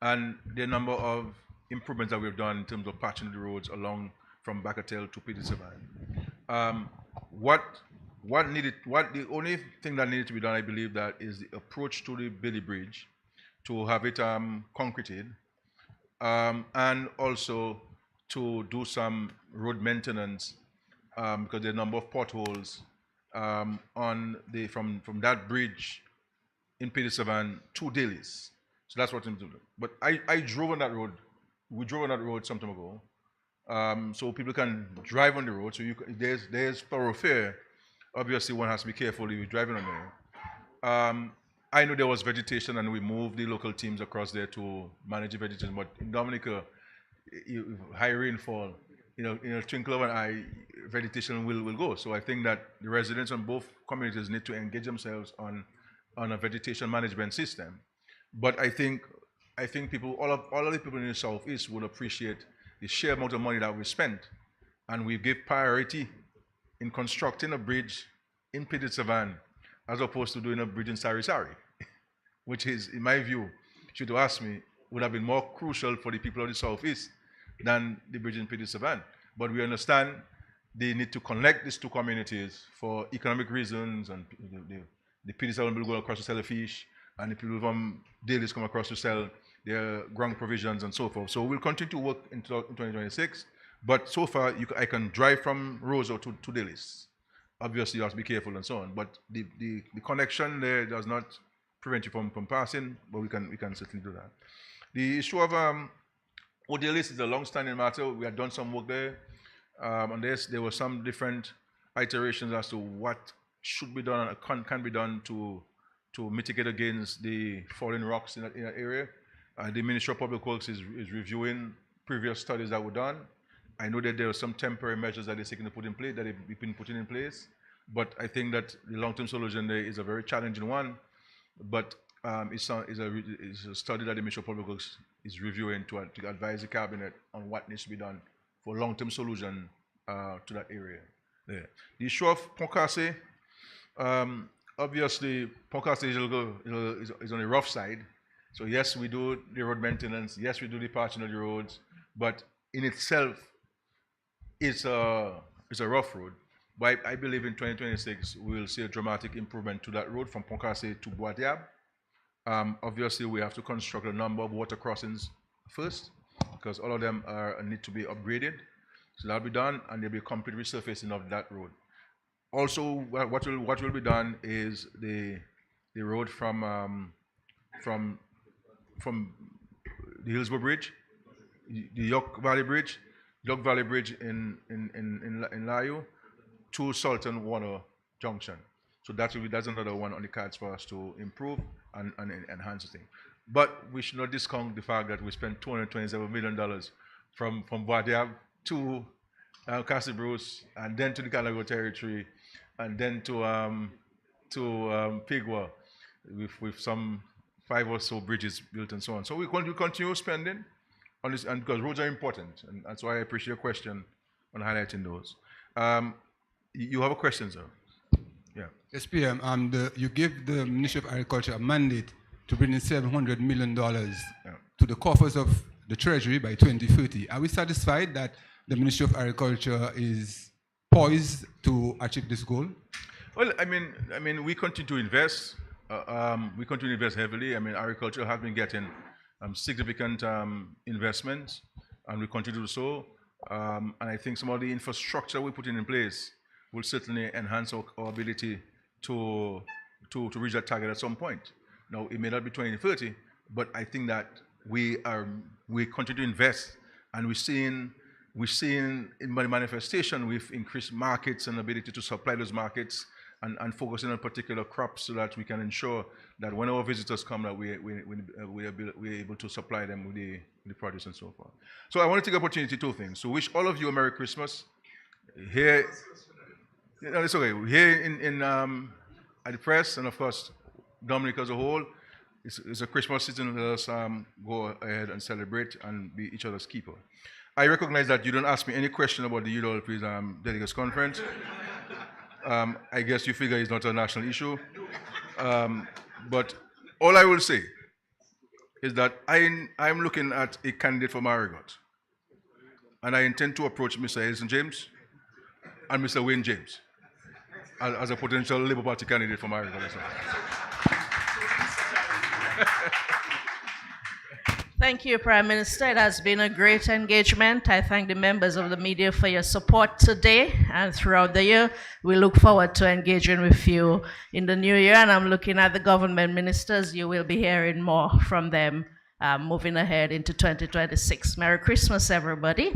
And the number of improvements that we've done in terms of patching the roads along from Bakatel to Pidissaban. The only thing that needed to be done, I believe, that is the approach to the Bailey Bridge, to have it concreted, and also to do some road maintenance, because there are a number of potholes from that bridge in Pidissaban to Dalis. So that's what I'm doing. But I drove on that road. We drove on that road some time ago, so people can drive on the road. So there's thoroughfare. Obviously, one has to be careful if you're driving on there. I know there was vegetation, and we moved the local teams across there to manage the vegetation. But in Dominica, high rainfall, in a twinkle of an eye, vegetation will go. So I think that the residents on both communities need to engage themselves on a vegetation management system. But I think people, all of the people in the Southeast would appreciate the sheer amount of money that we spent, and we give priority in constructing a bridge in Pidissaban as opposed to doing a bridge in Sari, which is, in my view, if you ask me, would have been more crucial for the people of the Southeast than the bridge in Pidissaban. But we understand they need to connect these 2 communities for economic reasons, and the Pidissaban will go across to sell the fish, and the people from Dalis come across to sell their ground provisions and so forth. So we'll continue to work in 2026, but so far I can drive from Roseau to Dalis. Obviously you have to be careful and so on, but the connection there does not prevent you from passing, but we can certainly do that. The issue of Odalis is a long-standing matter. We had done some work there. On this, there were some different iterations as to what should be done and can be done to mitigate against the falling rocks in that area. The Ministry of Public Works is reviewing previous studies that were done. I know that there are some temporary measures that they're seeking to put in place, that have been put in place, but I think that the long-term solution there is a very challenging one. But it's a study that the Ministry of Public Works is reviewing to advise the cabinet on what needs to be done for long-term solution to that area. There. The issue of Poncase, obviously Poncase is on the rough side. So yes, we do the road maintenance. Yes, we do the patching of the roads, but in itself, it's a rough road. But I believe in 2026 we will see a dramatic improvement to that road from Poncase to Boadiab. Obviously, we have to construct a number of water crossings first, because all of them need to be upgraded. So that'll be done, and there'll be a complete resurfacing of that road. Also, what will be done is the road from the Hillsborough Bridge, the York Valley Bridge in Layo to Sultan Water Junction. So that's another one on the cards for us to improve and enhance the thing. But we should not discount the fact that we spent $227 million from Boadiab to Castle Bruce, and then to the Calago territory, and then to Pigwa, with some 5 or so bridges built and so on. So we continue spending on this, and because roads are important, and that's why I appreciate your question on highlighting those. You have a question, sir? Yeah. Yes, PM. You give the Ministry of Agriculture a mandate to bring in $700 million to the coffers of the Treasury by 2030. Are we satisfied that the Ministry of Agriculture is poised to achieve this goal? Well, I mean, we continue to invest. We continue to invest heavily. I mean, agriculture has been getting significant investments, and we continue to do so. And I think some of the infrastructure we're putting in place will certainly enhance our ability to reach that target at some point. Now, it may not be 2030, but I think that we continue to invest, and we're seeing in my manifestation with increased markets and ability to supply those markets, and focusing on particular crops so that we can ensure that when our visitors come, that we're able to supply them with the produce and so forth. So I want to take the opportunity, two things. So wish all of you a Merry Christmas. Here, no, it's okay. Here at the press, and of course, Dominica as a whole, it's a Christmas season. Let us go ahead and celebrate and be each other's keeper. I recognize that you don't ask me any question about the UWP's Delegates Conference. I guess you figure it's not a national issue. But all I will say is that I'm looking at a candidate for Marigot. And I intend to approach Mr. Edison James and Mr. Wayne James as a potential Labour Party candidate for Marigot as well. Thank you, Prime Minister. It has been a great engagement. I thank the members of the media for your support today and throughout the year. We look forward to engaging with you in the new year, and I'm looking at the government ministers. You will be hearing more from them moving ahead into 2026. Merry Christmas, everybody.